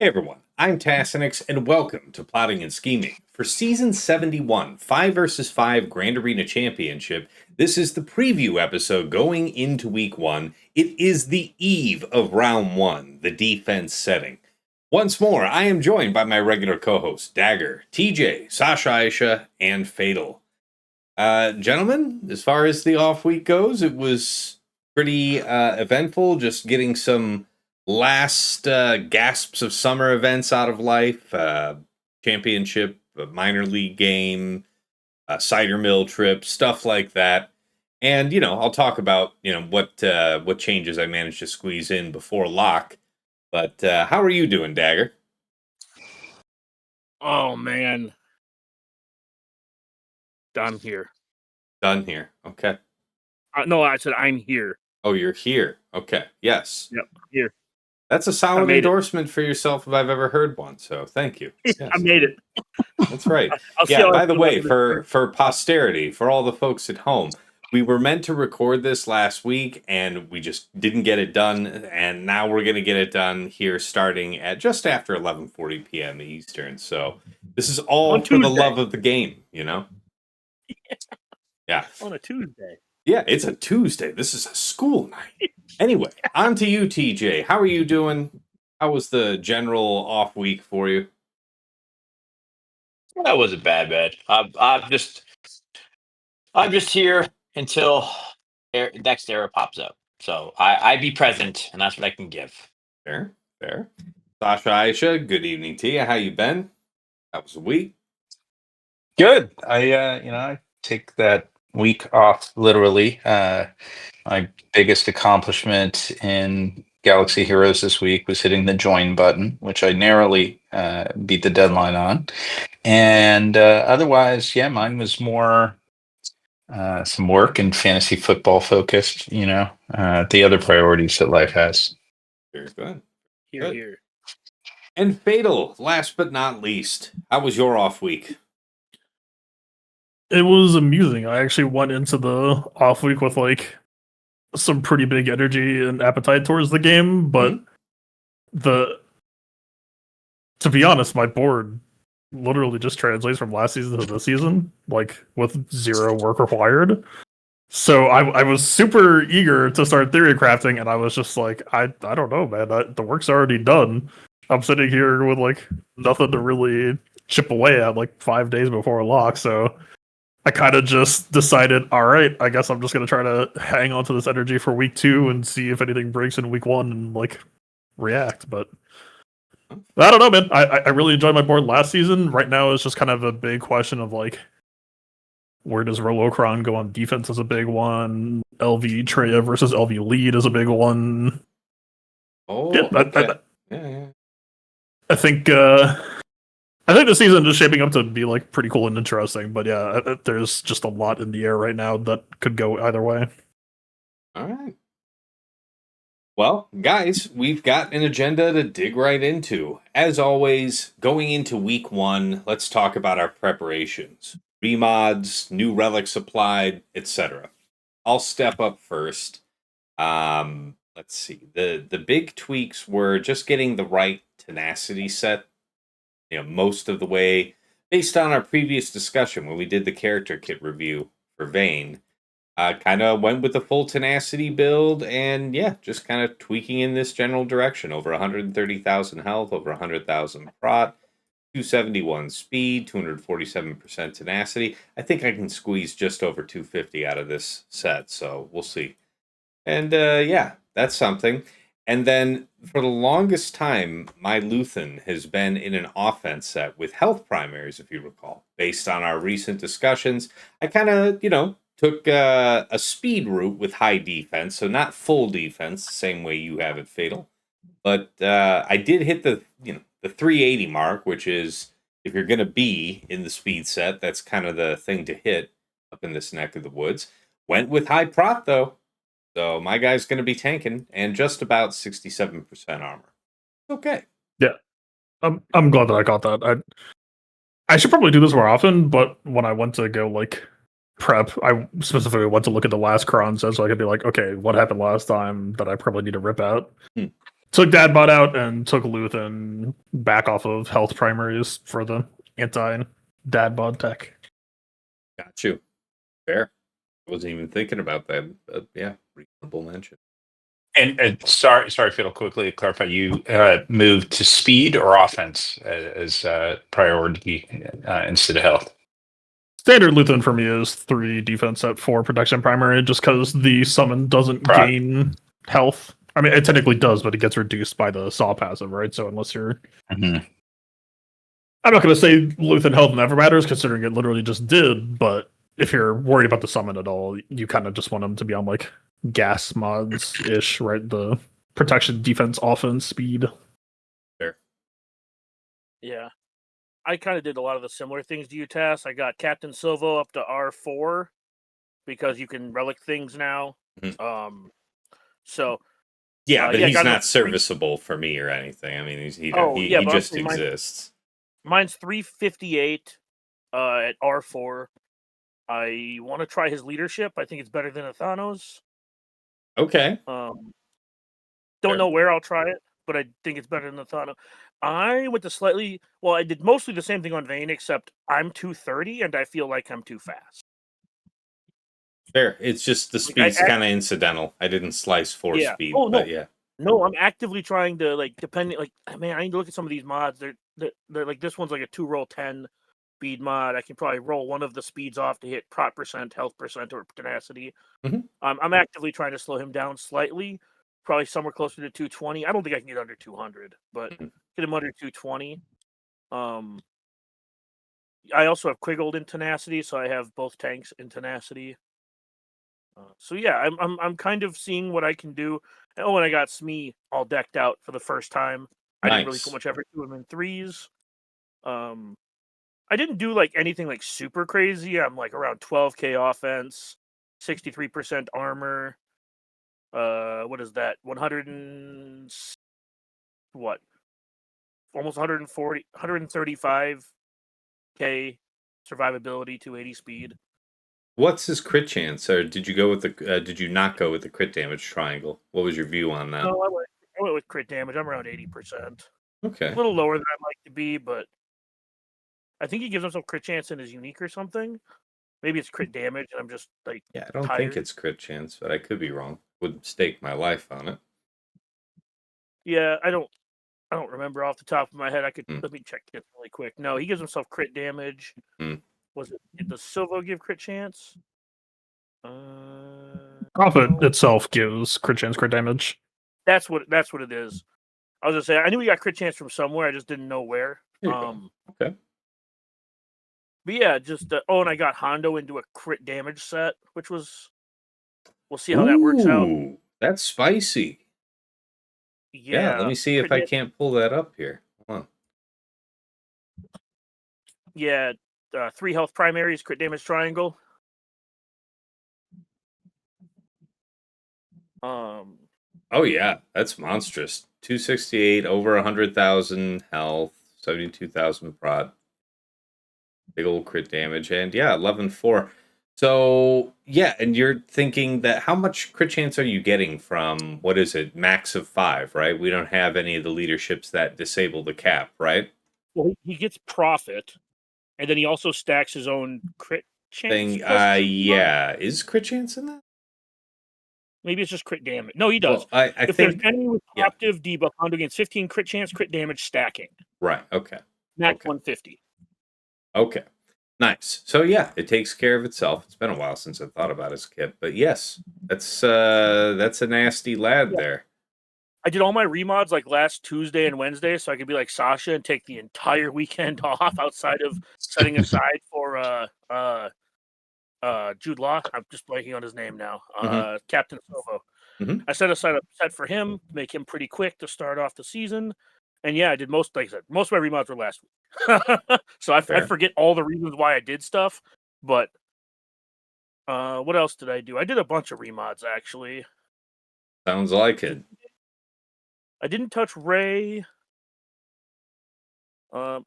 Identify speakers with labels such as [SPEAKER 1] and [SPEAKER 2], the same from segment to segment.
[SPEAKER 1] Hey everyone, I'm Tassinix, and welcome to Plotting and Scheming. For Season 71, 5 vs 5 Grand Arena Championship, this is the preview episode going into Week 1. It is the eve of Round 1, the defense setting. Once more, I am joined by my regular co-hosts, Dagger, TJ, Sasha Aisha, and Fatal. Gentlemen, as far as the off week goes, it was pretty eventful, just getting some last gasps of summer events out of life, championship, minor league game, cider mill trip, stuff like that. And I'll talk about what changes I managed to squeeze in before lock. But how are you doing, Dagger?
[SPEAKER 2] Oh man, I'm here.
[SPEAKER 1] Done here. Okay.
[SPEAKER 2] No, I said I'm here.
[SPEAKER 1] Oh, you're here. Okay. Yes.
[SPEAKER 2] Yep, here.
[SPEAKER 1] That's a solid endorsement for yourself if I've ever heard one. So thank you.
[SPEAKER 2] Yes. I made it.
[SPEAKER 1] That's right. Yeah, by the way, for posterity, for all the folks at home, we were meant to record this last week and we just didn't get it done. And now we're going to get it done here starting at just after 11:40 p.m. Eastern. So this is all for the love of the game, Yeah.
[SPEAKER 2] On a Tuesday.
[SPEAKER 1] Yeah, it's a Tuesday. This is a school night. Anyway, on to you, TJ. How are you doing? How was the general off week for you?
[SPEAKER 3] That wasn't bad. I'm just here until next era pops up. So I be present, and that's what I can give.
[SPEAKER 1] Fair. Sasha Aisha, good evening to you. How you been? How was the week?
[SPEAKER 4] Good. I take that week off literally. My biggest accomplishment in Galaxy Heroes this week was hitting the join button, which I narrowly beat the deadline on. And otherwise, yeah, mine was more some work and fantasy football focused, the other priorities that life has.
[SPEAKER 1] Very good.
[SPEAKER 2] Here.
[SPEAKER 1] And Fatal, last but not least, how was your off week?
[SPEAKER 5] It was amusing. I actually went into the off week with some pretty big energy and appetite towards the game, but to be honest, my board literally just translates from last season to this season, with zero work required. So I was super eager to start theory crafting, and I was just like, I don't know, man. The work's already done. I'm sitting here with nothing to really chip away at 5 days before lock, so I kind of just decided, all right, I guess I'm just going to try to hang on to this energy for week 2 and see if anything breaks in week 1 and react. But I don't know, man. I really enjoyed my board last season. Right now it's just kind of a big question of where does Rolocron go on defense is a big one. LV Treya versus LV lead is a big one.
[SPEAKER 1] Oh,
[SPEAKER 5] yeah,
[SPEAKER 1] okay.
[SPEAKER 5] I think the season is shaping up to be pretty cool and interesting, but yeah, there's just a lot in the air right now that could go either way.
[SPEAKER 1] All right. Well, guys, we've got an agenda to dig right into. As always, going into week 1, let's talk about our preparations. Remods, new relics applied, etc. I'll step up first. Let's see. The big tweaks were just getting the right tenacity set, most of the way, based on our previous discussion when we did the character kit review for Vayne. Kind of went with the full tenacity build, and yeah, just kind of tweaking in this general direction. Over 130,000 health, over 100,000 prot, 271 speed, 247% tenacity. I think I can squeeze just over 250 out of this set, so we'll see. And yeah, that's something. And then, for the longest time, my Luthen has been in an offense set with health primaries, if you recall. Based on our recent discussions, I kind of, took a speed route with high defense, so not full defense, the same way you have it, Fatal. But I did hit the 380 mark, which is, if you're going to be in the speed set, that's kind of the thing to hit up in this neck of the woods. Went with high prot, though. So my guy's going to be tanking, and just about 67% armor. Okay.
[SPEAKER 5] Yeah. I'm glad that I got that. I should probably do this more often, but when I went to go, prep, I specifically went to look at the last crons so I could be like, okay, what happened last time that I probably need to rip out? took Dadbot out and took Luthen back off of health primaries for the anti-Dadbot tech.
[SPEAKER 1] Got you. Fair. I wasn't even thinking about that. But yeah, reasonable mention.
[SPEAKER 4] And sorry, Fiddle, quickly to clarify, you moved to speed or offense as priority instead of health?
[SPEAKER 5] Standard Luthen for me is 3 defense at 4 protection primary, just because the summon doesn't
[SPEAKER 4] Right.
[SPEAKER 5] gain health. I mean, it technically does, but it gets reduced by the Saw passive, right? So unless you're...
[SPEAKER 4] Mhm.
[SPEAKER 5] I'm not going to say Luthen health never matters, considering it literally just did, but if you're worried about the summon at all, you kind of just want them to be on, like, gas mods-ish, right? The protection, defense, offense, speed.
[SPEAKER 1] Fair.
[SPEAKER 2] Yeah. I kind of did a lot of the similar things to you, Tass. I got Captain Silvo up to R4 because you can relic things now.
[SPEAKER 1] Mhm.
[SPEAKER 2] So
[SPEAKER 1] Yeah, but
[SPEAKER 2] yeah,
[SPEAKER 1] he's
[SPEAKER 2] got
[SPEAKER 1] not
[SPEAKER 2] enough-
[SPEAKER 1] serviceable for me or anything. I mean, he
[SPEAKER 2] Oh, yeah,
[SPEAKER 1] he
[SPEAKER 2] but I'm
[SPEAKER 1] just
[SPEAKER 2] saying
[SPEAKER 1] exists.
[SPEAKER 2] mine's 358 at R4. I want to try his leadership. I think it's better than Athanos.
[SPEAKER 1] Okay.
[SPEAKER 2] Don't
[SPEAKER 1] Fair.
[SPEAKER 2] know where I'll try it, but I think it's better than Athanos. I went to slightly... Well, I did mostly the same thing on Vayne, except I'm 230, and I feel like I'm too fast.
[SPEAKER 1] Fair. It's just the
[SPEAKER 2] Like,
[SPEAKER 1] speed's kind of incidental. I didn't slice 4
[SPEAKER 2] Yeah.
[SPEAKER 1] speed,
[SPEAKER 2] Oh, no.
[SPEAKER 1] but yeah.
[SPEAKER 2] No, I'm actively trying to, like, depending... Like, man, I need to look at some of these mods. They're like, this one's like a 2-roll 10 speed mod. I can probably roll one of the speeds off to hit prot percent, health percent, or tenacity.
[SPEAKER 1] Mhm.
[SPEAKER 2] I'm actively trying to slow him down slightly, probably somewhere closer to 220. I don't think I can get under 200, but
[SPEAKER 1] Mhm.
[SPEAKER 2] get him under 220. I also have Quiggled in tenacity, so I have both tanks in tenacity. So yeah, I'm kind of seeing what I can do. Oh, and I got Smee all decked out for the first time. I didn't really
[SPEAKER 1] Nice.
[SPEAKER 2] put much effort to him in 3s. I didn't do like anything like super crazy. I'm like around 12k offense, 63% armor. What is that? 100 and what? Almost 140, 135k survivability, 280 speed.
[SPEAKER 1] What's his crit chance, or did you go with the? Did you not go with the crit damage triangle? What was your view on that?
[SPEAKER 2] No, I went with crit damage. I'm around 80%.
[SPEAKER 1] Okay.
[SPEAKER 2] A little lower than I'd like to be, but I think he gives himself crit chance in his unique or something. Maybe it's crit damage, and I'm just like
[SPEAKER 1] Yeah, I don't
[SPEAKER 2] tired.
[SPEAKER 1] think it's crit chance, but I could be wrong. Wouldn't stake my life on it.
[SPEAKER 2] Yeah, I don't remember off the top of my head. I could
[SPEAKER 1] Hmm.
[SPEAKER 2] let me check it really quick. No, he gives himself crit damage.
[SPEAKER 1] Hmm.
[SPEAKER 2] Was it? Did the Silvo give crit chance?
[SPEAKER 5] Prophet
[SPEAKER 2] No.
[SPEAKER 5] itself gives crit chance, crit damage.
[SPEAKER 2] That's what it is. I was gonna say I knew he got crit chance from somewhere. I just didn't know where.
[SPEAKER 1] There you go. Okay.
[SPEAKER 2] But yeah, just and I got Hondo into a crit damage set, which was... We'll see how that works out.
[SPEAKER 1] Ooh, that's spicy. Yeah, let me see if I can't pull that up here. Hold on.
[SPEAKER 2] Yeah, 3 health primaries, crit damage triangle.
[SPEAKER 1] Oh yeah, that's monstrous. 268, over 100,000 health, 72,000 prot. Big old crit damage, and yeah, 11-4. So yeah, and you're thinking that how much crit chance are you getting from, what is it, max of 5, right? We don't have any of the leaderships that disable the cap, right?
[SPEAKER 2] Well, he gets profit, and then he also stacks his own crit chance.
[SPEAKER 1] Thing, yeah, is crit chance in that?
[SPEAKER 2] Maybe it's just crit damage. No, he does.
[SPEAKER 1] Well, I
[SPEAKER 2] if
[SPEAKER 1] think,
[SPEAKER 2] there's enemy with
[SPEAKER 1] yeah.
[SPEAKER 2] captive debuff, Hondo gains 15 crit chance, crit damage, stacking.
[SPEAKER 1] Right. Okay.
[SPEAKER 2] Max
[SPEAKER 1] Okay.
[SPEAKER 2] 150.
[SPEAKER 1] Okay. Nice. So yeah, it takes care of itself. It's been a while since I thought about his kit, but yes, that's a nasty lad there.
[SPEAKER 2] I did all my remods like last Tuesday and Wednesday, so I could be like Sasha and take the entire weekend off outside of setting aside for Jude Law. I'm just blanking on his name now. Captain Silvo.
[SPEAKER 1] Mhm.
[SPEAKER 2] I set aside a set for him to make him pretty quick to start off the season. And yeah, I did most, like I said, most of my remods were last week. So I forget all the reasons why I did stuff. But what else did I do? I did a bunch of remods actually.
[SPEAKER 1] Sounds like it.
[SPEAKER 2] I didn't touch Ray. I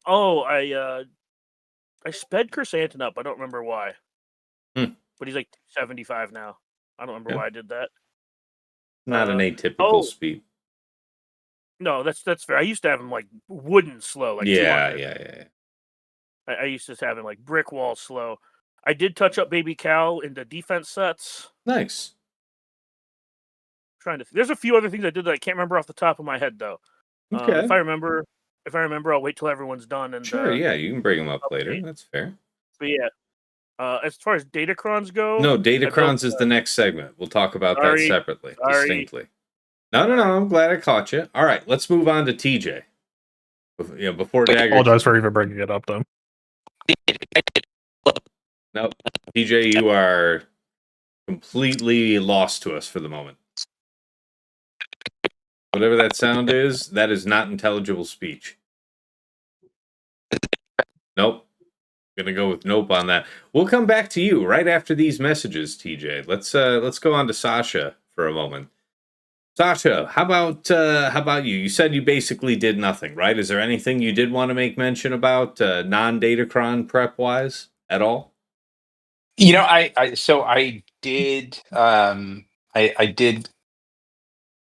[SPEAKER 2] sped Chrysanthemum up. I don't remember why. But he's like 75 now. I don't remember why I did that.
[SPEAKER 1] Not an atypical speed.
[SPEAKER 2] No, that's fair. I used to have him like wooden slow, like
[SPEAKER 1] Yeah,
[SPEAKER 2] 200.
[SPEAKER 1] yeah.
[SPEAKER 2] I used to have him like brick wall slow. I did touch up Baby Cal in the defense sets.
[SPEAKER 1] Nice.
[SPEAKER 2] Trying to. There's a few other things I did that I can't remember off the top of my head though.
[SPEAKER 1] Okay.
[SPEAKER 2] If I remember, I'll wait till everyone's done and
[SPEAKER 1] Sure, yeah, you can bring them up later.
[SPEAKER 2] update.
[SPEAKER 1] That's fair.
[SPEAKER 2] But yeah, as far as Datacrons go,
[SPEAKER 1] No,
[SPEAKER 2] I built,
[SPEAKER 1] Datacrons is the next segment. We'll talk about that
[SPEAKER 2] sorry,
[SPEAKER 1] separately,
[SPEAKER 2] sorry.
[SPEAKER 1] distinctly. No, I'm glad I caught you. All right, let's move on to TJ. Before
[SPEAKER 5] I
[SPEAKER 1] Dagger.
[SPEAKER 5] apologize for even bringing it up, though.
[SPEAKER 1] No, TJ, you are completely lost to us for the moment. Whatever that sound is, that is not intelligible speech. Nope. Gonna go with nope on that. We'll come back to you right after these messages, TJ. Let's go on to Sasha for a moment. Sasha, how about you? You said you basically did nothing, right? Is there anything you did want to make mention about non-Datacron prep wise at all?
[SPEAKER 4] I did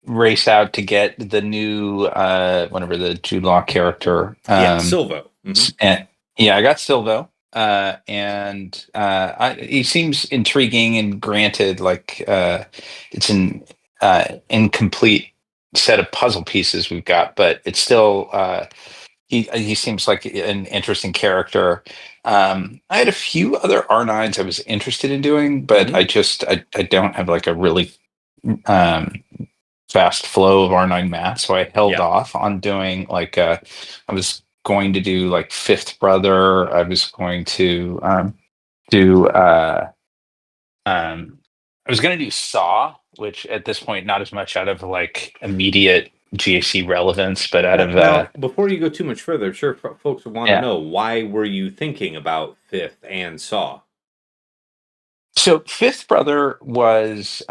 [SPEAKER 4] race out to get the new whatever the Jude Law character.
[SPEAKER 1] Silvo.
[SPEAKER 4] And yeah, I got Silvo. He seems intriguing, and granted, like it's an incomplete set of puzzle pieces we've got, but it's still he seems like an interesting character. I had a few other R9s I was interested in doing, but I don't have like a really fast flow of R9 math, so I held off on doing like I was going to do like Fifth Brother. I was going to do I was going to do Saw, which at this point not as much out of like immediate GAC relevance, but out of
[SPEAKER 1] now, before you go too much further, I'm sure folks want to know, why were you thinking about Fifth and Saw?
[SPEAKER 4] So Fifth Brother was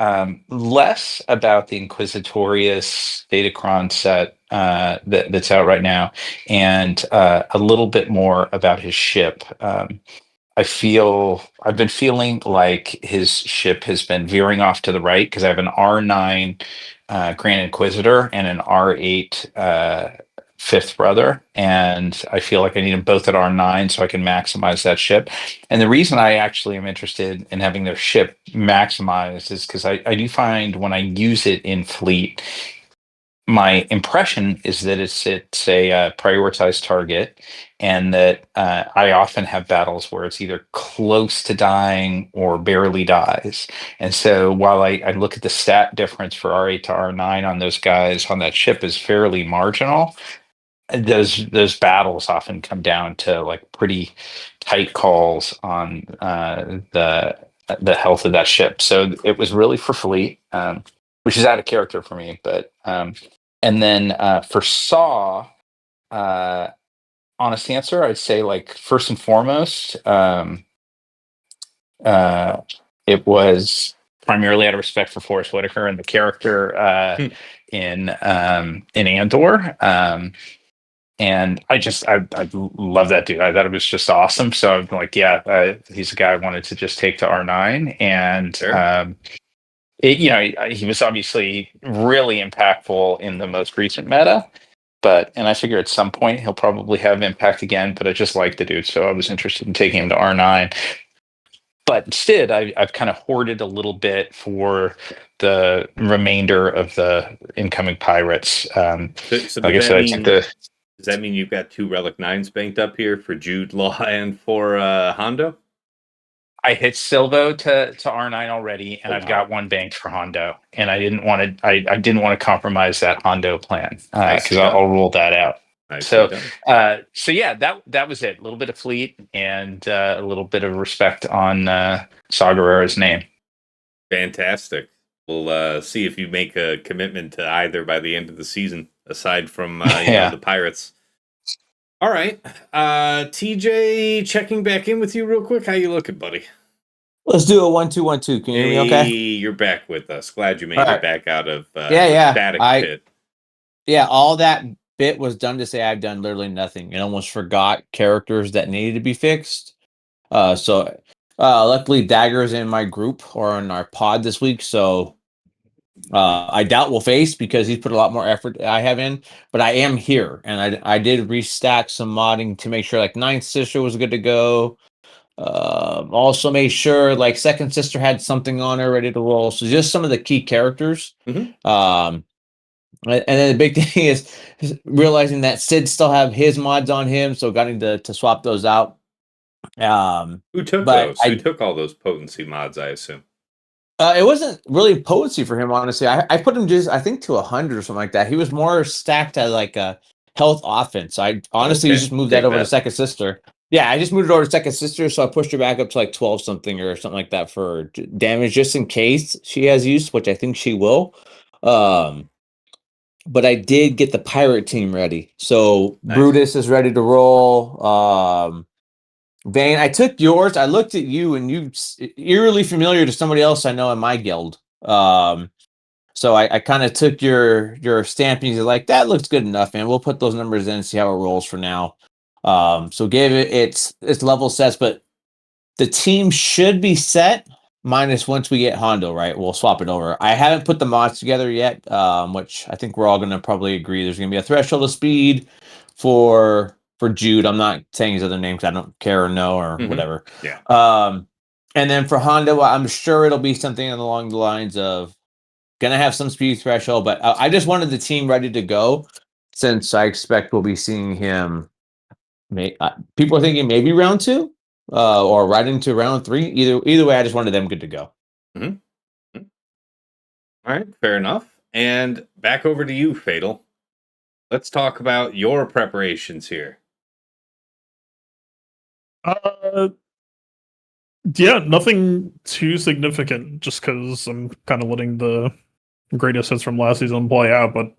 [SPEAKER 4] less about the Inquisitorius Datacron set that's out right now, and a little bit more about his ship. I've been feeling like his ship has been veering off to the right because I have an R9 Grand Inquisitor and an R8 Fifth Brother, and I feel like I need them both at R9 so I can maximize that ship. And the reason I actually am interested in having their ship maximized is because I do find when I use it in fleet, my impression is that it's a prioritized target, and that I often have battles where it's either close to dying or barely dies. And so while I look at the stat difference for R8 to R9 on those guys on that ship is fairly marginal, those battles often come down to like pretty tight calls on the health of that ship. So it was really for fleet, which is out of character for me. But and then for Saw, honest answer, I'd say like first and foremost, it was primarily out of respect for Forrest Whitaker and the character in Andor. And I love that dude. I thought it was just awesome. So I'm like, he's a guy I wanted to just take to R9. And
[SPEAKER 1] Sure.
[SPEAKER 4] he was obviously really impactful in the most recent meta. And I figure at some point he'll probably have impact again. But I just like the dude, so I was interested in taking him to R9. But instead, I've kind of hoarded a little bit for the remainder of the incoming pirates.
[SPEAKER 1] So
[SPEAKER 4] like I said, I took
[SPEAKER 1] does that mean you've got 2 Relic 9s banked up here for Jude Law and for Hondo?
[SPEAKER 4] I hit Silvo to R9 already, and I've got one banked for Hondo. And I didn't want to compromise that Hondo plan because I'll rule that out. So yeah, that was it. A little bit of fleet and a little bit of respect on Saw Gerrera's name.
[SPEAKER 1] Fantastic. We'll see if you make a commitment to either by the end of the season, aside from the Pirates. All right. TJ, checking back in with you real quick. How you looking, buddy?
[SPEAKER 6] Let's do a 1-2-1-2. Can you hear me okay?
[SPEAKER 1] You're back with us. Glad you made it back out of
[SPEAKER 6] static
[SPEAKER 1] pit.
[SPEAKER 6] Yeah, all that bit was done to say I've done literally nothing and almost forgot characters that needed to be fixed. Luckily Dagger's in my group or in our pod this week, so I doubt we'll face because he's put a lot more effort than I have in, but I am here, and I did restack some modding to make sure like Ninth Sister was good to go. Also made sure like Second Sister had something on her ready to roll. So just some of the key characters. And then the big thing is realizing that Sid still have his mods on him, so got to swap those out.
[SPEAKER 1] Who took
[SPEAKER 6] But
[SPEAKER 1] those? Who took all those potency mods, I assume?
[SPEAKER 6] It wasn't really potency for him, honestly. I put him just, I think, to 100 or something like that. He was more stacked at like a health offense. I honestly
[SPEAKER 1] Okay.
[SPEAKER 6] just moved
[SPEAKER 1] Dig
[SPEAKER 6] that over to
[SPEAKER 1] that.
[SPEAKER 6] Second Sister. Yeah, I just moved it over to Second Sister, so I pushed her back up to like 12 something or something like that for damage, just in case she has use, which I think she will. But I did get the pirate team ready, so
[SPEAKER 1] Nice.
[SPEAKER 6] Brutus is ready to roll. Vane, I took yours. I looked at you, and you eerily familiar to somebody else I know in my guild. So I kind of took your stampings. Like that looks good enough, man. We'll put those numbers in and see how it rolls for now. So gave it its level sets, but the team should be set. Minus once we get Hondo, right? We'll swap it over. I haven't put the mods together yet, which I think we're all going to probably agree. There's going to be a threshold of speed for Jude. I'm not saying his other names. I don't care or know or whatever.
[SPEAKER 1] Yeah.
[SPEAKER 6] And then for Hondo, I'm sure it'll be something along the lines of gonna have some speed threshold. But I just wanted the team ready to go since I expect we'll be seeing him. People are thinking maybe round 2 or right into round 3. Either way, I just wanted them good to go.
[SPEAKER 1] All right, fair enough. And back over to you, Fatal. Let's talk about your preparations here.
[SPEAKER 5] Yeah, nothing too significant. Just because I'm kind of letting the greatest hits from last season play out, but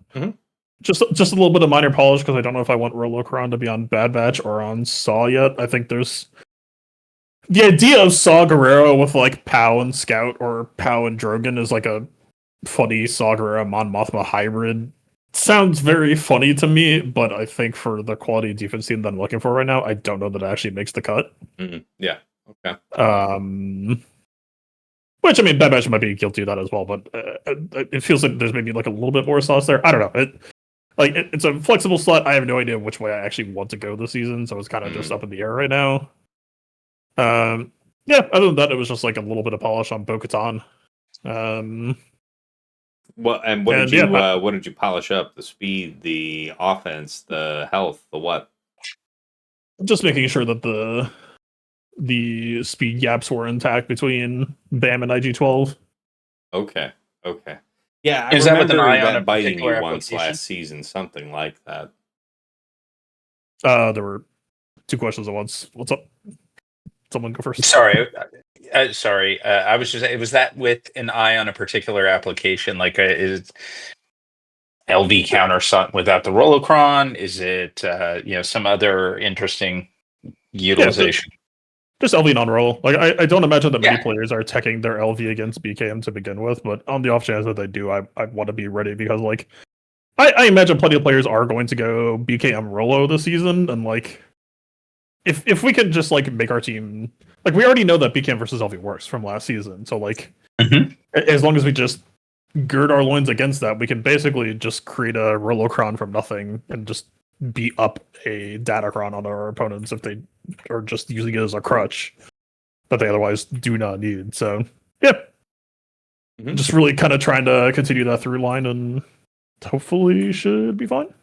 [SPEAKER 5] just a little bit of minor polish because I don't know if I want Rolocron to be on Bad Batch or on Saw yet. I think there's the idea of Saw Gerrera with like Pow and Scout or Pow and Drogon is like a funny Saw Gerrera Mon Mothma hybrid. Sounds very funny to me, but I think for the quality of defense team that I'm looking for right now, I don't know that it actually makes the cut.
[SPEAKER 1] Yeah. Okay.
[SPEAKER 5] Which, I mean, Bad Batch might be guilty of that as well, but it feels like there's maybe like a little bit more sauce there. I don't know. It's a flexible slot. I have no idea which way I actually want to go this season, so it's kind of just up in the air right now. Yeah, other than that, it was just like a little bit of polish on Bo-Katan.
[SPEAKER 1] Well, and what did you polish up? The speed, the offense, the health, the what?
[SPEAKER 5] Just making sure that the speed gaps were intact between BAM and IG-12.
[SPEAKER 1] Okay. Yeah, I
[SPEAKER 4] Is that with an
[SPEAKER 1] remember
[SPEAKER 4] eye on a
[SPEAKER 1] biting you
[SPEAKER 4] particular
[SPEAKER 1] once
[SPEAKER 4] application?
[SPEAKER 1] last season, something like that.
[SPEAKER 5] There were 2 questions at once. What's up? Someone go first.
[SPEAKER 4] Sorry. I was just. Was that with an eye on a particular application? Like, is LV counter without the Rolocron? Is it some other interesting utilization?
[SPEAKER 5] Just LV non-roll. Like I don't imagine that many players are teching their LV against BKM to begin with, but on the off chance that they do, I want to be ready because like I imagine plenty of players are going to go BKM Rolo this season, and like if we can just like make our team like we already know that BKM versus LV works from last season, so like as long as we just gird our loins against that, we can basically just create a Rolocron from nothing and just beat up a Datacron on our opponents if they are just using it as a crutch that they otherwise do not need. So yeah, just really kind of trying to continue that through line and hopefully should be fine.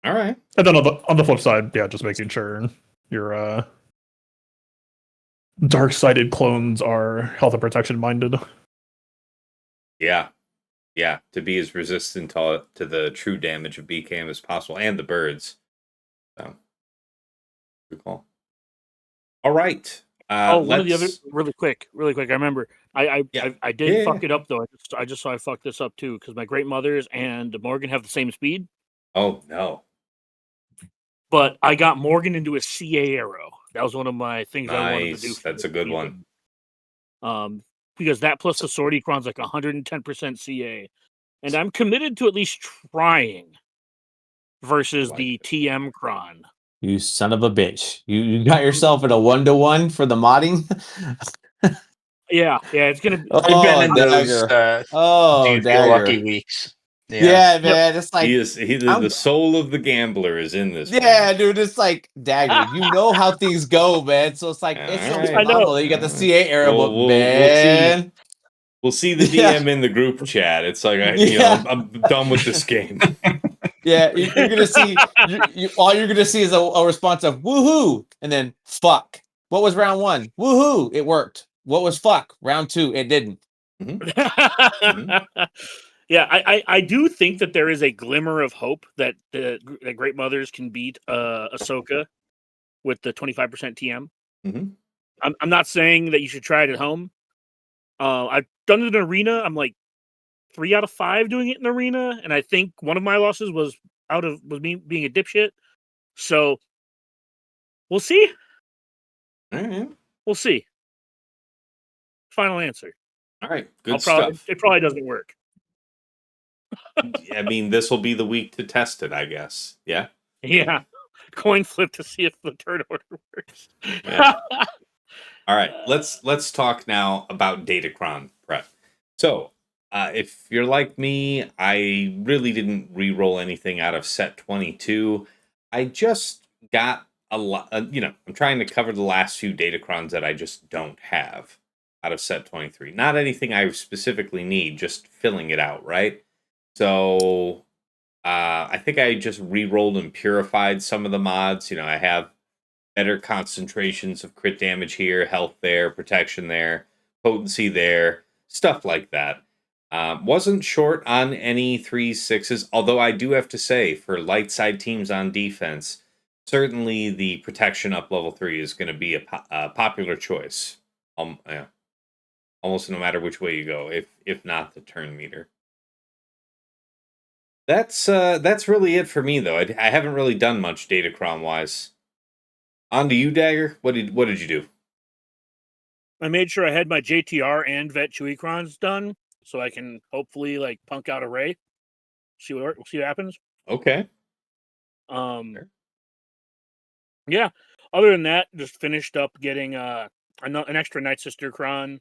[SPEAKER 1] All right.
[SPEAKER 5] And then on the flip side, yeah, just making sure your dark-sided clones are health and protection minded.
[SPEAKER 1] Yeah, to be as resistant to the true damage of BKM as possible, and the birds. So, good call. All right.
[SPEAKER 2] One of the other really quick. I remember I did fuck it up though. I just saw I fucked this up too because my great mothers and Morgan have the same speed.
[SPEAKER 1] Oh no!
[SPEAKER 2] But I got Morgan into a CA arrow. That was one of my things I wanted to do.
[SPEAKER 1] That's a good one.
[SPEAKER 2] Because that plus the Swordicron's like 110% CA, and I'm committed to at least trying versus the TM Cron.
[SPEAKER 6] You son of a bitch! You got yourself at a 1-to-1 for the modding.
[SPEAKER 2] Yeah, it's gonna be.
[SPEAKER 4] I've been
[SPEAKER 6] Oh,
[SPEAKER 4] in those
[SPEAKER 6] dagger.
[SPEAKER 4] do
[SPEAKER 6] Oh,
[SPEAKER 4] you feel lucky
[SPEAKER 6] dagger.
[SPEAKER 4] weeks.
[SPEAKER 6] Yeah, man. It's like
[SPEAKER 1] The soul of the gambler is in this.
[SPEAKER 6] yeah,
[SPEAKER 1] man.
[SPEAKER 6] dude. It's like dagger. You know how things go, man. So it's like it's
[SPEAKER 1] All
[SPEAKER 6] so
[SPEAKER 1] right.
[SPEAKER 2] I know.
[SPEAKER 6] phenomenal that you got the CA era book,
[SPEAKER 1] We'll see.
[SPEAKER 6] man.
[SPEAKER 1] We'll see the
[SPEAKER 6] Yeah.
[SPEAKER 1] DM in the group chat. It's like
[SPEAKER 6] Yeah.
[SPEAKER 1] I'm done with this game.
[SPEAKER 6] Yeah, you're gonna see. All you're gonna see is a response of "woohoo" and then "fuck." What was round one? Woohoo! It worked. What was fuck? Round two, it didn't.
[SPEAKER 2] Yeah, I do think that there is a glimmer of hope that the Great Mothers can beat Ahsoka with the 25% TM.
[SPEAKER 1] Mm-hmm.
[SPEAKER 2] I'm not saying that you should try it at home. I've done it in arena. I'm like 3 out of 5 doing it in arena, and I think one of my losses was me being a dipshit. So we'll see.
[SPEAKER 1] All right.
[SPEAKER 2] We'll see. Final answer.
[SPEAKER 1] All right. Good stuff.
[SPEAKER 2] It probably doesn't work.
[SPEAKER 1] I mean, this will be the week to test it, I guess. Yeah.
[SPEAKER 2] Yeah. Coin flip to see if the turn order works.
[SPEAKER 1] Yeah. All right. Let's talk now about Datacron prep. So, if you're like me, I really didn't re-roll anything out of set 22. I just got a lot. I'm trying to cover the last few Datacrons that I just don't have out of set 23. Not anything I specifically need, just filling it out, right? So I think I just re-rolled and purified some of the mods. I have better concentrations of crit damage here, health there, protection there, potency there, stuff like that. Wasn't short on any 3s, 6s, although I do have to say, for light side teams on defense, certainly the protection up level 3 is going to be a popular choice. Yeah. Almost no matter which way you go, if not the turn meter. That's really it for me, though. I haven't really done much Datacron wise. On to you, Dagger. What did you do?
[SPEAKER 2] I made sure I had my JTR and Vet Chewiecrons done, so I can hopefully punk out a Ray. See what happens.
[SPEAKER 1] Okay.
[SPEAKER 2] Sure. Yeah. Other than that, just finished up getting an extra Night Sister Cron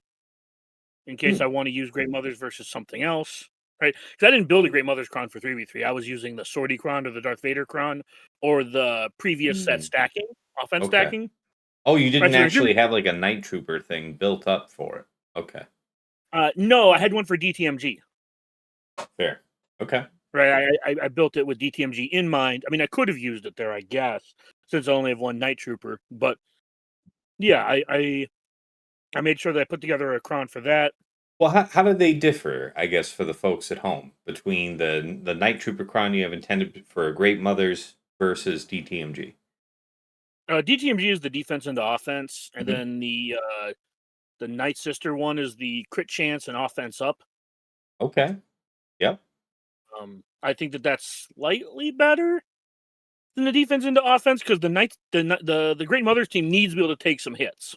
[SPEAKER 2] in case I want to use Great Mothers versus something else. Right? Because I didn't build a Great Mothers Cron for 3v3. I was using the Swordy Cron or the Darth Vader Cron or the previous set stacking, offense stacking.
[SPEAKER 1] Oh, you didn't
[SPEAKER 2] Right, so
[SPEAKER 1] actually have a Night Trooper thing built up for it. Okay.
[SPEAKER 2] No, I had one for DTMG.
[SPEAKER 1] Fair. Okay.
[SPEAKER 2] Right, I built it with DTMG in mind. I mean, I could have used it there, I guess, since I only have one Night Trooper. But yeah, I made sure that I put together a cron for that.
[SPEAKER 1] Well, how do they differ, I guess, for the folks at home between the Night Trooper cron you have intended for Great Mothers versus DTMG?
[SPEAKER 2] DTMG is the defense into offense, and then the Night Sister one is the crit chance and offense up.
[SPEAKER 1] Okay. Yep.
[SPEAKER 2] I think that's slightly better than the defense into offense because the Great Mothers team needs to be able to take some hits,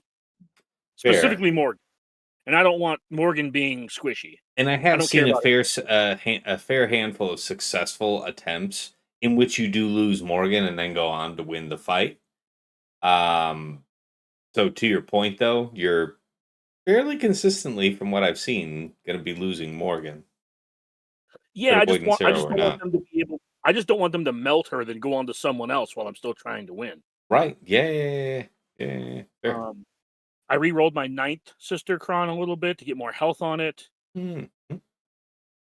[SPEAKER 2] specifically Morgan, and I don't want Morgan being squishy.
[SPEAKER 1] And I have seen a fair handful of successful attempts in which you do lose Morgan and then go on to win the fight. So to your point, though, you're fairly consistently, from what I've seen, going to be losing Morgan.
[SPEAKER 2] Yeah, I just don't want them to melt her, then go on to someone else while I'm still trying to win.
[SPEAKER 1] Right? Yeah. Fair.
[SPEAKER 2] I re-rolled my 9th Sister Cron a little bit to get more health on it.
[SPEAKER 1] Mm-hmm.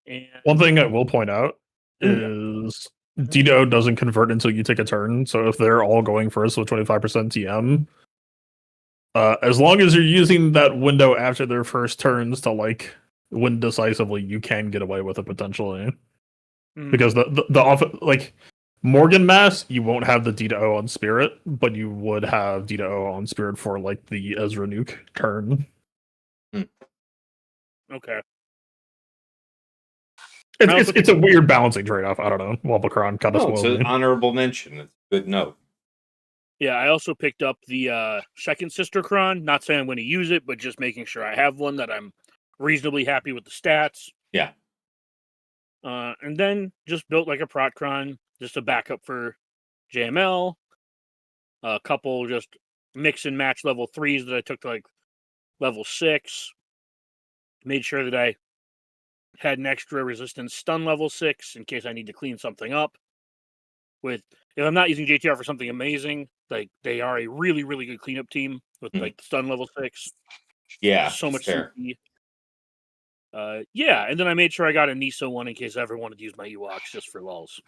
[SPEAKER 5] And one thing I will point out is Dito doesn't convert until you take a turn. So if they're all going first with 25% TM, as long as you're using that window after their first turns to win decisively, you can get away with it potentially. Because the Morgan Mass, you won't have the D-O on Spirit, but you would have D-O on Spirit for the Ezra Nuke turn.
[SPEAKER 2] Okay.
[SPEAKER 5] It's a weird balancing trade-off. I don't know. Wobblecron kind of
[SPEAKER 1] it's an honorable mention. It's a good note.
[SPEAKER 2] Yeah, I also picked up the second Sister Cron. Not saying I'm going to use it, but just making sure I have one that I'm reasonably happy with the stats.
[SPEAKER 1] Yeah.
[SPEAKER 2] And then just built a Prot Cron, just a backup for JML. A couple just mix and match level 3s that I took to level 6. Made sure that I had an extra resistance stun level 6 in case I need to clean something up. If I'm not using JTR for something amazing, like they are a really, really good cleanup team with like stun level 6.
[SPEAKER 1] Yeah,
[SPEAKER 2] So much
[SPEAKER 1] fair.
[SPEAKER 2] CP. Yeah, and then I made sure I got a Niso one in case I ever wanted to use my Ewoks just for lulz.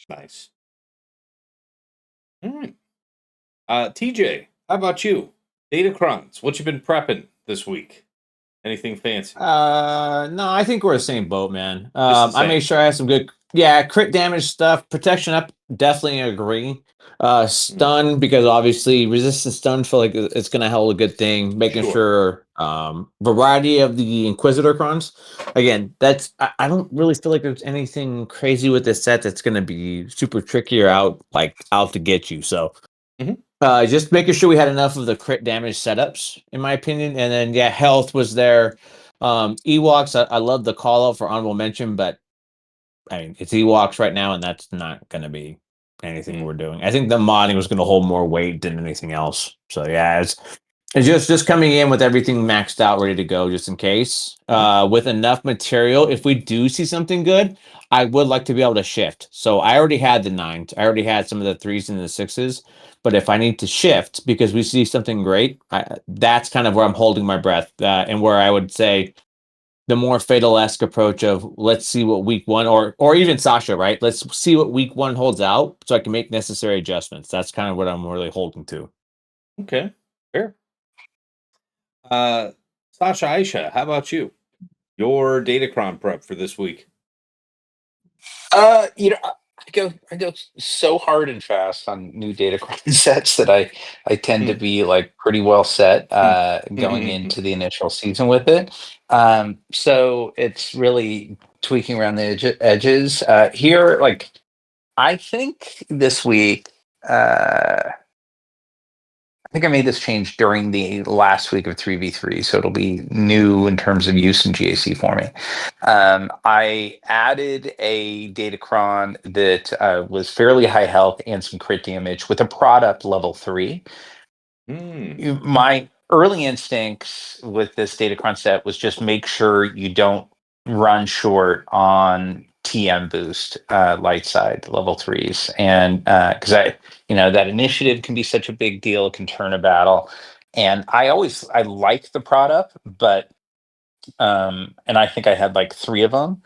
[SPEAKER 1] Nice. All right. TJ, how about you? Datacrons, what you been prepping this week? Anything fancy?
[SPEAKER 6] No, I think we're the same boat, man.
[SPEAKER 1] Just the
[SPEAKER 6] I made
[SPEAKER 1] same.
[SPEAKER 6] sure I had some good, crit damage stuff, protection up. Definitely agree. Stun because obviously resistance stun feel like it's gonna hold a good thing. Making sure variety of the Inquisitor crons. Again, I don't really feel like there's anything crazy with this set that's gonna be super tricky or out to get you. So.
[SPEAKER 1] Mhm.
[SPEAKER 6] Just making sure we had enough of the crit damage setups, in my opinion, and then health was there. Ewoks, I love the call out for honorable mention, but I mean it's Ewoks right now, and that's not going to be anything we're doing. I think the modding was going to hold more weight than anything else. So yeah, it's just coming in with everything maxed out, ready to go, just in case. With enough material, if we do see something good, I would like to be able to shift. So I already had the 9s. I already had some of the 3s and the 6s. But if I need to shift because we see something great, that's kind of where I'm holding my breath, and where I would say the more fatal-esque approach of let's see what week 1 or even Sasha, right? Let's see what week 1 holds out so I can make necessary adjustments. That's kind of what I'm really holding to.
[SPEAKER 1] Okay, fair. Sasha, Aisha, how about you? Your Datacron prep for this week?
[SPEAKER 4] I go so hard and fast on new Datacron sets that I tend to be like pretty well set going into the initial season with it. So it's really tweaking around the edges. Here, like I think this week, I think I made this change during the last week of 3v3, so it'll be new in terms of use in GAC for me. I added a Datacron that was fairly high health and some crit damage with a product level 3. My early instincts with this Datacron set was just make sure you don't run short on TM boost light side level 3s, and because that initiative can be such a big deal, it can turn a battle, and I like the product, but and I think I had like 3 of them,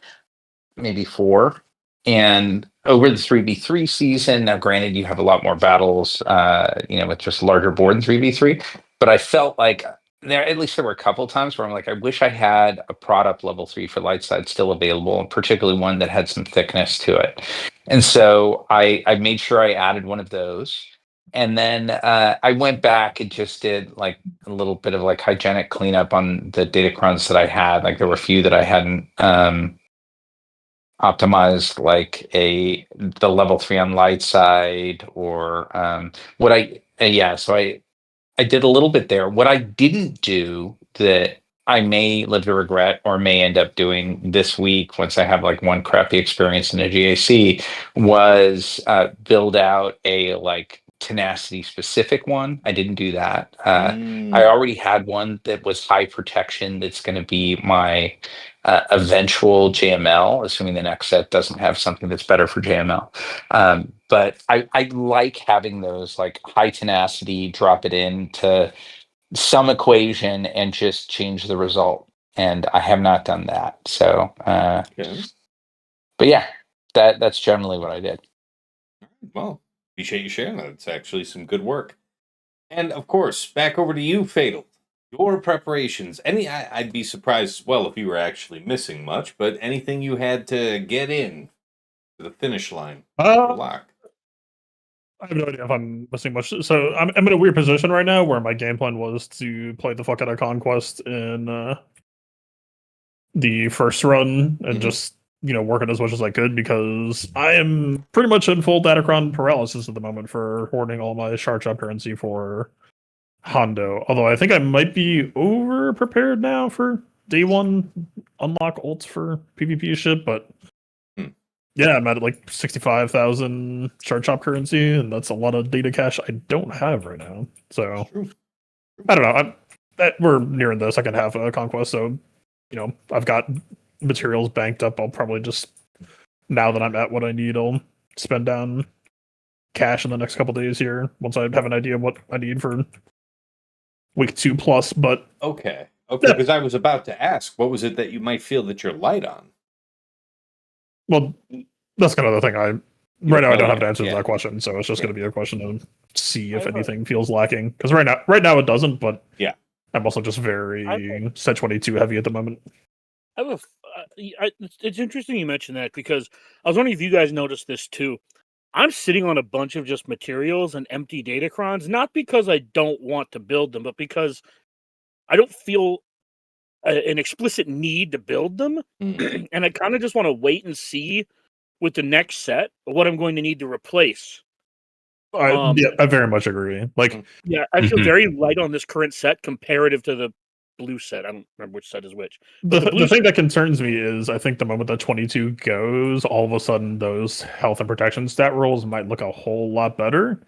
[SPEAKER 4] maybe 4. And over the 3v3 season, now granted, you have a lot more battles, with just larger board than 3v3. But I felt like at least there were a couple times where I'm like, I wish I had a product level 3 for light side still available, and particularly one that had some thickness to it. And so I made sure I added one of those. And then I went back and just did like a little bit of like hygienic cleanup on the Datacrons that I had. Like there were a few that I hadn't optimized, like the level 3 on light side, or what so I did a little bit there. What I didn't do that I may live to regret or may end up doing this week once I have like one crappy experience in a GAC was build out a like tenacity specific one. I didn't do that. I already had one that was high protection that's going to be my eventual JML, assuming the next set doesn't have something that's better for JML. But I like having those like high tenacity, drop it into some equation and just change the result. And I have not done that. So, but yeah, that's generally what I did.
[SPEAKER 1] Well, appreciate you sharing that. It's actually some good work. And of course, back over to you, Fatal. Your preparations. I'd be surprised as well if you were actually missing much, but anything you had to get in to the finish line for lock.
[SPEAKER 5] I have no idea if I'm missing much. So I'm in a weird position right now where my game plan was to play the fuck out of Conquest in the first run and just work it as much as I could, because I am pretty much in full Datacron paralysis at the moment for hoarding all my Shark Shop currency for Hondo. Although I think I might be over prepared now for day 1 unlock ults for PvP shit, but yeah, I'm at like 65,000 Shark Shop currency, and that's a lot of data cash I don't have right now. So I don't know. We're nearing the second half of Conquest, so I've got materials banked up. I'll probably just, now that I'm at what I need, I'll spend down cash in the next couple days here once I have an idea of what I need for week 2 plus. But
[SPEAKER 1] Okay, because I was about to ask, what was it that you might feel that you're light on?
[SPEAKER 5] well, that's kind of the thing. Right now I don't have an answer to
[SPEAKER 1] yeah.
[SPEAKER 5] that question, so it's just going to be a question of see if
[SPEAKER 2] I've heard-
[SPEAKER 5] anything feels lacking. Because right now it doesn't. But
[SPEAKER 1] Yeah.
[SPEAKER 5] I'm also just very set 22 heavy at the moment.
[SPEAKER 2] I have it's interesting you mentioned that because I was wondering if you guys noticed this too. I'm sitting on a bunch of just materials and empty Datacrons, not because I don't want to build them, but because I don't feel an explicit need to build them. And I kind of just want to wait and see with the next set what I'm going to need to replace.
[SPEAKER 5] I very much agree. Like,
[SPEAKER 2] yeah, I feel
[SPEAKER 4] Mhm.
[SPEAKER 2] very light on this current set comparative to the blue set. I don't remember which set is which. But
[SPEAKER 5] the thing that concerns me is I think the moment that 22 goes, all of a sudden those health and protection stat rolls might look a whole lot better.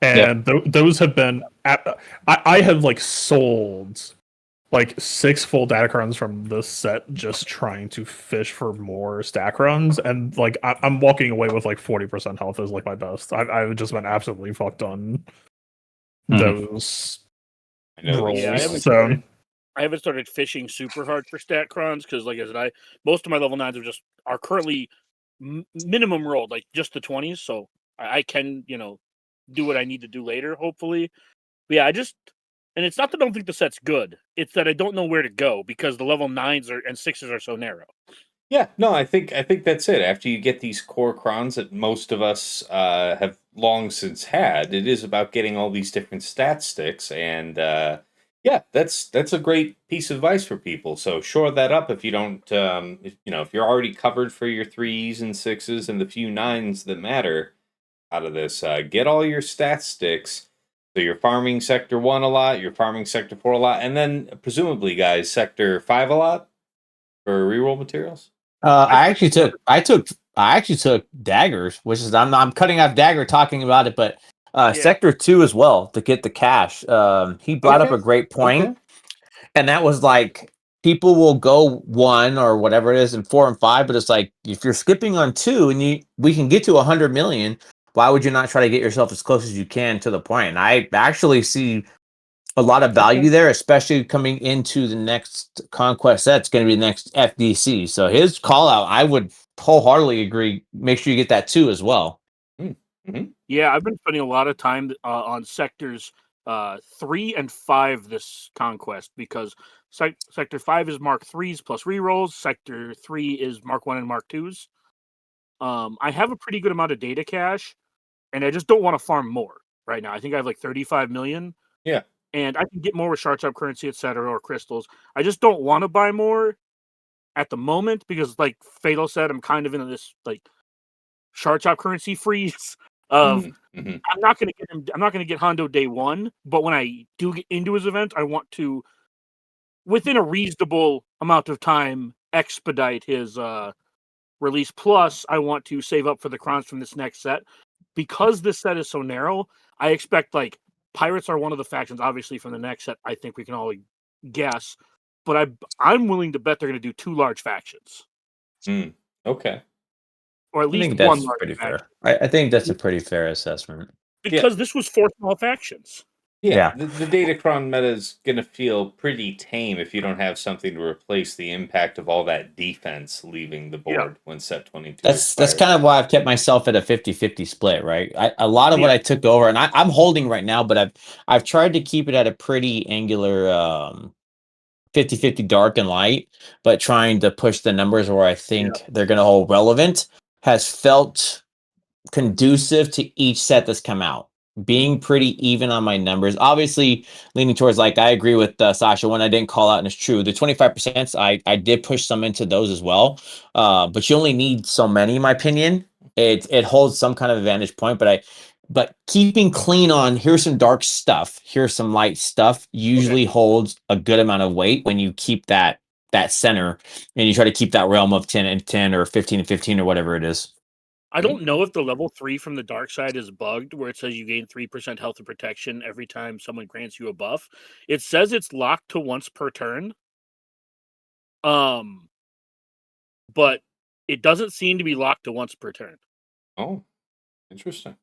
[SPEAKER 5] And those have been I have like sold like 6 full Datacrons from this set just trying to fish for more stack runs, and like I'm walking away with like 40% health is like my best. I've just been absolutely fucked on those
[SPEAKER 1] I know
[SPEAKER 5] rolls.
[SPEAKER 2] Yeah, I haven't started fishing super hard for Datacrons because, like I said, most of my level 9s are currently minimum rolled, like just the 20s. So I can do what I need to do later, hopefully. But yeah, and it's not that I don't think the set's good. It's that I don't know where to go because the level 9s and 6s are so narrow.
[SPEAKER 1] Yeah, no, I think that's it. After you get these core crons that most of us have long since had, it is about getting all these different stat sticks, and yeah, that's a great piece of advice for people. So shore that up if you don't, if you're already covered for your 3s and 6s and the few 9s that matter out of this. Get all your stat sticks. So you're farming Sector 1 a lot, you're farming Sector 4 a lot, and then presumably, guys, Sector 5 a lot for reroll materials.
[SPEAKER 6] I actually took daggers, which is I'm cutting off dagger talking about it, but Sector 2 as well to get the cash. He brought up a great point, and that was like people will go 1 or whatever it is in 4 and 5, but it's like if you're skipping on 2 and we can get to 100 million, why would you not try to get yourself as close as you can to the point? And I actually see a lot of value there, especially coming into the next conquest set. It's going to be the next FDC. So his call out, I would wholeheartedly agree. Make sure you get that too as well.
[SPEAKER 1] Mm-hmm.
[SPEAKER 2] Yeah, I've been spending a lot of time on sectors 3 and 5 this conquest because Sector 5 is Mark 3s plus rerolls. Sector 3 is Mark 1 and Mark 2s. I have a pretty good amount of data cache, and I just don't want to farm more right now. I think I have like 35 million.
[SPEAKER 1] Yeah.
[SPEAKER 2] And I can get more with Shards Up currency, etc., or crystals. I just don't want to buy more at the moment because, like Fatal said, I'm kind of in this like Shards Up currency freeze of I'm not going to get him. I'm not going to get Hondo day 1, but when I do get into his event, I want to, within a reasonable amount of time, expedite his release. Plus, I want to save up for the crowns from this next set because this set is so narrow. I expect like pirates are one of the factions, obviously, from the next set. I think we can all guess, but I'm willing to bet they're going to do 2 large factions.
[SPEAKER 1] Okay.
[SPEAKER 2] Or at
[SPEAKER 6] I
[SPEAKER 2] least
[SPEAKER 6] think
[SPEAKER 2] one
[SPEAKER 6] that's
[SPEAKER 2] large
[SPEAKER 6] pretty
[SPEAKER 2] faction.
[SPEAKER 6] fair. I think that's a pretty fair assessment.
[SPEAKER 2] Because this was 4 small factions.
[SPEAKER 1] Yeah. The Datacron meta is going to feel pretty tame if you don't have something to replace the impact of all that defense leaving the board when set 22
[SPEAKER 6] That's
[SPEAKER 1] expires.
[SPEAKER 6] kind of why I've kept myself at a 50-50 split, right? A lot of what I took over, and I'm holding right now, but I've tried to keep it at a pretty angular 50-50 dark and light, but trying to push the numbers where I think they're going to hold relevant has felt conducive to each set that's come out. Being pretty even on my numbers, obviously leaning towards like I agree with Sasha when I didn't call out, and it's true. The 25%, I did push some into those as well, but you only need so many, in my opinion. It holds some kind of advantage point, but keeping clean on here's some dark stuff, here's some light stuff usually holds a good amount of weight when you keep that center and you try to keep that realm of 10 and 10 or 15 and 15 or whatever it is.
[SPEAKER 2] I don't know if the level 3 from the dark side is bugged where it says you gain 3% health and protection every time someone grants you a buff. It says it's locked to once per turn. But it doesn't seem to be locked to once per turn.
[SPEAKER 1] Oh, interesting.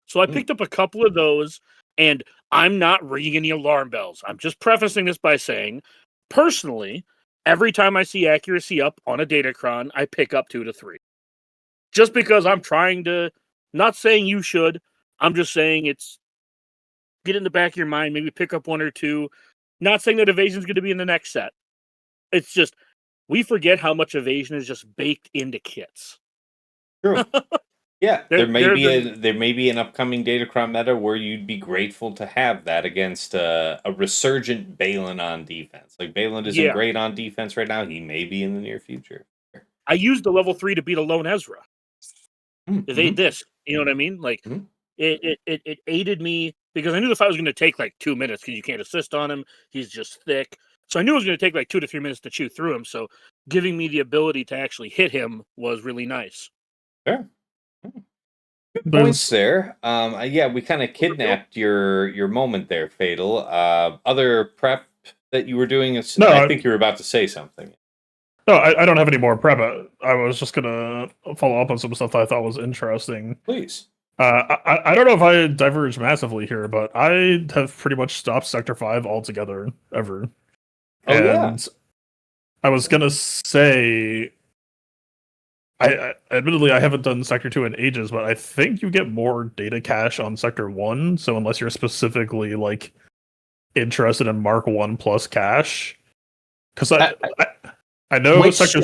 [SPEAKER 2] So I picked up a couple of those, and I'm not ringing any alarm bells. I'm just prefacing this by saying, personally, every time I see accuracy up on a Datacron, I pick up 2 to 3. Just because I'm trying to, not saying you should, I'm just saying it's get in the back of your mind, maybe pick up 1 or 2. Not saying that evasion's going to be in the next set. It's just, we forget how much evasion is just baked into kits.
[SPEAKER 1] True. Yeah,
[SPEAKER 2] There-
[SPEAKER 1] there may be an upcoming Datacron meta where you'd be grateful to have that against a resurgent Balin on defense. Like Balin isn't
[SPEAKER 2] Yeah.
[SPEAKER 1] great on defense right now. He may be in the near future.
[SPEAKER 2] I used the level 3 to beat a lone Ezra.
[SPEAKER 1] Mm,
[SPEAKER 2] Evade this. You know what I mean? Like,
[SPEAKER 1] Mhm.
[SPEAKER 2] it aided me because I knew the fight was going to take like 2 minutes because you can't assist on him. He's just thick. So I knew it was going to take like 2 to 3 minutes to chew through him. So giving me the ability to actually hit him was really nice.
[SPEAKER 1] Fair. Good
[SPEAKER 5] There's-
[SPEAKER 1] points there. Yeah, we kind of kidnapped your moment there, Fatal. Other prep that you were doing is.
[SPEAKER 5] No,
[SPEAKER 1] I think you were about to say something.
[SPEAKER 5] No, I don't have any more prep. I was just gonna follow up on some stuff that I thought was interesting.
[SPEAKER 1] Please.
[SPEAKER 5] I don't know if I diverge massively here, but I have pretty much stopped Sector 5 altogether ever.
[SPEAKER 1] Oh, yeah.
[SPEAKER 5] And I was gonna say, I admittedly I haven't done Sector 2 in ages, but I think you get more data cache on Sector 1. So unless you're specifically like interested in Mark 1 plus cache, because I know
[SPEAKER 6] Which-
[SPEAKER 5] Sector.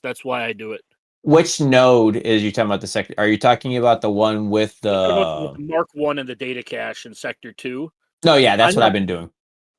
[SPEAKER 2] That's why I do it.
[SPEAKER 6] Which node is you talking about the sector? Are you talking about the one with
[SPEAKER 2] What about
[SPEAKER 6] the?
[SPEAKER 2] the Mark 1 and the data cache in Sector 2?
[SPEAKER 6] No, yeah, that's
[SPEAKER 2] I
[SPEAKER 6] what
[SPEAKER 2] know-
[SPEAKER 6] I've been doing.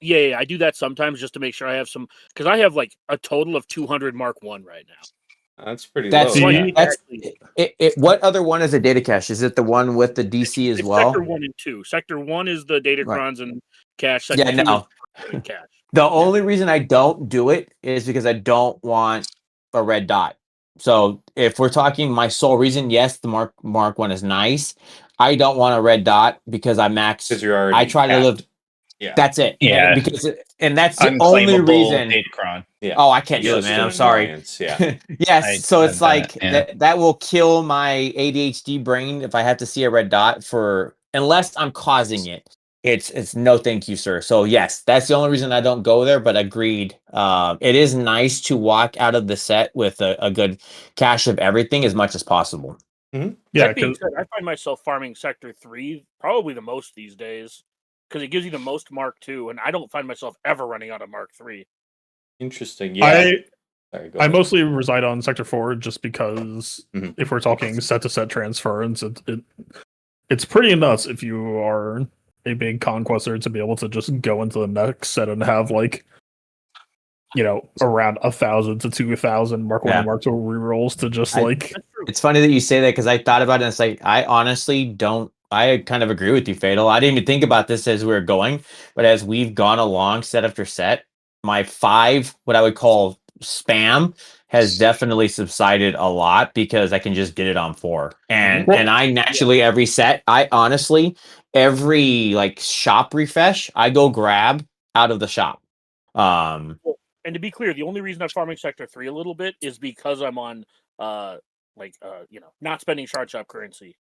[SPEAKER 2] Yeah, I do that sometimes just to make sure I have some, because I have like a total of 200 Mark 1 right now.
[SPEAKER 1] That's pretty
[SPEAKER 6] That's
[SPEAKER 1] low.
[SPEAKER 5] the-
[SPEAKER 1] Yeah.
[SPEAKER 6] that's
[SPEAKER 2] Actually-
[SPEAKER 6] what other one is a data cache? Is it the one with the DC as
[SPEAKER 2] It's
[SPEAKER 6] well?
[SPEAKER 2] Sector 1 and 2. Sector 1 is the Datacrons and cache. Sector
[SPEAKER 6] Yeah,
[SPEAKER 2] 2
[SPEAKER 6] no.
[SPEAKER 2] is cache.
[SPEAKER 6] The only reason I don't do it is because I don't want a red dot. So if we're talking my sole reason, yes, the Mark 1 is nice. I don't want a red dot because I max.
[SPEAKER 1] Because you're already
[SPEAKER 6] I try to live.
[SPEAKER 1] capped. Yeah.
[SPEAKER 6] That's it.
[SPEAKER 4] Yeah.
[SPEAKER 6] And that's the only
[SPEAKER 4] Unclaimable
[SPEAKER 6] reason.
[SPEAKER 4] Datacron.
[SPEAKER 1] Yeah.
[SPEAKER 6] Oh, I can't do it,
[SPEAKER 1] Just
[SPEAKER 6] man. I'm
[SPEAKER 1] an
[SPEAKER 6] sorry.
[SPEAKER 1] annoyance, yeah.
[SPEAKER 6] Yes, so it's
[SPEAKER 4] I've done
[SPEAKER 6] like
[SPEAKER 4] it, yeah.
[SPEAKER 6] that will kill my ADHD brain if I have to see a red dot for unless I'm causing it. It's no thank you, sir. So yes, that's the only reason I don't go there, but agreed. It is nice to walk out of the set with a good cache of everything as much as possible.
[SPEAKER 5] Yeah,
[SPEAKER 2] That being
[SPEAKER 5] 'cause-
[SPEAKER 2] said, I find myself farming Sector 3 probably the most these days because it gives you the most Mark 2, and I don't find myself ever running out of Mark 3.
[SPEAKER 1] Interesting. Yeah. Sorry, go
[SPEAKER 5] I
[SPEAKER 1] ahead.
[SPEAKER 5] mostly reside on Sector 4 just because
[SPEAKER 1] Mhm.
[SPEAKER 5] if we're talking set to set transference, it's pretty nuts if you are a big conquester to be able to just go into the next set and have like, around 1,000 to 2,000 Mark 1
[SPEAKER 6] Yeah.
[SPEAKER 5] and Mark 2 rerolls to just like.
[SPEAKER 2] That's true.
[SPEAKER 6] It's funny that you say that because I thought about it and it's like I honestly don't. I kind of agree with you, Fatal. I didn't even think about this as we were going, but as we've gone along set after set, my 5, what I would call spam, has definitely subsided a lot because I can just get it on 4. And
[SPEAKER 5] Well-
[SPEAKER 6] and I naturally every set, I honestly every like shop refresh, I go grab out of the shop.
[SPEAKER 2] And to be clear, the only reason I'm farming Sector 3 a little bit is because I'm on, not spending shard shop currency.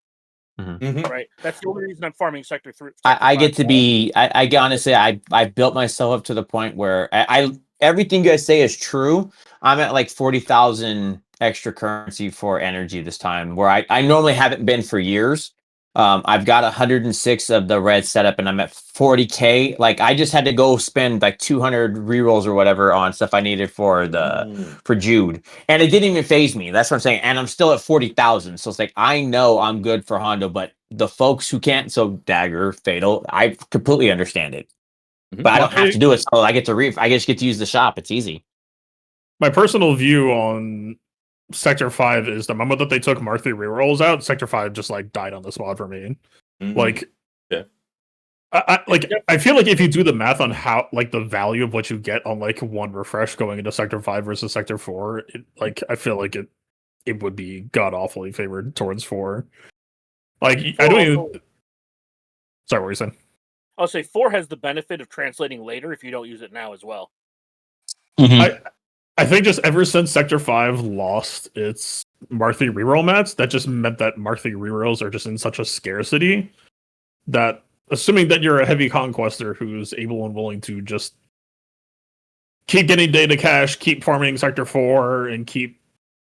[SPEAKER 1] Mhm.
[SPEAKER 2] Right? That's the only reason I'm farming Sector 3.
[SPEAKER 6] I get to be I honestly I built myself up to the point where I everything you guys say is true. I'm at like 40,000 extra currency for energy this time where I normally haven't been for years. I've got 106 of the red setup and I'm at 40k. Like I just had to go spend like 200 rerolls or whatever on stuff I needed for for Jude. And it didn't even phase me. That's what I'm saying. And I'm still at 40,000. So it's like I know I'm good for Hondo, but the folks who can't, so Dagger, Fatal, I completely understand it. But I don't have to do it, so I get to I just get to use the shop. It's easy.
[SPEAKER 5] My personal view on Sector 5 is the moment that they took Mark 3 rerolls out, Sector 5 just like died on the spot for me.
[SPEAKER 1] Mhm.
[SPEAKER 5] Like,
[SPEAKER 1] Yeah.
[SPEAKER 5] I feel like if you do the math on how like the value of what you get on like one refresh going into Sector 5 versus Sector 4, I feel like it would be god awfully favored towards 4. Like I don't even. Sorry, what were you saying?
[SPEAKER 2] I'll say 4 has the benefit of translating later if you don't use it now as well.
[SPEAKER 5] I think just ever since Sector 5 lost its Mark 3 reroll mats, that just meant that Mark 3 rerolls are just in such a scarcity that, assuming that you're a heavy conquester who's able and willing to just keep getting data cache, keep farming Sector 4, and keep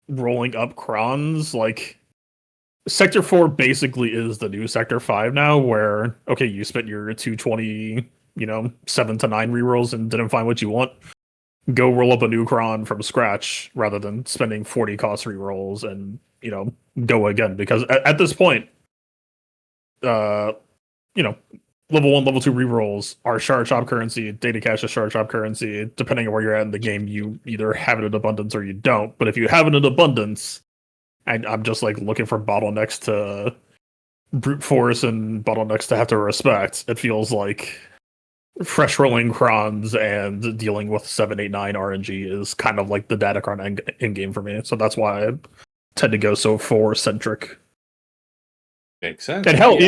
[SPEAKER 5] rolling up crons, like, Sector 4 basically is the new Sector 5 now, where, okay, you spent your 220, 7 to 9 rerolls and didn't find what you want. Go roll up a new cron from scratch rather than spending 40 cost rerolls and, go again. Because at this point, level 1, level 2 rerolls are shard shop currency, data cache is shard shop currency. Depending on where you're at in the game, you either have it in abundance or you don't. But if you have it in abundance, and I'm just like looking for bottlenecks to brute force and bottlenecks to have to respect, it feels like fresh rolling crons and dealing with 789 RNG is kind of like the Datacron end game for me. So that's why I tend to go so 4 centric.
[SPEAKER 1] Makes sense.
[SPEAKER 5] And hell,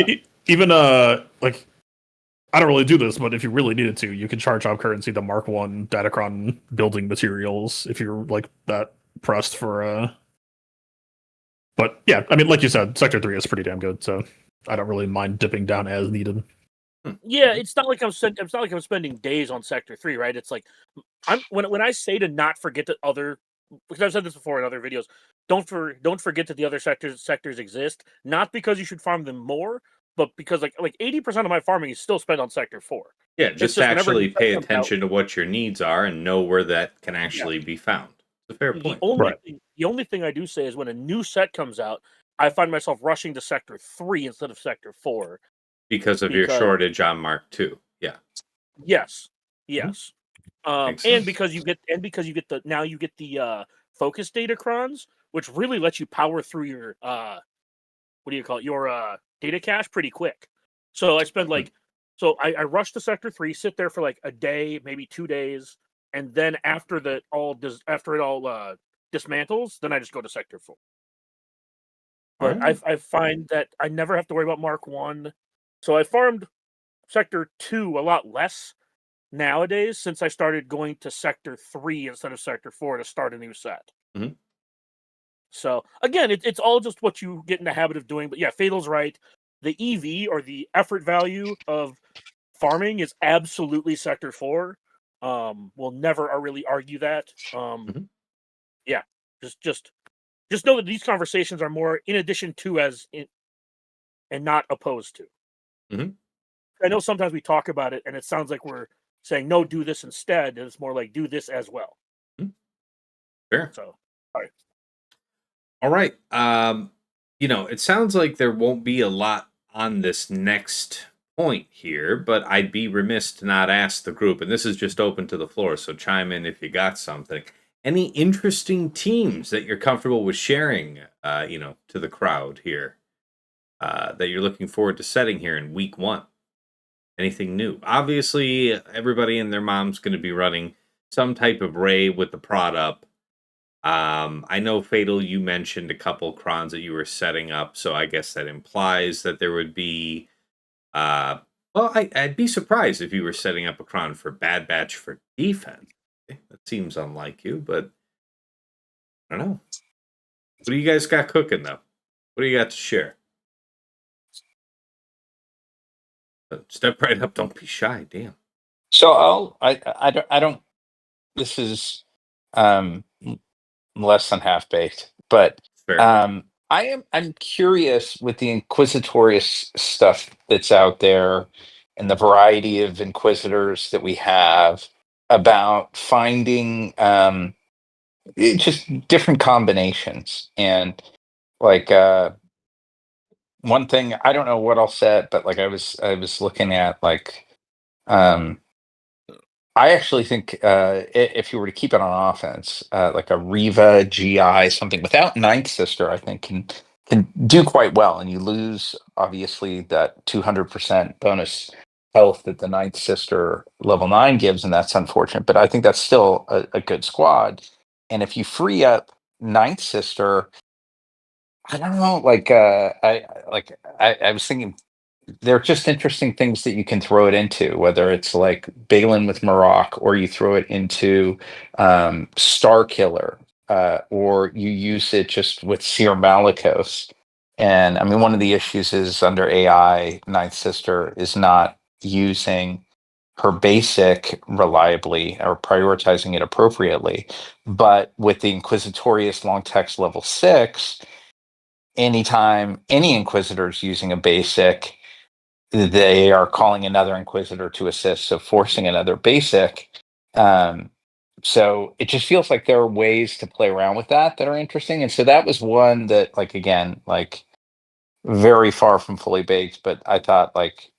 [SPEAKER 5] even like, I don't really do this, but if you really needed to, you can charge out currency the Mark 1 Datacron building materials if you're like that pressed for But yeah, I mean, like you said, Sector 3 is pretty damn good, so I don't really mind dipping down as needed.
[SPEAKER 2] Yeah, it's not like I'm spending days on Sector 3, right? It's like when I say to not forget that because I've said this before in other videos, don't forget that the other sectors exist. Not because you should farm them more, but because like 80% of my farming is still spent on Sector 4.
[SPEAKER 1] Yeah, just actually pay attention to what your needs are and know where that can actually be found. It's a fair point.
[SPEAKER 2] The only thing I do say is when a new set comes out, I find myself rushing to Sector 3 instead of Sector 4.
[SPEAKER 1] Because of your shortage on Mark 2. Yeah.
[SPEAKER 2] Yes. Yes. And because you get the focus datacrons, which really lets you power through your your data cache pretty quick. So I spend I rush to Sector 3, sit there for like a day, maybe 2 days, and then after it all dismantles, then I just go to Sector 4. But I find that I never have to worry about Mark 1. So I farmed Sector 2 a lot less nowadays since I started going to Sector 3 instead of Sector 4 to start a new set.
[SPEAKER 1] Mm-hmm.
[SPEAKER 2] So again, it's all just what you get in the habit of doing. But yeah, Fatal's right. The EV or the effort value of farming is absolutely Sector 4. We'll never really argue that. Yeah, just know that these conversations are more in addition to and not opposed to.
[SPEAKER 1] Mm-hmm.
[SPEAKER 2] I know sometimes we talk about it and it sounds like we're saying, no, do this instead. And it's more like, do this as well.
[SPEAKER 1] Fair.
[SPEAKER 2] So,
[SPEAKER 1] all right. It sounds like there won't be a lot on this next point here, but I'd be remiss to not ask the group, and this is just open to the floor, so chime in if you got something. Any interesting teams that you're comfortable with sharing, to the crowd here, that you're looking forward to setting here in week 1? Anything new? Obviously, everybody and their mom's going to be running some type of Ray with the prod up. I know, Fatal, you mentioned a couple crons that you were setting up, so I guess that implies that there would be... I'd be surprised if you were setting up a cron for Bad Batch for defense. That seems unlike you, but I don't know. What do you guys got cooking, though? What do you got to share? Step right up. Don't be shy. Damn.
[SPEAKER 4] So I don't. This is less than half baked, but I'm curious with the Inquisitorious stuff that's out there and the variety of Inquisitors that we have about finding just different combinations and like one thing I don't know what I'll set, but like I was looking at like I actually think if you were to keep it on offense, like a Riva GI something without Ninth Sister, I think can do quite well, and you lose obviously that 200% bonus health that the Ninth Sister level 9 gives, and that's unfortunate. But I think that's still a good squad, and if you free up Ninth Sister, I don't know, I was thinking they're just interesting things that you can throw it into, whether it's like Balin with Marok, or you throw it into Star Killer, or you use it just with Seer Malikos. And I mean, one of the issues is under AI, Ninth Sister is not using her basic reliably or prioritizing it appropriately. But with the Inquisitorius long text level 6, anytime any Inquisitor is using a basic, they are calling another Inquisitor to assist, so forcing another basic. So it just feels like there are ways to play around with that are interesting. And so that was one that, like, again, like very far from fully baked, but I thought like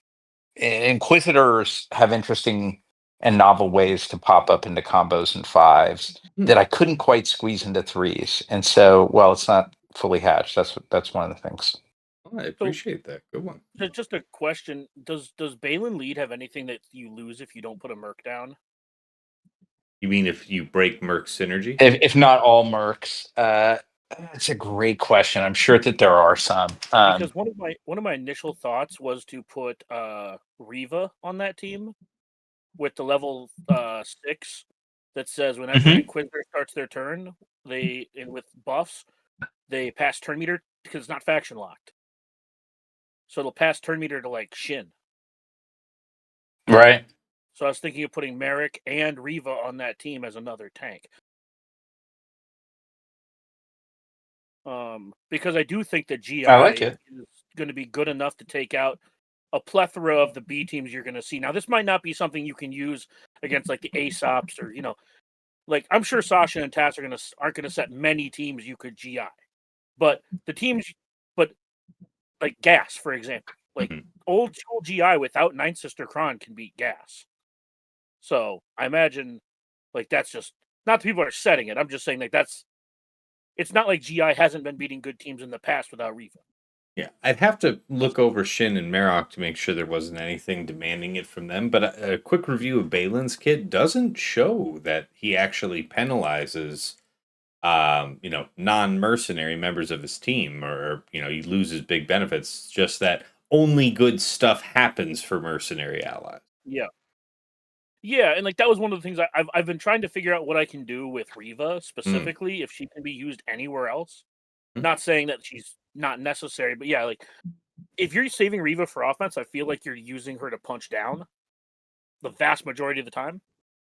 [SPEAKER 4] Inquisitors have interesting and novel ways to pop up into combos and fives that I couldn't quite squeeze into threes. And so, well, it's not fully hatched. That's one of the things.
[SPEAKER 1] Oh, I appreciate that. Good one.
[SPEAKER 2] Just a question: Does Balin lead have anything that you lose if you don't put a Merc down?
[SPEAKER 1] You mean if you break Merc synergy?
[SPEAKER 4] If not all Mercs, it's a great question. I'm sure that there are some.
[SPEAKER 2] Because one of my initial thoughts was to put Riva on that team with the level 6 that says whenever an Inquisitor starts their turn, with buffs, they pass turn meter because it's not faction locked. So it'll pass turn meter to like Shin.
[SPEAKER 4] Right.
[SPEAKER 2] So I was thinking of putting Merrick and Riva on that team as another tank. Because I do think that GI
[SPEAKER 4] I like it.
[SPEAKER 2] is going to be good enough to take out a plethora of the B teams you're going to see. Now, this might not be something you can use against like the Aesops or, like I'm sure Sasha and Tass aren't going to set many teams you could GI. But the teams, like Gas, for example, like old school GI without Ninth Sister Kron can beat Gas. So I imagine like that's just not the people are setting it. I'm just saying like it's not like GI hasn't been beating good teams in the past without Riva.
[SPEAKER 1] Yeah, I'd have to look over Shin and Marok to make sure there wasn't anything demanding it from them. But a quick review of Balin's kit doesn't show that he actually penalizes, non-mercenary members of his team, or he loses big benefits. It's just that only good stuff happens for mercenary allies.
[SPEAKER 2] Yeah. Yeah, and like that was one of the things I've been trying to figure out what I can do with Riva specifically, if she can be used anywhere else. Not saying that she's not necessary, but yeah, like if you're saving Riva for offense, I feel like you're using her to punch down the vast majority of the time.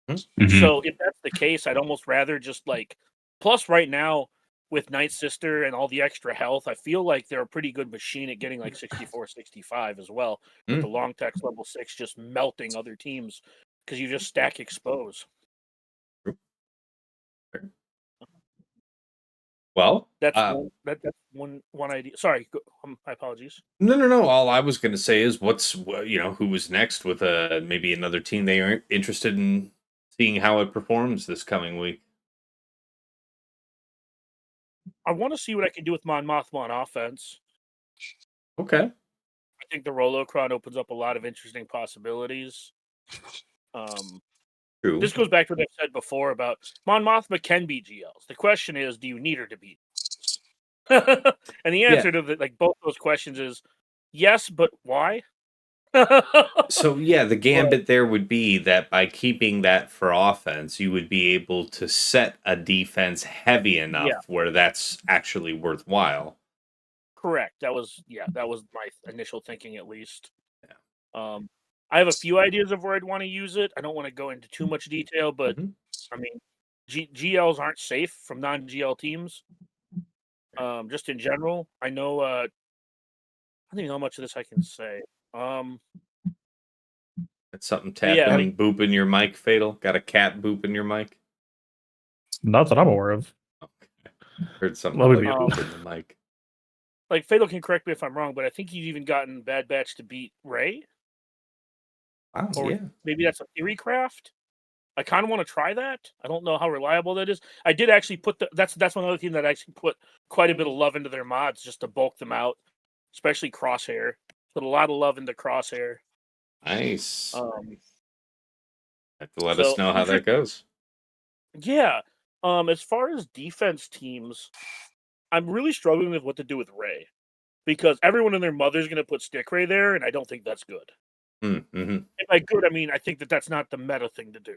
[SPEAKER 2] So if that's the case, I'd almost rather just like. Plus, right now with Night Sister and all the extra health, I feel like they're a pretty good machine at getting like 64, 65 as well. With the long text level 6 just melting other teams because you just stack expose.
[SPEAKER 1] Well,
[SPEAKER 2] that's one idea. Sorry, my apologies.
[SPEAKER 1] No. All I was going to say is, who was next with maybe another team they aren't interested in seeing how it performs this coming week.
[SPEAKER 2] I want to see what I can do with Mon Mothma on offense.
[SPEAKER 1] Okay.
[SPEAKER 2] I think the Rolocron opens up a lot of interesting possibilities.
[SPEAKER 1] True.
[SPEAKER 2] This goes back to what I've said before about Mon Mothma can beat GLs. The question is, do you need her to beat? And the answer to both those questions is yes, but why?
[SPEAKER 1] So yeah, the gambit there would be that by keeping that for offense, you would be able to set a defense heavy enough where that's actually worthwhile.
[SPEAKER 2] Correct. That was my initial thinking, at least. Yeah. I have a few ideas of where I'd want to use it. I don't want to go into too much detail, but I mean, GLs aren't safe from non-GL teams. Just in general, I know. I don't even know how much of this I can say.
[SPEAKER 1] That's something tapping, booping your mic, Fatal. Got a cat booping your mic?
[SPEAKER 5] Not that I'm aware of.
[SPEAKER 1] Okay. Heard something like booping the mic.
[SPEAKER 2] Like Fatal can correct me if I'm wrong, but I think he's even gotten Bad Batch to beat Ray.
[SPEAKER 1] Oh, or
[SPEAKER 2] maybe that's a theory craft. I kind of want to try that. I don't know how reliable that is. I did actually put that's one other team that I actually put quite a bit of love into their mods just to bulk them out, especially Crosshair. Put a lot of love into Crosshair.
[SPEAKER 1] Nice. Have to let us know how that goes.
[SPEAKER 2] Yeah. As far as defense teams, I'm really struggling with what to do with Ray. because everyone and their mother's going to put Stickray there, and I don't think that's good.
[SPEAKER 1] Mm-hmm.
[SPEAKER 2] And by good, I mean I think that's not the meta thing to do.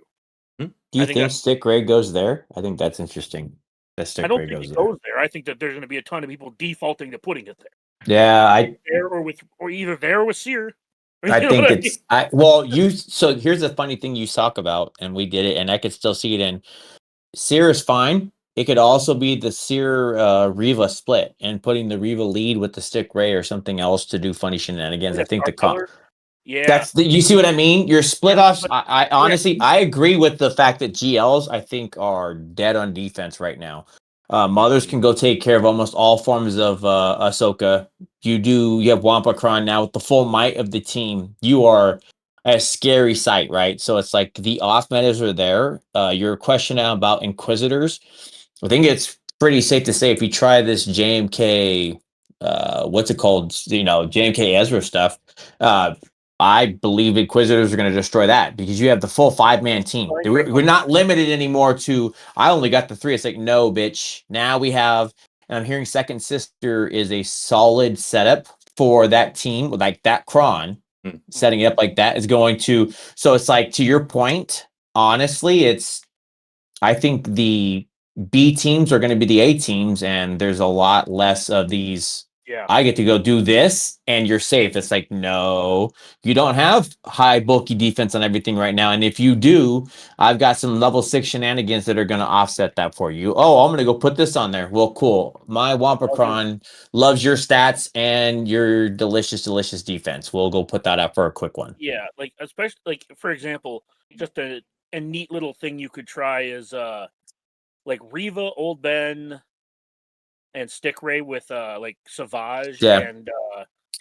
[SPEAKER 6] Do you
[SPEAKER 2] I
[SPEAKER 6] think,
[SPEAKER 2] think
[SPEAKER 6] Stickray goes there? I think that's interesting. That
[SPEAKER 2] I don't
[SPEAKER 6] Stickray
[SPEAKER 2] think
[SPEAKER 6] goes
[SPEAKER 2] it
[SPEAKER 6] there.
[SPEAKER 2] goes there. I think that there's going to be a ton of people defaulting to putting it there.
[SPEAKER 6] Yeah,
[SPEAKER 2] There or either there or with Sear.
[SPEAKER 6] I
[SPEAKER 2] You know
[SPEAKER 6] think
[SPEAKER 2] what
[SPEAKER 6] it's well, so here's the funny thing you talk about, and we did it, and I could still see it in Sear is fine. It could also be the Sear Riva split and putting the Riva lead with the Stickray or something else to do funny shenanigans. I think the comp.
[SPEAKER 2] Yeah.
[SPEAKER 6] You see what I mean? Your split
[SPEAKER 2] Yeah,
[SPEAKER 6] offs.
[SPEAKER 2] but-
[SPEAKER 6] I honestly I agree with the fact that GLs I think are dead on defense right now. Mothers can go take care of almost all forms of Ahsoka. You have Wampakron now with the full might of the team. You are a scary sight, right? So it's like the off metas are there. Your question now about Inquisitors. I think it's pretty safe to say if you try this JMK, what's it called? JMK Ezra stuff. I believe Inquisitors are going to destroy that because you have the full 5-man team. We're not limited anymore to, I only got the 3. It's like, no, bitch. Now we have, and I'm hearing Second Sister is a solid setup for that team, like that Kron. Setting it up like that is going to, so it's like, to your point, honestly, I think the B teams are going to be the A teams, and there's a lot less of these.
[SPEAKER 2] Yeah.
[SPEAKER 6] I get to go do this, and you're safe. It's like, no, you don't have high bulky defense on everything right now. And if you do, I've got some level 6 shenanigans that are going to offset that for you. Oh, I'm going to go put this on there. Well, cool. My Wampakron loves your stats and your delicious, delicious defense. We'll go put that up for a quick one.
[SPEAKER 2] Yeah, like especially like for example, just a neat little thing you could try is like Riva, Old Ben, and Stickray with like Savage and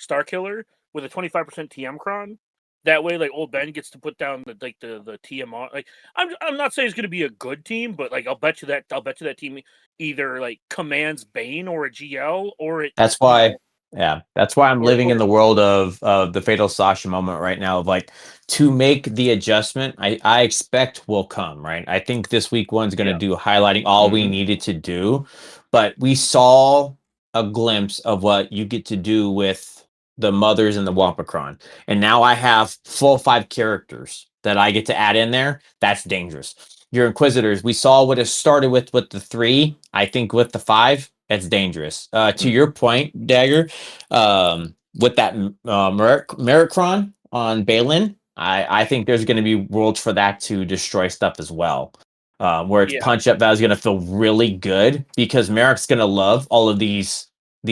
[SPEAKER 2] Starkiller with a 25% TM cron. That way, like Old Ben gets to put down the TM on. Like I'm not saying it's gonna be a good team, but like I'll bet you that team either like commands Bane or a GL or it.
[SPEAKER 6] That's why. Yeah, that's why I'm living
[SPEAKER 2] or-
[SPEAKER 6] in the world of the Fatal Sasha moment right now. Of like, to make the adjustment, I expect will come, right. I think this week one's going to do highlighting all we needed to do, but we saw a glimpse of what you get to do with the mothers and the Wampakron, and now I have full 5 characters that I get to add in there. That's dangerous. Your Inquisitors, we saw what it started with the 3. I think with the 5, it's dangerous. To your point, Dagger, with that Mericron on Balin, I think there's going to be worlds for that to destroy stuff as well. Where its punch up value is going to feel really good because Merrick's going to love all of these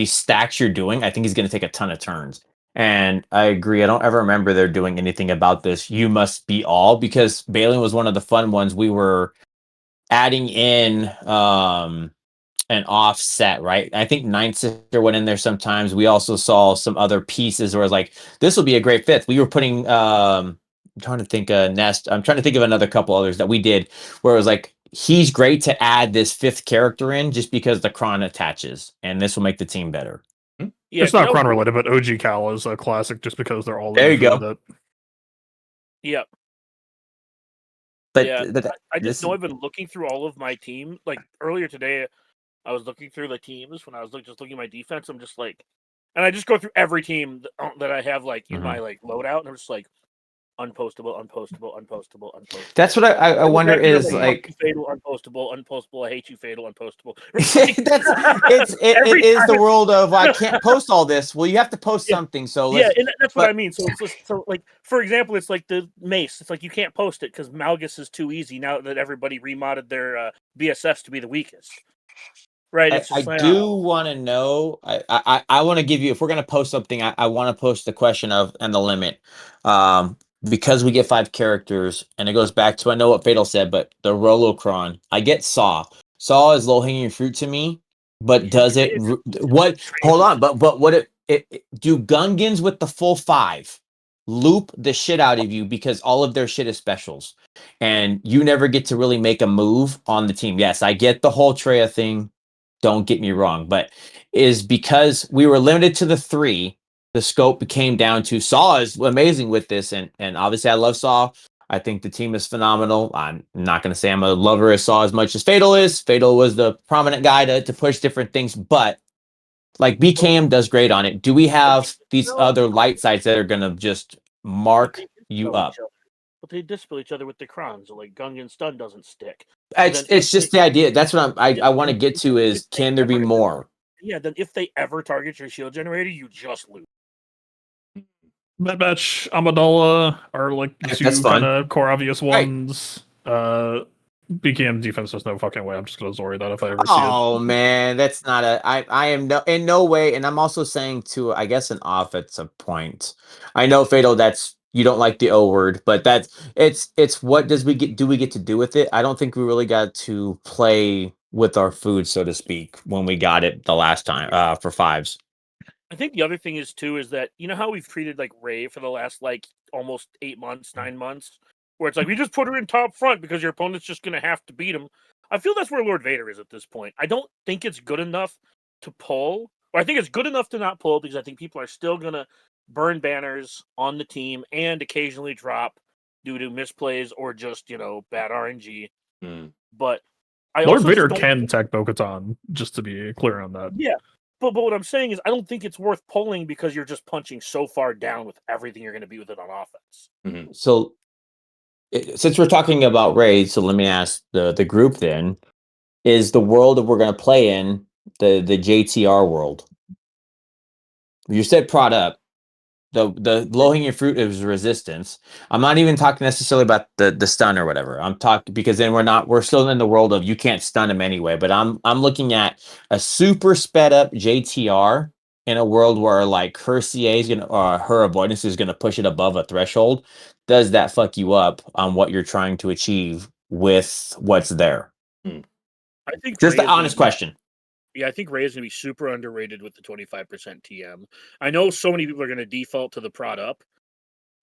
[SPEAKER 6] stacks you're doing. I think he's going to take a ton of turns. And I agree. I don't ever remember there doing anything about this. You must be all, because Balin was one of the fun ones we were adding in an offset, right? I think Ninth Sister went in there sometimes. We also saw some other pieces where it's like, this will be a great fit. We were putting I'm trying to think Nest. I'm trying to think of another couple others that we did where it was like, he's great to add this 5th character in just because the Kron attaches, and this will make the team better.
[SPEAKER 5] Yeah, it's not Kron related, but OG Cal is a classic just because they're all
[SPEAKER 6] there you go.
[SPEAKER 5] with it.
[SPEAKER 2] Yep.
[SPEAKER 6] But,
[SPEAKER 2] yeah,
[SPEAKER 6] but
[SPEAKER 2] I just know I've been looking through all of my team. Like earlier today, I was looking through the teams when I was just looking at my defense. I'm just like, and I just go through every team that I have like in my like loadout, and I'm just like, unpostable.
[SPEAKER 6] That's what I wonder is like,
[SPEAKER 2] fatal, unpostable. I hate you, fatal, unpostable.
[SPEAKER 6] it is the world of, I can't post all this. Well, you have to post something. So
[SPEAKER 2] and that's what I mean. So it's just like, for example, it's like the mace. It's like you can't post it because Malgus is too easy now that everybody remodded their BSFs to be the weakest. Right. It's just
[SPEAKER 6] I do want to know. I want to give you, if we're going to post something, I want to post the question of and the limit. Because we get 5 characters, and it goes back to, I know what Fatal said, but the Rolocron, I get Saw. Saw is low hanging fruit to me, but does it? What? Hold on, but what? Do Gungans with the full 5 loop the shit out of you because all of their shit is specials, and you never get to really make a move on the team? Yes, I get the whole Treya thing. Don't get me wrong, but is because we were limited to the 3. The scope became down to Saw is amazing with this, and obviously I love Saw. I think the team is phenomenal. I'm not going to say I'm a lover of Saw as much as Fatal is. Fatal was the prominent guy to push different things, but Like BKM does great on it. Do we have these
[SPEAKER 2] No.
[SPEAKER 6] other light sites that are gonna just mark
[SPEAKER 2] They
[SPEAKER 6] you
[SPEAKER 2] dispel
[SPEAKER 6] up?
[SPEAKER 2] each other. But they dispel each other with the crons. So like Gungan stun doesn't stick. So then
[SPEAKER 6] It's just the idea. That's what I want to get to is
[SPEAKER 2] if they
[SPEAKER 6] can there be
[SPEAKER 2] ever-
[SPEAKER 6] more?
[SPEAKER 2] Yeah, then if they ever target your shield generator, you just lose.
[SPEAKER 5] Med Match, Amidala are like the
[SPEAKER 6] That's
[SPEAKER 5] two
[SPEAKER 6] fun.
[SPEAKER 5] kind of core obvious
[SPEAKER 6] Right.
[SPEAKER 5] ones. BKM defense, there's no fucking way I'm just gonna Zori that if I ever see it.
[SPEAKER 6] Oh man, that's not a. I am no in no way, and I'm also saying to I guess an offensive point. I know Fatal, that's you don't like the O word, but it's what does we get do we get to do with it? I don't think we really got to play with our food, so to speak, when we got it the last time for fives.
[SPEAKER 2] I think the other thing is too is that you know how we've treated like Ray for the last like almost 8 months, 9 months, where it's like we just put her in top front because your opponent's just gonna have to beat him. I feel that's where Lord Vader is at this point. I don't think it's good enough to pull, or I think it's good enough to not pull because I think people are still gonna burn banners on the team and occasionally drop due to misplays or just bad RNG. But I
[SPEAKER 5] Lord
[SPEAKER 2] also
[SPEAKER 5] Vader
[SPEAKER 2] just don't
[SPEAKER 5] can tech Bo-Katan, just to be clear on that.
[SPEAKER 2] yeah. But what I'm saying is, I don't think it's worth pulling because you're just punching so far down with everything you're going to be with it on offense.
[SPEAKER 6] So since we're talking about Raid, so let me ask the group then: is the world that we're going to play in the JTR world? You said prod up. The low hanging fruit is resistance. I'm not even talking necessarily about the stun or whatever. I'm talking because then we're still in the world of you can't stun him anyway. But I'm looking at a super sped up JTR in a world where like her CA is gonna her avoidance is gonna push it above a threshold. Does that fuck you up on what you're trying to achieve with what's there?
[SPEAKER 2] I think
[SPEAKER 6] Just
[SPEAKER 2] Ray
[SPEAKER 6] the
[SPEAKER 2] is gonna
[SPEAKER 6] honest
[SPEAKER 2] be-
[SPEAKER 6] question.
[SPEAKER 2] Yeah, I think Ray is going to be super underrated with the 25% TM. I know so many people are going to default to the prod up,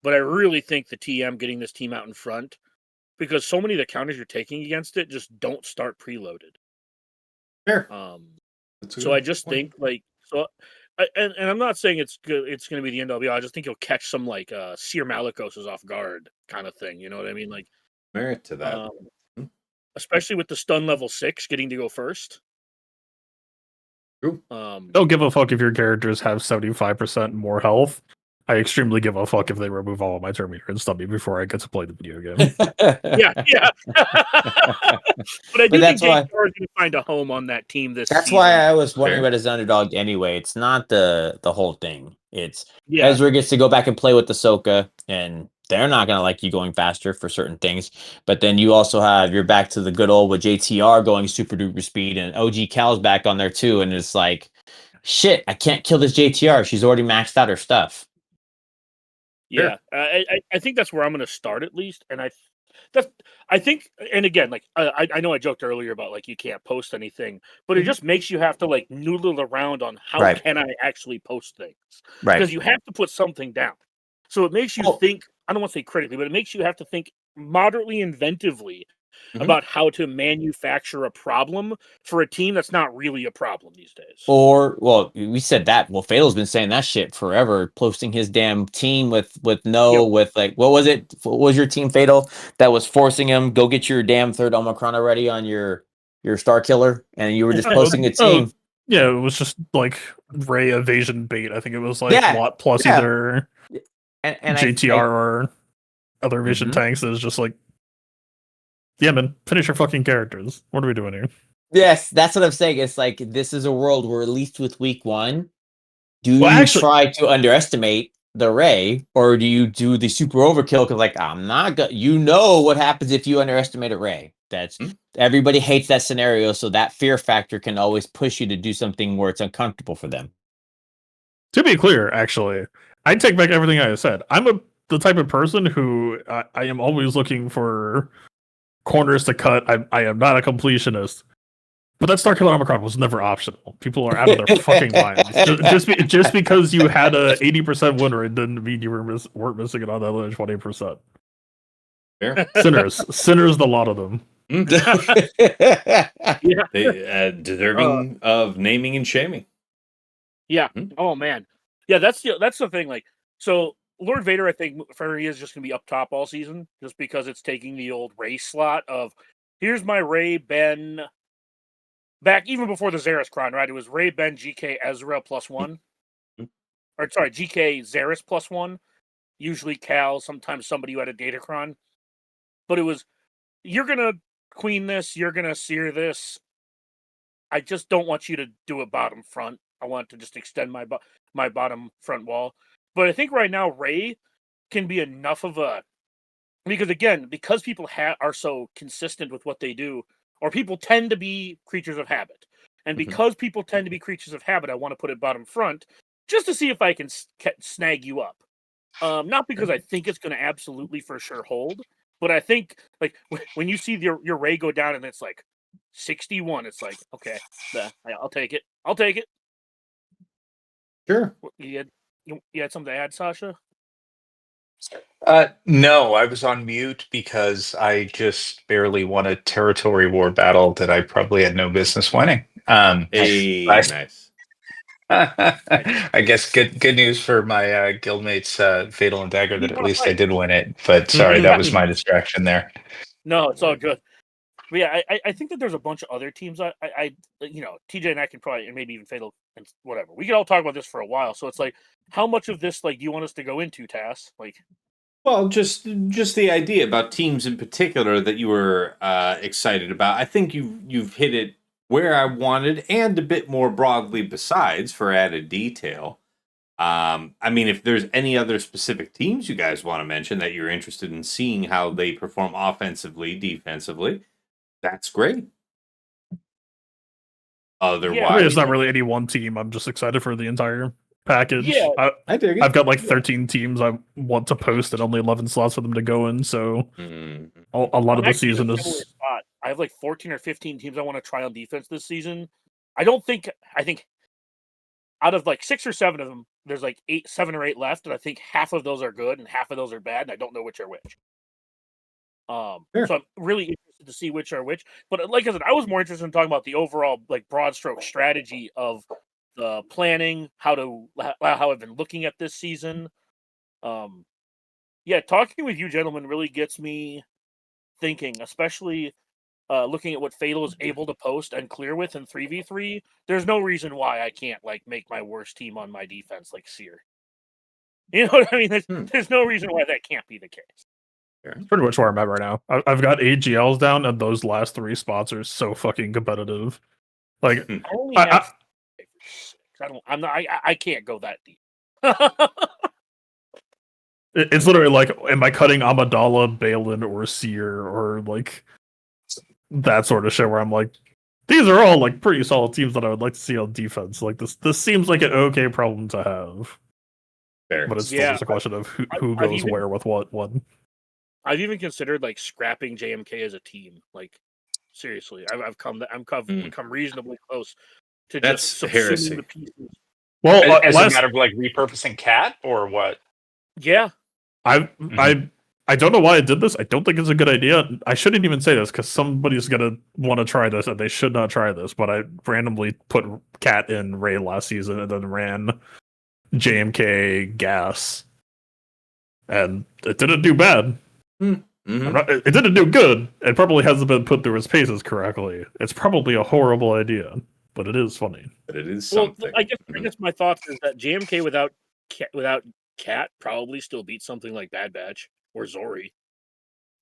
[SPEAKER 2] but I really think the TM getting this team out in front because so many of the counters you're taking against it just don't start preloaded.
[SPEAKER 1] Fair. That's a
[SPEAKER 2] So
[SPEAKER 1] good
[SPEAKER 2] I just
[SPEAKER 1] point.
[SPEAKER 2] think like so. And I'm not saying it's good. It's going to be the end all be all. I just think you'll catch some like Seer Malicoses off guard kind of thing. You know what I mean? Like
[SPEAKER 1] Merit to that.
[SPEAKER 2] especially with the stun level 6 getting to go first.
[SPEAKER 1] True.
[SPEAKER 5] Don't give a fuck if your characters have 75% more health. I extremely give a fuck if they remove all of my turn meter and stun me before I get to play the video game.
[SPEAKER 2] Yeah. But I do think
[SPEAKER 6] that's why
[SPEAKER 2] JTR is going to find a home on that team this
[SPEAKER 6] that's
[SPEAKER 2] season.
[SPEAKER 6] why I was wondering
[SPEAKER 1] Fair.
[SPEAKER 6] about his underdog anyway. It's not the whole thing. It's
[SPEAKER 2] Yeah.
[SPEAKER 6] Ezra gets to go back and play with Ahsoka, and they're not gonna like you going faster for certain things. But then you also have you're back to the good old with JTR going super duper speed, and OG Cal's back on there too, and it's like, shit, I can't kill this JTR. She's already maxed out her stuff.
[SPEAKER 2] Yeah. I think that's where I'm going to start at least. And I think, and again, like I know I joked earlier about like you can't post anything, but it just makes you have to like noodle around on how
[SPEAKER 6] Right.
[SPEAKER 2] can I actually post things
[SPEAKER 6] Right.
[SPEAKER 2] because you have to put something down. So it makes you
[SPEAKER 6] Oh.
[SPEAKER 2] think. I don't want to say critically, but it makes you have to think moderately inventively
[SPEAKER 1] Mhm.
[SPEAKER 2] about how to manufacture a problem for a team that's not really a problem these days.
[SPEAKER 6] Or well, we said that. Well, Fatal's been saying that shit forever, posting his damn team with
[SPEAKER 2] Yep.
[SPEAKER 6] with like what was it? What was your team Fatal that was forcing him go get your damn third Omicron already on your Star Killer, and you were just posting a team.
[SPEAKER 5] Yeah, it was just like Ray evasion bait. I think it was like
[SPEAKER 6] Yeah,
[SPEAKER 5] Lot plus
[SPEAKER 6] yeah.
[SPEAKER 5] either
[SPEAKER 6] And
[SPEAKER 5] JTR or other evasion
[SPEAKER 1] Mhm.
[SPEAKER 5] tanks. It was just like, yeah, man, finish your fucking characters. What are we doing here?
[SPEAKER 6] yes, that's what I'm saying. It's like this is a world where at least with week one, do
[SPEAKER 5] Well,
[SPEAKER 6] you
[SPEAKER 5] actually-
[SPEAKER 6] try to underestimate the Ray, or do you do the super overkill? Because like I'm not gonna, you know what happens if you underestimate a Ray. That's
[SPEAKER 1] Hmm.
[SPEAKER 6] everybody hates that scenario, so that fear factor can always push you to do something where it's uncomfortable for them.
[SPEAKER 5] To be clear, actually, I take back everything I said. The type of person who I am always looking for corners to cut. I am not a completionist. But that Star Killer Omicron was never optional. People are out of their fucking minds. Just because you had a 80% win rate didn't mean you weren't missing it on the other 20%.
[SPEAKER 1] Fair.
[SPEAKER 5] Sinners, the lot of them.
[SPEAKER 2] Yeah.
[SPEAKER 1] They deserving of naming and shaming.
[SPEAKER 2] Yeah.
[SPEAKER 1] Hmm.
[SPEAKER 2] Oh man. Yeah, that's the thing. Like, so Lord Vader, I think for me is just gonna be up top all season, just because it's taking the old Ray slot of here's my Ray Ben back even before the Zareskron, right? It was Ray, Ben, GK, Ezra +1. Or sorry, GK, Zaris +1. Usually Cal, sometimes somebody who had a Datacron. But it was, you're going to queen this, you're going to sear this. I just don't want you to do a bottom front. I want to just extend my bottom front wall. But I think right now Ray can be enough of a, because people are so consistent with what they do, or people tend to be creatures of habit. And because people tend to be creatures of habit, I want to put it bottom front just to see if I can snag you up. Not because I think it's going to absolutely for sure hold, but I think like when you see your Ray go down and it's like 61, it's like, okay, I'll take it. I'll take it.
[SPEAKER 1] Sure.
[SPEAKER 2] You had something to add, Sasha?
[SPEAKER 4] No, I was on mute because I just barely won a territory war battle that I probably had no business winning.
[SPEAKER 1] Hey,
[SPEAKER 4] I-
[SPEAKER 1] nice.
[SPEAKER 4] I guess good news for my guildmates, Fatal and Dagger, that at least I did win it. But sorry, that was my distraction there.
[SPEAKER 2] No, it's all good. But yeah, I think that there's a bunch of other teams. I TJ and I can probably, and maybe even Fatal and whatever. We could all talk about this for a while. So it's like, how much of this like do you want us to go into, Tass? Like,
[SPEAKER 1] Well, just the idea about teams in particular that you were excited about. I think you've hit it where I wanted, and a bit more broadly besides for added detail. I mean, if there's any other specific teams you guys want to mention that you're interested in seeing how they perform offensively, defensively, that's great. Otherwise,
[SPEAKER 5] I mean, it's not really any one team. I'm just excited for the entire package.
[SPEAKER 2] Yeah,
[SPEAKER 1] I dig it.
[SPEAKER 5] I've got like 13 teams I want to post and only 11 slots for them to go in. So a lot of the season
[SPEAKER 2] in a
[SPEAKER 5] is.
[SPEAKER 2] similar spot. I have like 14 or 15 teams I want to try on defense this season. I think out of like 6 or 7 of them, there's like 7 or 8 left, and I think half of those are good and half of those are bad, and I don't know which are which.
[SPEAKER 1] Sure.
[SPEAKER 2] So I'm really interested to see which are which. But like I said, I was more interested in talking about the overall like broad stroke strategy of the planning, how I've been looking at this season. Yeah, talking with you gentlemen really gets me thinking, especially looking at what Fatal is able to post and clear with in 3v3. There's no reason why I can't like make my worst team on my defense like Seer. You know what I mean? There's no reason why that can't be the case.
[SPEAKER 5] That's pretty much where I'm at right now. I've got AGLs down, and those last 3 spots are so fucking competitive. Like,
[SPEAKER 2] I only have 6. I can't go that deep.
[SPEAKER 5] it's literally like, am I cutting Amidala, Balin, or Seer, or like that sort of shit? Where I'm like, these are all like pretty solid teams that I would like to see on defense. Like this seems like an okay problem to have.
[SPEAKER 1] Fair.
[SPEAKER 5] But it's still just a question of who goes where with what one.
[SPEAKER 2] I've even considered like scrapping JMK as a team. Like seriously, I've come reasonably close to
[SPEAKER 1] That's
[SPEAKER 2] just
[SPEAKER 1] heresy.
[SPEAKER 2] subsuming the pieces.
[SPEAKER 4] Well, as a matter of like repurposing Cat or what?
[SPEAKER 2] Yeah,
[SPEAKER 5] I don't know why I did this. I don't think it's a good idea. I shouldn't even say this because somebody's gonna want to try this, and they should not try this. But I randomly put Cat in Ray last season, and then ran JMK Gas, and it didn't do bad. It didn't do good. It probably hasn't been put through its paces correctly. It's probably a horrible idea, but it is funny.
[SPEAKER 1] But it is something.
[SPEAKER 2] Well, I guess my thoughts is that JMK without Cat probably still beats something like Bad Batch or Zori.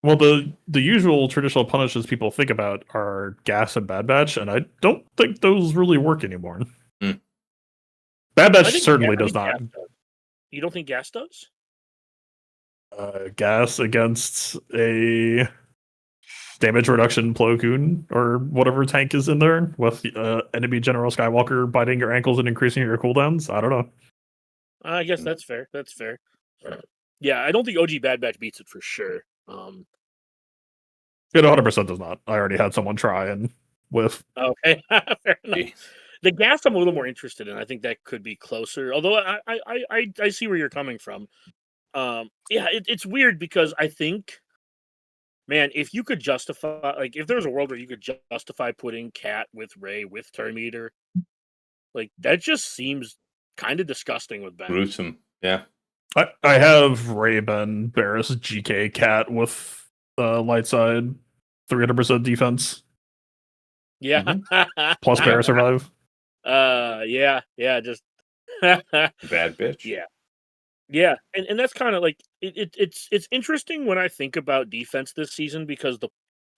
[SPEAKER 5] Well, the usual traditional punishes people think about are Gas and Bad Batch, and I don't think those really work anymore. Bad Batch certainly does not.
[SPEAKER 2] You don't think Gas does?
[SPEAKER 5] Gas against a damage reduction Plo Koon or whatever tank is in there with enemy General Skywalker biting your ankles and increasing your cooldowns. I don't know.
[SPEAKER 2] I guess that's fair. That's fair. Yeah, I don't think OG Bad Batch beats it for sure.
[SPEAKER 5] It 100% does not. I already had someone try and whiff.
[SPEAKER 2] Okay, fair enough. The Gas I'm a little more interested in. I think that could be closer. Although I see where you're coming from. Yeah, it's weird because I think, man, if you could justify, like, if there was a world where you could justify putting Cat with Ray with Terminator, like that just seems kind of disgusting with Ben.
[SPEAKER 1] Gruesome, yeah.
[SPEAKER 5] I have Ray, Ben, Barris, GK, Cat with light side, 300% defense.
[SPEAKER 2] Yeah.
[SPEAKER 5] Plus Bear survive.
[SPEAKER 2] Yeah. Just
[SPEAKER 1] Bad bitch.
[SPEAKER 2] Yeah, and that's kind of like it's interesting when I think about defense this season because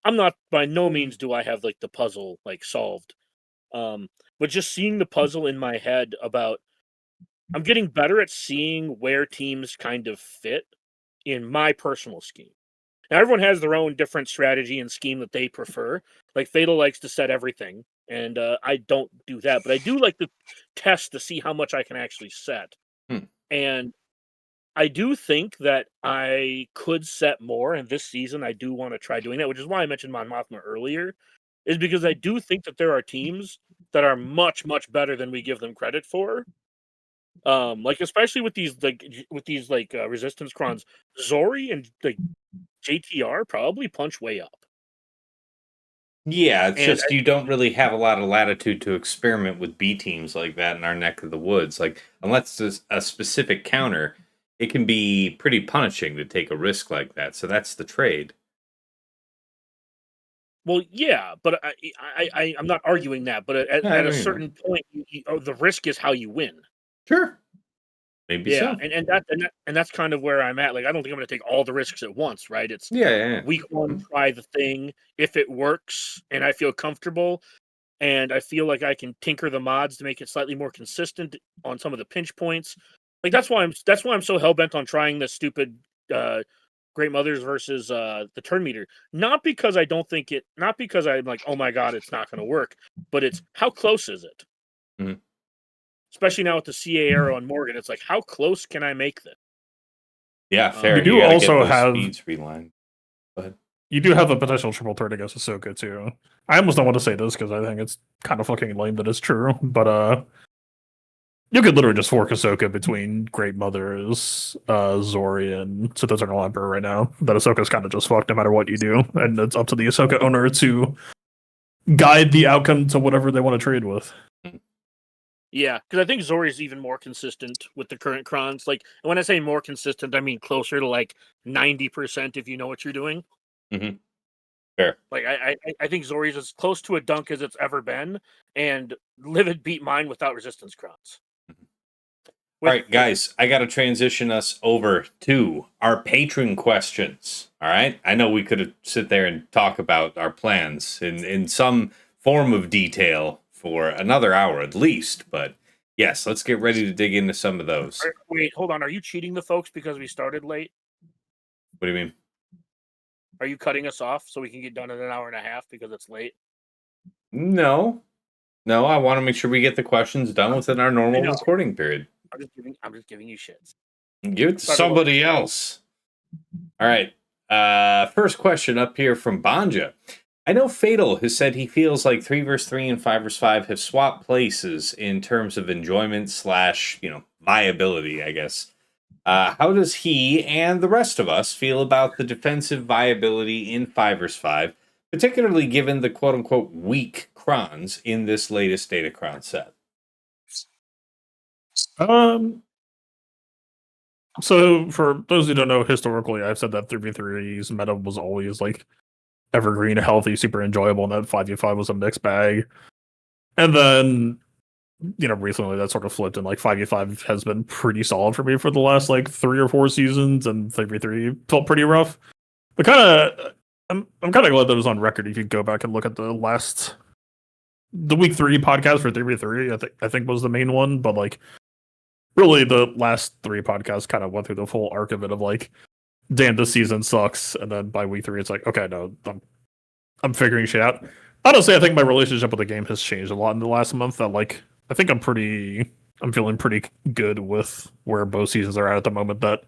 [SPEAKER 2] I'm not by no means do I have like the puzzle like solved, but just seeing the puzzle in my head about I'm getting better at seeing where teams kind of fit in my personal scheme. Now everyone has their own different strategy and scheme that they prefer. Like Fatal likes to set everything, and I don't do that, but I do like to test to see how much I can actually set.
[SPEAKER 1] Hmm.
[SPEAKER 2] And I do think that I could set more, and this season I do want to try doing that, which is why I mentioned Mon Mothma earlier, is because I do think that there are teams that are much, much better than we give them credit for. Like especially with these resistance crons, Zori and like JTR probably punch way up.
[SPEAKER 1] Yeah, it's
[SPEAKER 2] And
[SPEAKER 1] just you don't really have a lot of latitude to experiment with B teams like that in our neck of the woods. Like, unless there's a specific counter, it can be pretty punishing to take a risk like that. So that's the trade.
[SPEAKER 2] well, yeah, but I'm not arguing that. But
[SPEAKER 1] Yeah, I
[SPEAKER 2] at
[SPEAKER 1] know
[SPEAKER 2] a
[SPEAKER 1] you know.
[SPEAKER 2] certain point, the risk is how you win.
[SPEAKER 1] Sure, maybe
[SPEAKER 2] Yeah,
[SPEAKER 1] so.
[SPEAKER 2] and that's kind of where I'm at. Like, I don't think I'm going to take all the risks at once, right? It's
[SPEAKER 1] Yeah.
[SPEAKER 2] week one,
[SPEAKER 1] Mhm.
[SPEAKER 2] try the thing. If it works and I feel comfortable, and I feel like I can tinker the mods to make it slightly more consistent on some of the pinch points. Like that's why I'm so hell bent on trying this stupid Great Mothers versus the turn meter. Not because I don't think it, not because I'm like, oh my god, it's not going to work, but it's how close is it?
[SPEAKER 1] Mhm.
[SPEAKER 2] Especially now with the CA arrow on Morgan, it's like how close can I make this?
[SPEAKER 1] Yeah, fair.
[SPEAKER 5] You do
[SPEAKER 1] You got to get
[SPEAKER 5] also
[SPEAKER 1] those
[SPEAKER 5] have-
[SPEAKER 1] speeds relined. But
[SPEAKER 5] You do have a potential triple turn against Ahsoka too. I almost don't want to say this because I think it's kind of fucking lame that it's true, but you could literally just fork Ahsoka between Great Mothers, Zori, and Sith Eternal Emperor right now. That Ahsoka's kind of just fucked no matter what you do, and it's up to the Ahsoka owner to guide the outcome to whatever they want to trade with.
[SPEAKER 2] Yeah, because I think Zori's even more consistent with the current crons. Like, and when I say more consistent, I mean closer to like 90% if you know what you're doing.
[SPEAKER 1] Mhm. Fair.
[SPEAKER 2] Like, I think Zori's as close to a dunk as it's ever been, and Livid beat mine without resistance crons.
[SPEAKER 1] All right, guys, I got to transition us over to our patron questions. All right. I know we could sit there and talk about our plans in some form of detail for another hour at least. But yes, let's get ready to dig into some of those.
[SPEAKER 2] Wait, hold on. Are you cheating the folks because we started late?
[SPEAKER 1] What do you mean?
[SPEAKER 2] Are you cutting us off so we can get done in an hour and a half because it's late?
[SPEAKER 1] No, I want to make sure we get the questions done within our normal recording period.
[SPEAKER 2] I'm just giving you shits.
[SPEAKER 1] Give it to somebody else. All right. First question up here from Banja. I know Fatal has said he feels like 3 vs 3 and 5 vs 5 have swapped places in terms of enjoyment / viability, I guess. How does he and the rest of us feel about the defensive viability in 5 vs 5, particularly given the quote-unquote weak crons in this latest Datacron set?
[SPEAKER 5] So for those who don't know, historically, I've said that 3v3's meta was always like evergreen, healthy, super enjoyable, and that 5v5 was a mixed bag. And then, recently that sort of flipped, and like 5v5 has been pretty solid for me for the last like 3 or 4 seasons, and 3v3 felt pretty rough. But I'm kind of glad that it was on record. If you go back and look at the week 3 podcast for 3v3, I think was the main one, but like really the last 3 podcasts kind of went through the full arc of it of like, damn, this season sucks, and then by week 3 it's like, okay, no, I'm figuring shit out. Honestly, I think my relationship with the game has changed a lot in the last month. That like, I think I'm feeling pretty good with where both seasons are at the moment. That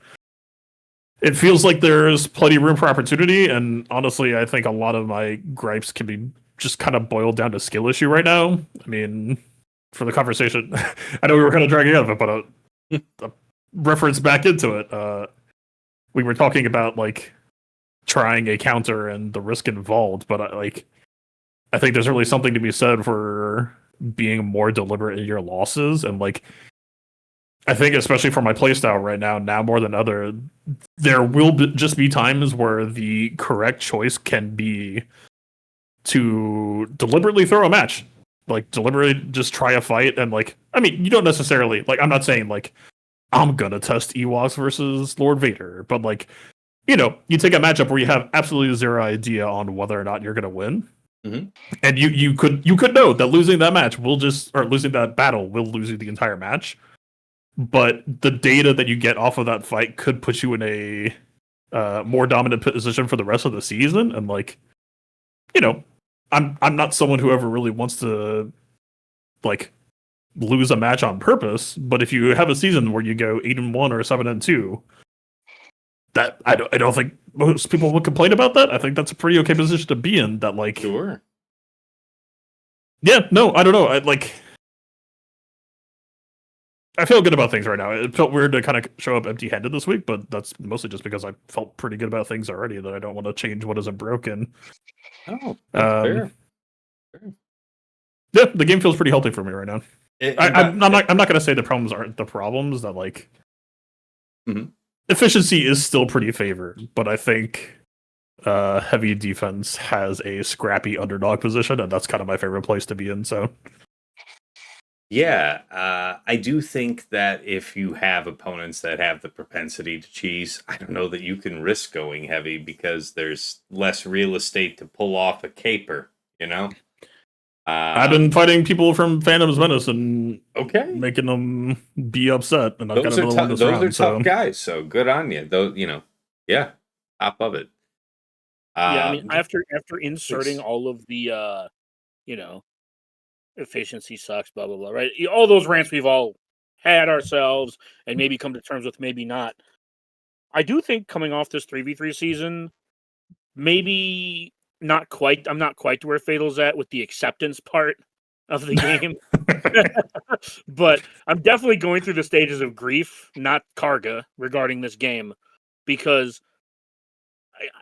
[SPEAKER 5] it feels like there's plenty of room for opportunity, and honestly, I think a lot of my gripes can be just kind of boiled down to skill issue right now. I mean, for the conversation, I know we were kind of dragging out of it, but a reference back into it. We were talking about like trying a counter and the risk involved, but I think there's really something to be said for being more deliberate in your losses, and like I think especially for my playstyle right now more than other, there will just be times where the correct choice can be to deliberately throw a match, like deliberately just try a fight, and like, I mean, you don't necessarily like. I'm not saying like I'm gonna test Ewoks versus Lord Vader, but like, you know, you take a matchup where you have absolutely zero idea on whether or not you're gonna win, and you could know that losing that match will just, or losing that battle will lose you the entire match. But the data that you get off of that fight could put you in a more dominant position for the rest of the season, and like, you know, I'm not someone who ever really wants to like lose a match on purpose, but if you have a season where you go 8-1 or 7-2, that I don't think most people would complain about that. I think that's a pretty okay position to be in. That like,
[SPEAKER 1] Sure.
[SPEAKER 5] Yeah, no, I don't know. I feel good about things right now. It felt weird to kind of show up empty-handed this week, but that's mostly just because I felt pretty good about things already. That I don't want to change what isn't broken.
[SPEAKER 1] Oh, that's fair.
[SPEAKER 5] Yeah, the game feels pretty healthy for me right now. I'm not going to say the problems aren't the problems. That like efficiency is still pretty favored, but I think heavy defense has a scrappy underdog position, and that's kind of my favorite place to be in. So.
[SPEAKER 1] Yeah, I do think that if you have opponents that have the propensity to cheese, I don't know that you can risk going heavy because there's less real estate to pull off a caper, you know?
[SPEAKER 5] I've been fighting people from Phantom's Menace and
[SPEAKER 1] making
[SPEAKER 5] them be upset, and I've got
[SPEAKER 1] those
[SPEAKER 5] another one this round.
[SPEAKER 1] Those are tough guys, so good on you. Those, you know, yeah, top of it.
[SPEAKER 2] Yeah, I mean, after inserting all of the, you know, efficiency sucks, blah blah blah, right? All those rants we've all had ourselves, and maybe come to terms with, maybe not. I do think coming off this 3v3 season, maybe not quite. I'm not quite to where Fatal's at with the acceptance part of the game, but I'm definitely going through the stages of grief, not Karga, regarding this game, because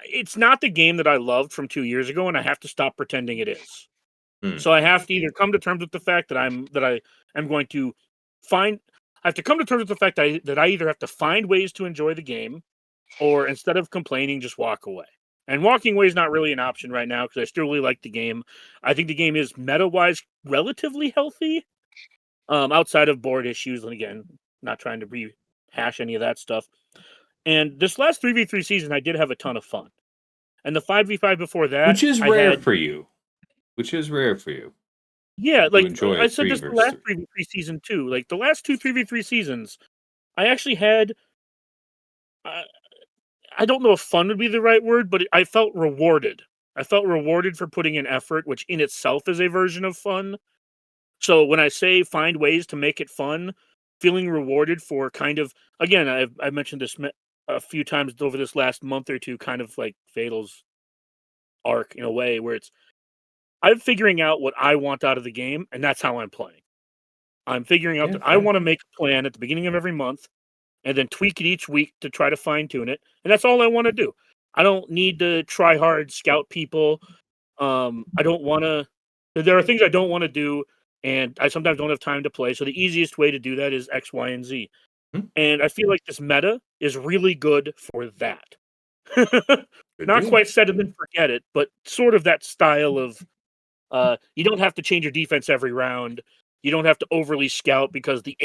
[SPEAKER 2] it's not the game that I loved from 2 years ago, and I have to stop pretending it is. So I have to either come to terms with the fact that I am going to find. I have to come to terms with the fact that I either have to find ways to enjoy the game, or instead of complaining, just walk away. And walking away is not really an option right now because I still really like the game. I think the game is meta-wise relatively healthy, outside of board issues. And again, not trying to rehash any of that stuff. And this last 3v3 season, I did have a ton of fun. And the 5v5 before that,
[SPEAKER 1] which is rare for you. Which is rare for you.
[SPEAKER 2] Yeah, like I said this the last 3v3 season too. Like the last 2 3v3 seasons, I actually had, I don't know if fun would be the right word, but I felt rewarded. I felt rewarded for putting in effort, which in itself is a version of fun. So when I say find ways to make it fun, feeling rewarded for kind of, again, I've mentioned this a few times over this last month or two, kind of like Fatal's arc in a way, where I'm figuring out what I want out of the game, and that's how I'm playing. I'm figuring out that I want to make a plan at the beginning of every month, and then tweak it each week to try to fine-tune it, and that's all I want to do. I don't need to try hard, scout people. I don't want to... There are things I don't want to do, and I sometimes don't have time to play, so the easiest way to do that is X, Y, and Z. And I feel like this meta is really good for that. Not quite set it and forget it, but sort of that style of... you don't have to change your defense every round. You don't have to overly scout because the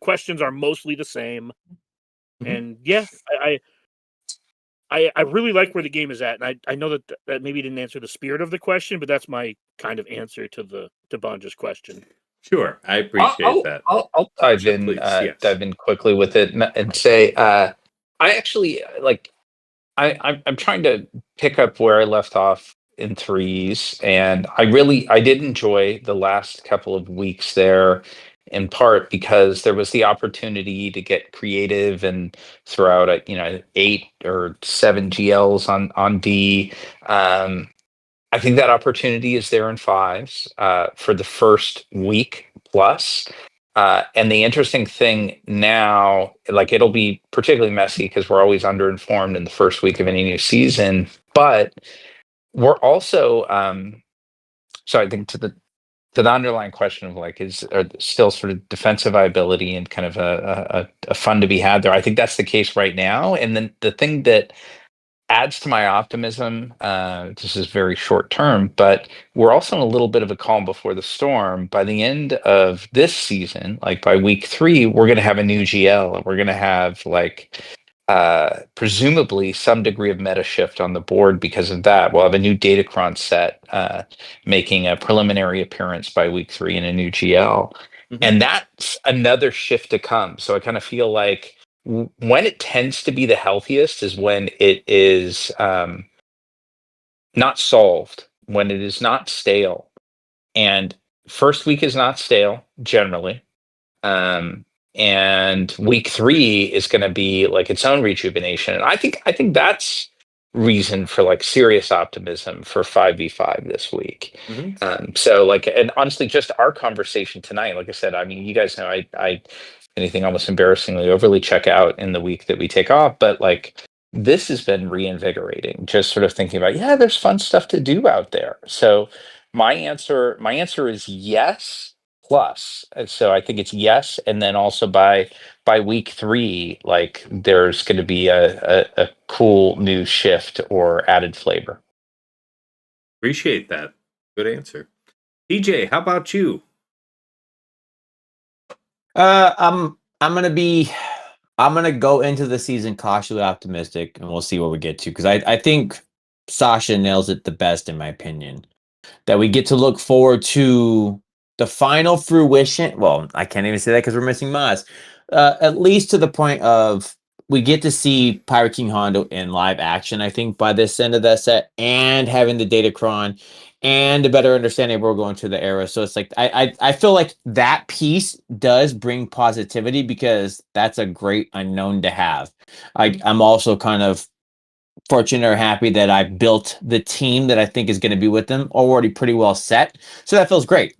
[SPEAKER 2] questions are mostly the same. And yeah, I really like where the game is at. And I know that maybe didn't answer the spirit of the question, but that's my kind of answer to Banja's question.
[SPEAKER 1] Sure, I appreciate that.
[SPEAKER 4] I'll dive in, dive in quickly with it and say, I actually like. I'm trying to pick up where I left off in threes, and I did enjoy the last couple of weeks there, in part because there was the opportunity to get creative and throw out 8 or 7 GLs on D. I think that opportunity is there in fives for the first week plus. And the interesting thing now, like it'll be particularly messy because we're always underinformed in the first week of any new season, but we're also so I think to the underlying question of like are still sort of defensive viability and kind of a fun to be had there. I think that's the case right now. And then the thing that adds to my optimism. This is very short term, but we're also in a little bit of a calm before the storm. By the end of this season, like by week 3, we're going to have a new GL, and we're going to have like presumably some degree of meta shift on the board because of that. We'll have a new Datacron set making a preliminary appearance by week 3 in a new GL. And that's another shift to come. So I kind of feel like when it tends to be the healthiest is when it is not solved, when it is not stale. And first week is not stale generally. And week 3 is going to be like its own rejuvenation. And I think that's reason for like serious optimism for 5v5 this week. So like, and honestly, just our conversation tonight, like I said, I mean, you guys know I anything almost embarrassingly overly check out in the week that we take off, but like this has been reinvigorating, just sort of thinking about, yeah, there's fun stuff to do out there. So my answer is yes plus. And so I think it's yes, and then also by week 3, like there's going to be a cool new shift or added flavor.
[SPEAKER 1] Appreciate that. Good answer. DJ, how about you?
[SPEAKER 6] I'm gonna go into the season cautiously optimistic, and we'll see where we get to, because I think Sasha nails it the best, in my opinion. That we get to look forward to the final fruition. Well, I can't even say that because we're missing Maz. At least to the point of we get to see Pirate King Hondo in live action, I think, by this end of that set, and having the Datacron and a better understanding of where we're going to the era. So it's like I feel like that piece does bring positivity, because that's a great unknown to have. I'm also kind of fortunate or happy that I built the team that I think is going to be with them already pretty well set. So that feels great.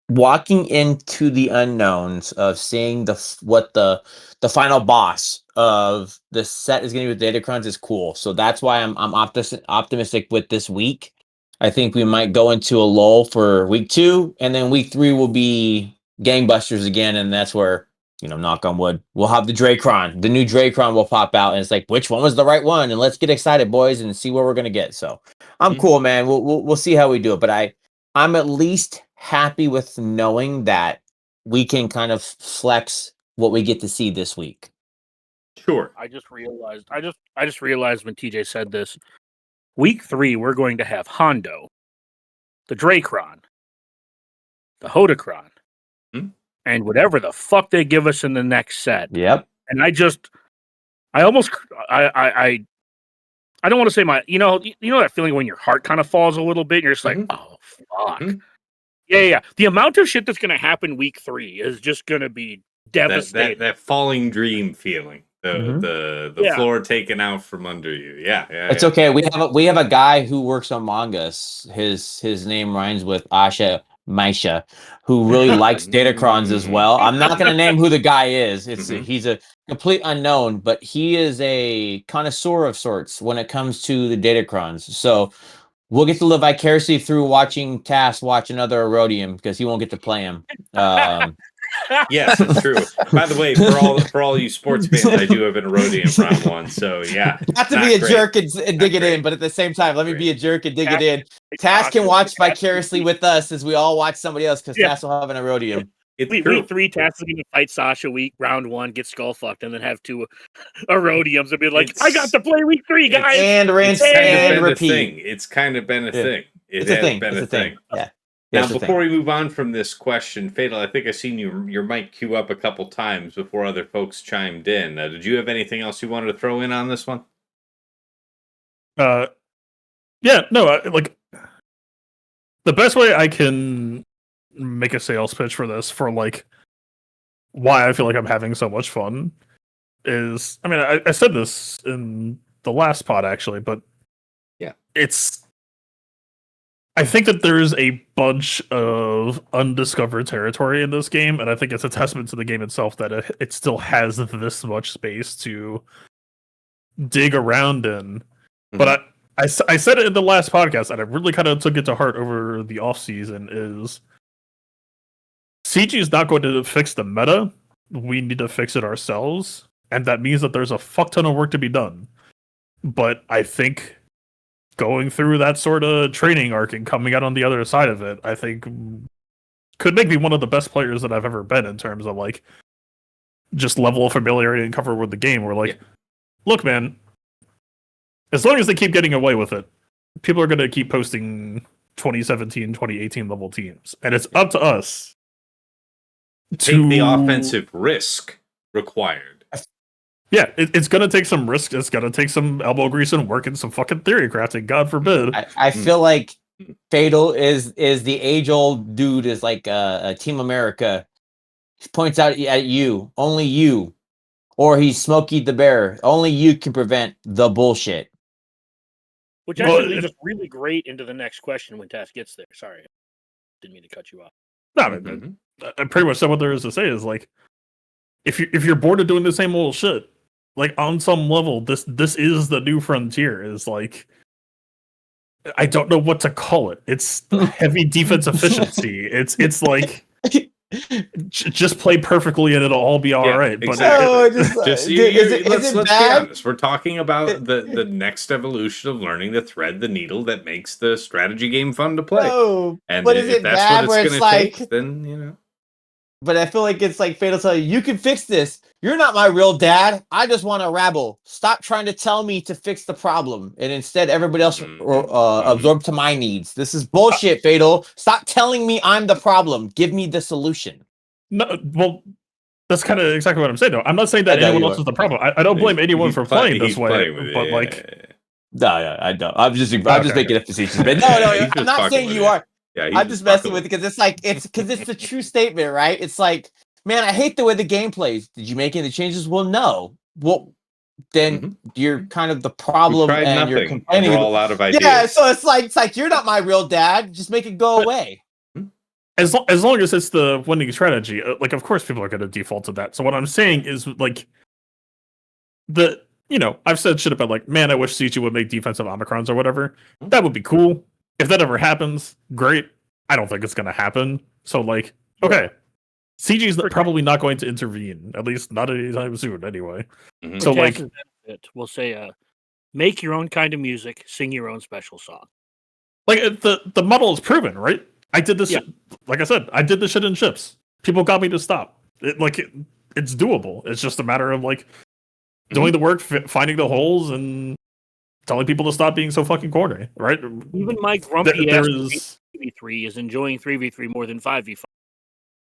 [SPEAKER 6] Walking into the unknowns of seeing what the final boss of the set is going to be with Datacrons is cool. So that's why I'm optimistic with this week. I think we might go into a lull for week 2, and then week 3 will be gangbusters again, and that's where, knock on wood, we'll have the Dracron. The new Dracron will pop out, and it's like, which one was the right one? And let's get excited, boys, and see where we're gonna get. So I'm cool, man. We'll see how we do it, but I'm at least happy with knowing that we can kind of flex what we get to see this week.
[SPEAKER 1] Sure.
[SPEAKER 2] I just realized when TJ said this, week 3 we're going to have Hondo, the Dracron, the Hodacron, and whatever the fuck they give us in the next set.
[SPEAKER 6] Yep.
[SPEAKER 2] And I don't want to say you know that feeling when your heart kind of falls a little bit and you're just like, oh fuck. Yeah. The amount of shit that's going to happen week 3 is just going to be devastating.
[SPEAKER 1] That falling dream feeling. The floor taken out from under you. Yeah.
[SPEAKER 6] It's okay. We have a guy who works Among Us. His name rhymes with Asha Maisha, who really likes Datacrons as well. I'm not going to name who the guy is. He's a complete unknown, but he is a connoisseur of sorts when it comes to the Datacrons. So we'll get to live vicariously through watching Tass watch another Erodium, because he won't get to play him.
[SPEAKER 1] Yes, it's true. By the way, for all you sports fans, I do have an Erodium round 1, so yeah.
[SPEAKER 6] Not to be a jerk and dig it in, but at the same time, let me be a jerk and dig it in. Tass can watch vicariously with us as we all watch somebody else, because Tass will have an Erodium.
[SPEAKER 2] Week 3, Tass is going to fight Sasha round 1, get skull fucked, and then have 2 Erodiums and be like, I got to play week 3, guys!
[SPEAKER 6] And rinse and repeat.
[SPEAKER 1] It's kind of been a thing.
[SPEAKER 6] It's a thing. Yeah.
[SPEAKER 1] Now, before we move on from this question, Fatal, I think I've seen your mic queue up a couple times before other folks chimed in. Did you have anything else you wanted to throw in on this one?
[SPEAKER 5] Yeah, no, like the best way I can make a sales pitch for this, for like why I feel like I'm having so much fun, is, I mean, I said this in the last pod actually, but
[SPEAKER 1] yeah,
[SPEAKER 5] I think that there's a bunch of undiscovered territory in this game, and I think it's a testament to the game itself that it still has this much space to dig around in. But I said it in the last podcast, and I really kind of took it to heart over the off season, is CG is not going to fix the meta. We need to fix it ourselves. and that means that there's a fuck ton of work to be done. But I think going through that sort of training arc and coming out on the other side of it, I think could make me one of the best players that I've ever been in terms of like just level of familiarity and comfort with the game. Where like, look, man, as long as they keep getting away with it, people are going to keep posting 2017, 2018 level teams, and it's up to us to
[SPEAKER 1] take the offensive risk required.
[SPEAKER 5] Yeah, it's going to take some risk. It's going to take some elbow grease and work and some fucking theory crafting. God forbid.
[SPEAKER 6] I feel like Fatal is the age old dude is like Team America. He points out at you, only you, or he's Smokey the Bear. Only you can prevent the bullshit.
[SPEAKER 2] Which actually leads us really great into the next question when Task gets there. Sorry, didn't mean to cut you off.
[SPEAKER 5] No, I pretty much said what there is to say is like, if you're bored of doing the same old shit, like on some level, this is the new frontier. Is like, I don't know what to call it. It's heavy defense efficiency. It's like just play perfectly and it'll all be all right.
[SPEAKER 1] Exactly.
[SPEAKER 5] But
[SPEAKER 1] let's be honest. We're talking about the next evolution of learning to thread the needle that makes the strategy game fun to play.
[SPEAKER 6] No,
[SPEAKER 1] and
[SPEAKER 6] but
[SPEAKER 1] if that's what it's going to take, then you know.
[SPEAKER 6] But I feel like it's like Fatal tell you can fix this. You're not my real dad. I just want to rabble. Stop trying to tell me to fix the problem, and instead everybody else absorb to my needs. This is bullshit, Fatal. Stop telling me I'm the problem. Give me the solution.
[SPEAKER 5] No, well, that's kind of exactly what I'm saying. Though I'm not saying that anyone else is the problem. I don't blame anyone for playing this way, but like,
[SPEAKER 6] no, I don't. I'm just making a facetious bit. No, I'm not saying you are. Yeah, I'm just messing with it because it's the true statement, right? It's like, man, I hate the way the game plays. Did you make any changes? Well, no. Well, then you're kind of the problem, and you're complaining.
[SPEAKER 1] We're all out of ideas.
[SPEAKER 6] Yeah, so it's like you're not my real dad. Just make it go away.
[SPEAKER 5] As long as it's the winning strategy, like of course people are going to default to that. So what I'm saying is like I've said shit about like, man, I wish CG would make defensive Omicrons or whatever. That would be cool. If that ever happens, great. I don't think it's going to happen. So, like, okay. CG is probably not going to intervene, at least not anytime soon, anyway. So, like,
[SPEAKER 2] we'll say, make your own kind of music, sing your own special song.
[SPEAKER 5] Like, the model is proven, right? I did this, like I said, I did this shit in ships. People got me to stop. It's doable. It's just a matter of, like, doing the work, finding the holes, and telling people to stop being so fucking corny, right?
[SPEAKER 2] Even my grumpy ass 3v3 is enjoying 3v3 more than 5v5.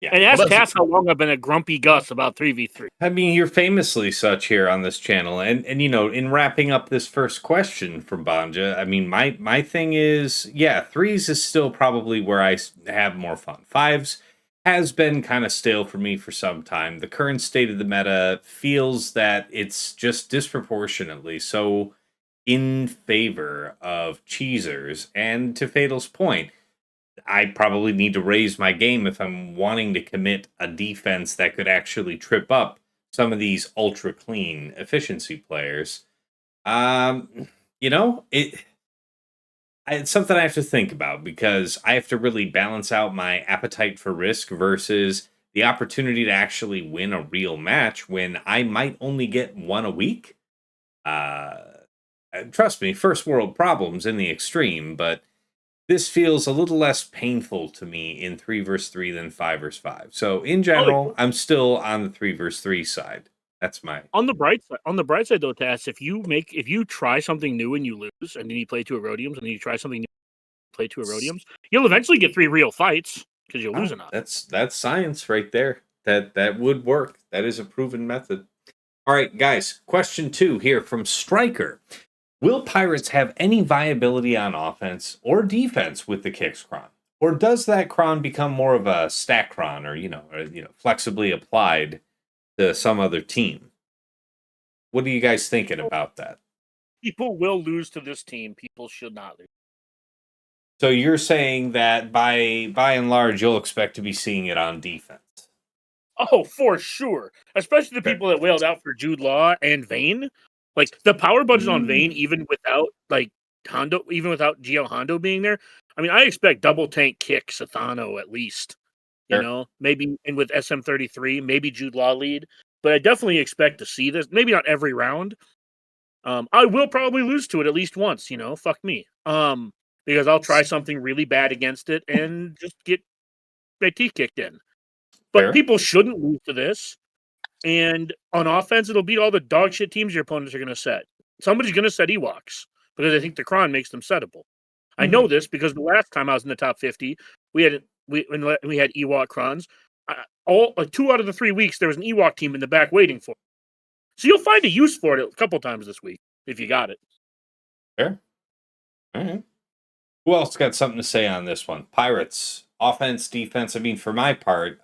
[SPEAKER 2] Yeah. And ask Cass how long I've been a grumpy Gus about 3v3.
[SPEAKER 1] I mean, you're famously such here on this channel. And in wrapping up this first question from Banja, I mean, my thing is, threes is still probably where I have more fun. Fives has been kind of stale for me for some time. The current state of the meta feels that it's just disproportionately so in favor of cheesers, and to Fatal's point, I probably need to raise my game if I'm wanting to commit a defense that could actually trip up some of these ultra clean efficiency players. It's something I have to think about because I have to really balance out my appetite for risk versus the opportunity to actually win a real match when I might only get one a week. Trust me, first world problems in the extreme, but this feels a little less painful to me in 3 vs 3 than 5 vs 5. So in general, I'm still on the 3 vs 3 side. That's my
[SPEAKER 2] on the bright side though, Tass, if you try something new and you lose, and then you play 2 Erodiums, and then you try something new, play 2 Erodiums, you'll eventually get 3 real fights because you'll lose enough.
[SPEAKER 1] That's science right there. That would work. That is a proven method. All right, guys. Question 2 here from Striker. Will Pirates have any viability on offense or defense with the Kix Cron? Or does that Cron become more of a stack Cron or flexibly applied to some other team? What are you guys thinking about that?
[SPEAKER 2] People will lose to this team. People should not lose.
[SPEAKER 1] So you're saying that by and large, you'll expect to be seeing it on defense?
[SPEAKER 2] Oh, for sure. Especially the people that wailed out for Jude Law and Vayne. Like, the power budget on Vayne, even without, like, Hondo, even without Geo Hondo being there, I mean, I expect double tank kick Sathano at least. You know? Maybe, and with SM33, maybe Jude Law lead. but I definitely expect to see this. Maybe not every round. I will probably lose to it at least once. Fuck me. Because I'll try something really bad against it and just get my teeth kicked in. But
[SPEAKER 1] Fair.
[SPEAKER 2] people shouldn't lose to this. And on offense, it'll beat all the dog shit teams your opponents are going to set. Somebody's going to set Ewoks because I think the Kron makes them settable. I know this because the last time I was in the top 50, we had Ewok Krons. 2 out of the 3 weeks, there was an Ewok team in the back waiting for it. So you'll find a use for it a couple times this week if you got it.
[SPEAKER 1] Fair. All right. Who else got something to say on this one? Pirates, offense, defense. I mean, for my part,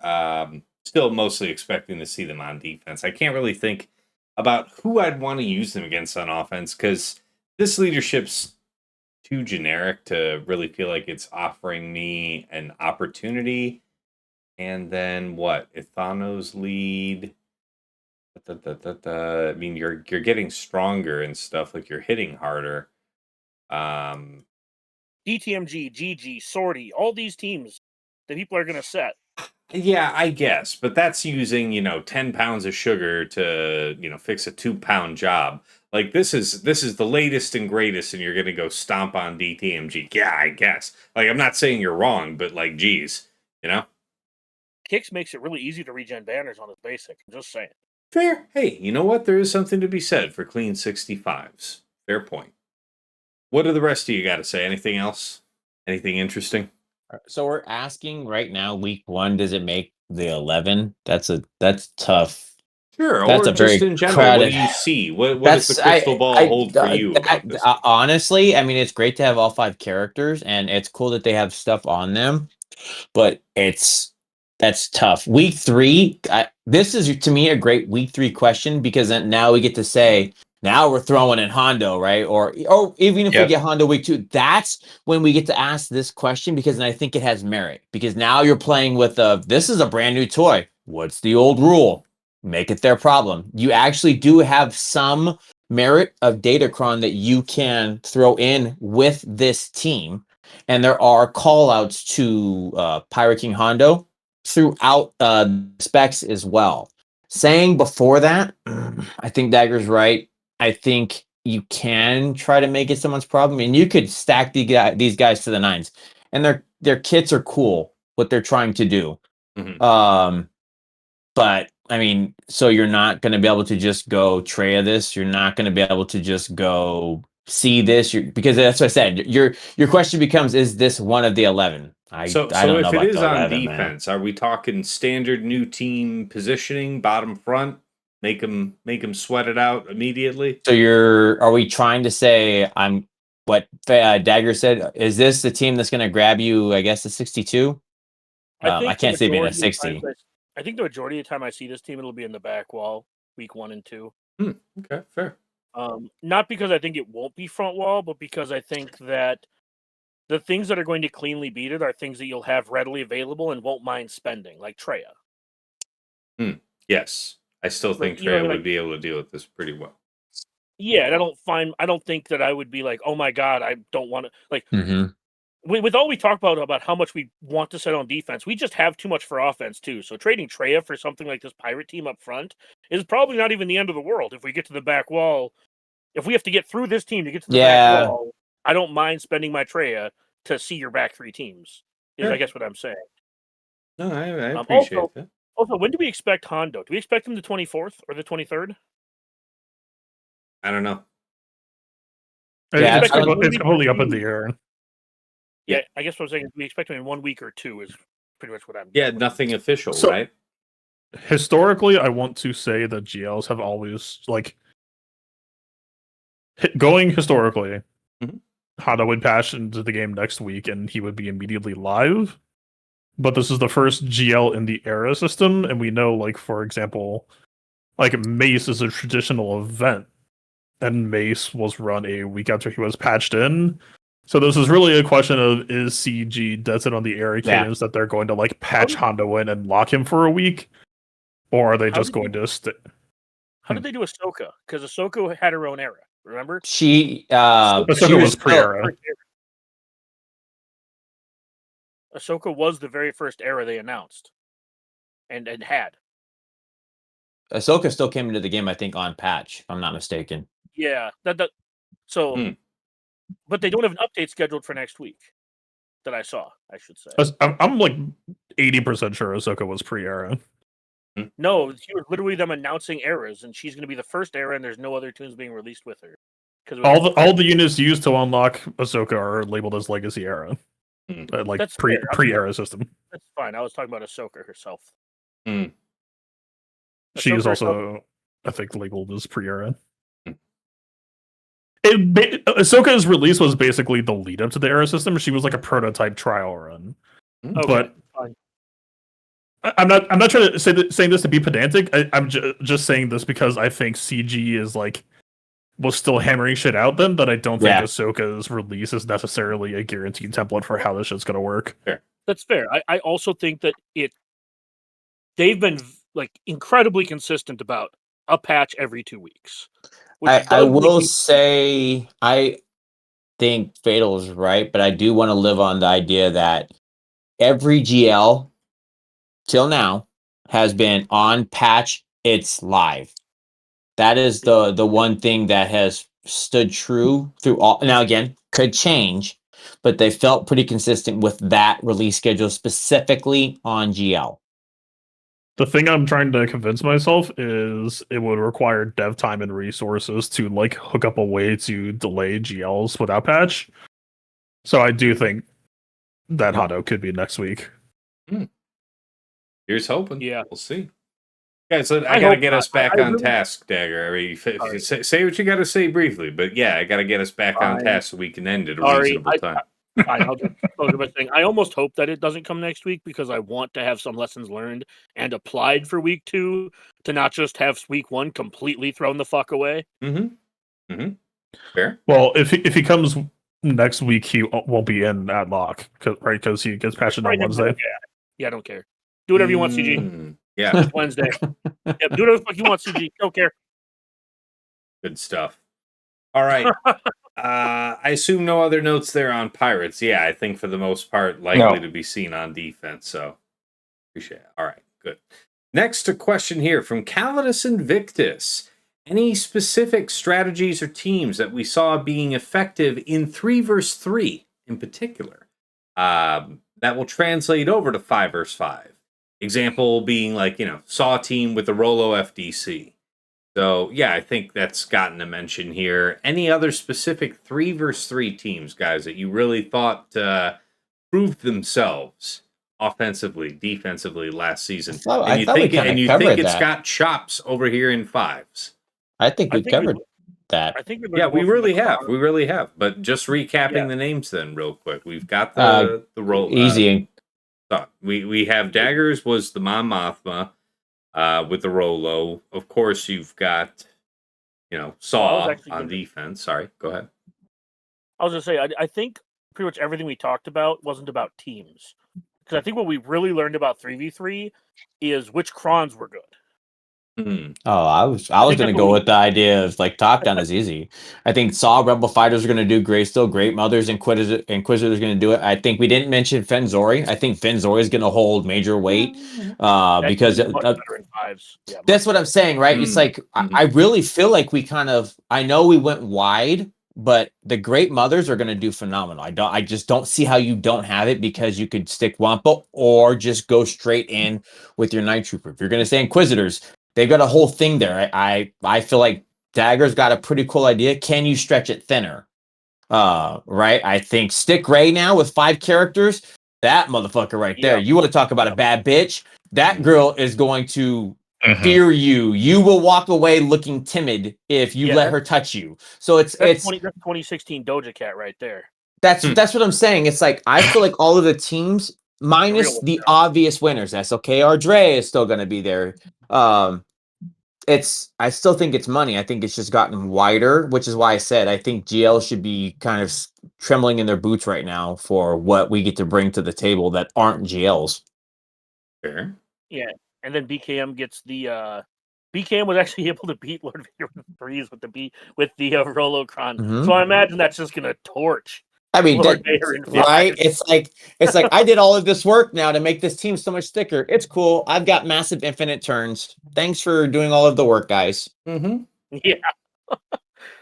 [SPEAKER 1] still mostly expecting to see them on defense. I can't really think about who I'd want to use them against on offense because this leadership's too generic to really feel like it's offering me an opportunity. And then what? Ithano's lead. I mean, you're getting stronger and stuff. Like you're hitting harder.
[SPEAKER 2] DTMG, GG, Sortie, all these teams that people are going to set.
[SPEAKER 1] Yeah, I guess, but that's using 10 pounds of sugar to fix a 2-pound job. Like this is the latest and greatest, and you're gonna go stomp on DTMG. Yeah, I guess. Like I'm not saying you're wrong, but like, geez,
[SPEAKER 2] Kicks makes it really easy to regen banners on his basic. I'm just saying.
[SPEAKER 1] fair. Hey, you know what? There is something to be said for clean 65s. Fair point. What do the rest of you got to say? Anything else? Anything interesting?
[SPEAKER 6] So we're asking right now, week 1, does it make the 11? That's tough.
[SPEAKER 1] Sure,
[SPEAKER 6] That's
[SPEAKER 1] or
[SPEAKER 6] a
[SPEAKER 1] just
[SPEAKER 6] very
[SPEAKER 1] in general, what
[SPEAKER 6] crowded.
[SPEAKER 1] do you see? What does
[SPEAKER 6] That's
[SPEAKER 1] the crystal ball hold for you about this?
[SPEAKER 6] honestly, I mean, it's great to have all 5 characters, and it's cool that they have stuff on them, but that's tough. Week 3, this is to me a great week 3 question because then now we get to say, now we're throwing in Hondo, right? Or even if we
[SPEAKER 4] Yep.
[SPEAKER 6] get Hondo week 2, that's when we get to ask this question because then I think it has merit because now you're playing with this is a brand new toy. What's the old rule? Make it their problem. You actually do have some merit of Datacron that you can throw in with this team. And there are call outs to Pirate King Hondo throughout specs as well. Saying before that, I think Dagger's right. I think you can try to make it someone's problem, and you could stack these guys to the 9s, and their kits are cool. What they're trying to do, but I mean, so you're not going to be able to just go Treya this. You're not going to be able to just go see this. Because that's what I said. Your question becomes: is this one of the 11? I
[SPEAKER 1] So
[SPEAKER 6] don't know
[SPEAKER 1] if it
[SPEAKER 6] about
[SPEAKER 1] is
[SPEAKER 6] the
[SPEAKER 1] on
[SPEAKER 6] 11, man.
[SPEAKER 1] defense, are we talking standard new team positioning, bottom front, make them sweat it out immediately?
[SPEAKER 6] So are we trying to say what Dagger said? Is this the team that's going to grab you? I guess the 62. I can't say being a 60.
[SPEAKER 2] I think the majority of the time I see this team, it'll be in the back wall, week 1 and 2.
[SPEAKER 1] Okay, fair.
[SPEAKER 2] Not because I think it won't be front wall, but because I think that the things that are going to cleanly beat it are things that you'll have readily available and won't mind spending, like Treya.
[SPEAKER 1] Yes, I still think Treya would be able to deal with this pretty well.
[SPEAKER 2] Yeah, and I don't think that I would be like, oh my god, I don't want to like.
[SPEAKER 6] Mm-hmm.
[SPEAKER 2] With all we talk about how much we want to set on defense, we just have too much for offense too. So trading Treya for something like this pirate team up front is probably not even the end of the world. If we get to the back wall, if we have to get through this team to get to the back wall, I don't mind spending my Treya to see your back 3 teams. Is I guess what I'm saying.
[SPEAKER 1] No, I appreciate that.
[SPEAKER 2] Also, when do we expect Hondo? Do we expect him the 24th or the 23rd?
[SPEAKER 1] I don't know.
[SPEAKER 6] Yeah,
[SPEAKER 5] it's completely up in the air.
[SPEAKER 2] Yeah, I guess what I'm saying is we expect him in 1 week or 2 is pretty much what I'm.
[SPEAKER 1] Yeah, nothing official,
[SPEAKER 5] So-
[SPEAKER 1] right?
[SPEAKER 5] Historically, I want to say that GLs have always going historically. Hondo would patch into the game next week, and he would be immediately live. But this is the first GL in the era system, and we know, for example, Mace is a traditional event, and Mace was run a week after he was patched in. So this is really a question of, is CG dead on the era cadence that they're going to patch Hondo in and lock him for a week, or are they just going to stay?
[SPEAKER 2] How did they do Ahsoka? Because Ahsoka had her own era. Remember?
[SPEAKER 5] Ahsoka was pre-era.
[SPEAKER 2] Ahsoka was the very first era they announced, and had.
[SPEAKER 6] Ahsoka still came into the game, I think, on patch, if I'm not mistaken.
[SPEAKER 2] Yeah, so, but they don't have an update scheduled for next week that I saw. I should say.
[SPEAKER 5] I'm like 80% sure Ahsoka was pre-era.
[SPEAKER 2] No, he was literally them announcing eras, and she's going to be the first era, and there's no other tunes being released with her.
[SPEAKER 5] All the units used to unlock Ahsoka are labeled as Legacy Era, like
[SPEAKER 2] That's
[SPEAKER 5] pre-era system.
[SPEAKER 2] That's fine. I was talking about Ahsoka herself.
[SPEAKER 5] She is
[SPEAKER 2] Ahsoka
[SPEAKER 5] also, I think, labeled as pre-era. Ahsoka's release was basically the lead up to the era system. She was like a prototype trial run.
[SPEAKER 2] Okay,
[SPEAKER 5] but
[SPEAKER 2] fine.
[SPEAKER 5] I'm not trying to saying this to be pedantic. I'm just saying this because I think CG is like was still hammering shit out then, but I don't think Ahsoka's release is necessarily a guaranteed template for how this shit's gonna work.
[SPEAKER 1] Fair.
[SPEAKER 2] That's fair. I also think that they've been like incredibly consistent about a patch every 2 weeks.
[SPEAKER 6] I will say I think Fatal is right, but I do want to live on the idea that every GL till now has been on patch, it's live. That is the one thing that has stood true through all. Now again, could change, but they felt pretty consistent with that release schedule specifically on GL.
[SPEAKER 5] The thing I'm trying to convince myself is it would require dev time and resources to like hook up a way to delay GLs without patch. So I do think that Hado could be next week.
[SPEAKER 1] Here's hoping.
[SPEAKER 2] Yeah,
[SPEAKER 1] we'll see. Guys, I gotta get us back on task, Dagger. I mean, say what you gotta say briefly, but yeah, I gotta get us back on task so we can end at a reasonable time.
[SPEAKER 2] I'll just close my thing. I almost hope that it doesn't come next week because I want to have some lessons learned and applied for week 2 to not just have week 1 completely thrown the fuck away.
[SPEAKER 1] Fair.
[SPEAKER 5] Well, if he comes next week, he won't be in at lock, right? Because he gets patched on Wednesday.
[SPEAKER 2] Yeah, I don't care. Do whatever you want, CG.
[SPEAKER 1] Yeah,
[SPEAKER 2] it's Wednesday. Yep, do whatever the fuck you want, CG. Don't care.
[SPEAKER 1] Good stuff. All right. I assume no other notes there on Pirates. Yeah, I think for the most part, likely to be seen on defense. So appreciate it. All right, good. Next, a question here from Calidus Invictus. Any specific strategies or teams that we saw being effective in 3 vs 3 in particular that will translate over to 5 vs 5? Example being like, saw a team with the Rolo FDC. So, yeah, I think that's gotten a mention here. Any other specific 3 vs 3 teams, guys, that you really thought proved themselves offensively, defensively last season? And you think it's got chops over here in 5s?
[SPEAKER 6] I think we covered that.
[SPEAKER 1] We really have. We really have. But just recapping the names then real quick. We've got the role.
[SPEAKER 6] Easy.
[SPEAKER 1] We have Daggers was the Mon Mothma with the Rolo. Of course, you've got, Saw on defense. Sorry, go ahead.
[SPEAKER 2] I was going to say, I think pretty much everything we talked about wasn't about teams. Because I think what we really learned about 3v3 is which crons were good.
[SPEAKER 6] Oh, I was going to go with the idea of like top down is easy. I think Saw Rebel Fighters are going to do great still. Great Mothers Inquisitors going to do it. I think we didn't mention Fenzori. I think Fenzori is going to hold major weight because that's what I'm saying, right? It's like I really feel like I know we went wide, but the Great Mothers are going to do phenomenal. I just don't see how you don't have it because you could stick Wampa or just go straight in with your Night Trooper. If you're going to say Inquisitors, they've got a whole thing there. I feel like Dagger's got a pretty cool idea. Can you stretch it thinner? Right? I think Stick Ray now with 5 characters, that motherfucker right there. You want to talk about a bad bitch? That girl is going to fear you. You will walk away looking timid if you let her touch you. So that's
[SPEAKER 2] 2016 Doja Cat right there.
[SPEAKER 6] That's what I'm saying. It's like I feel like all of the teams minus the obvious winners. SLK Dre is still going to be there. I still think it's money. I think it's just gotten wider, which is why I said I think GL should be kind of trembling in their boots right now for what we get to bring to the table that aren't GLs.
[SPEAKER 1] Fair.
[SPEAKER 2] Yeah, and then BKM gets the BKM was actually able to beat Lord Vader with 3s with the Rolo Cron. So I imagine that's just gonna torch
[SPEAKER 6] I mean,
[SPEAKER 2] Lord Vader in
[SPEAKER 6] right?
[SPEAKER 2] five.
[SPEAKER 6] It's like I did all of this work now to make this team so much thicker. It's cool. I've got massive infinite turns. Thanks for doing all of the work, guys.
[SPEAKER 1] Mm-hmm.
[SPEAKER 2] Yeah.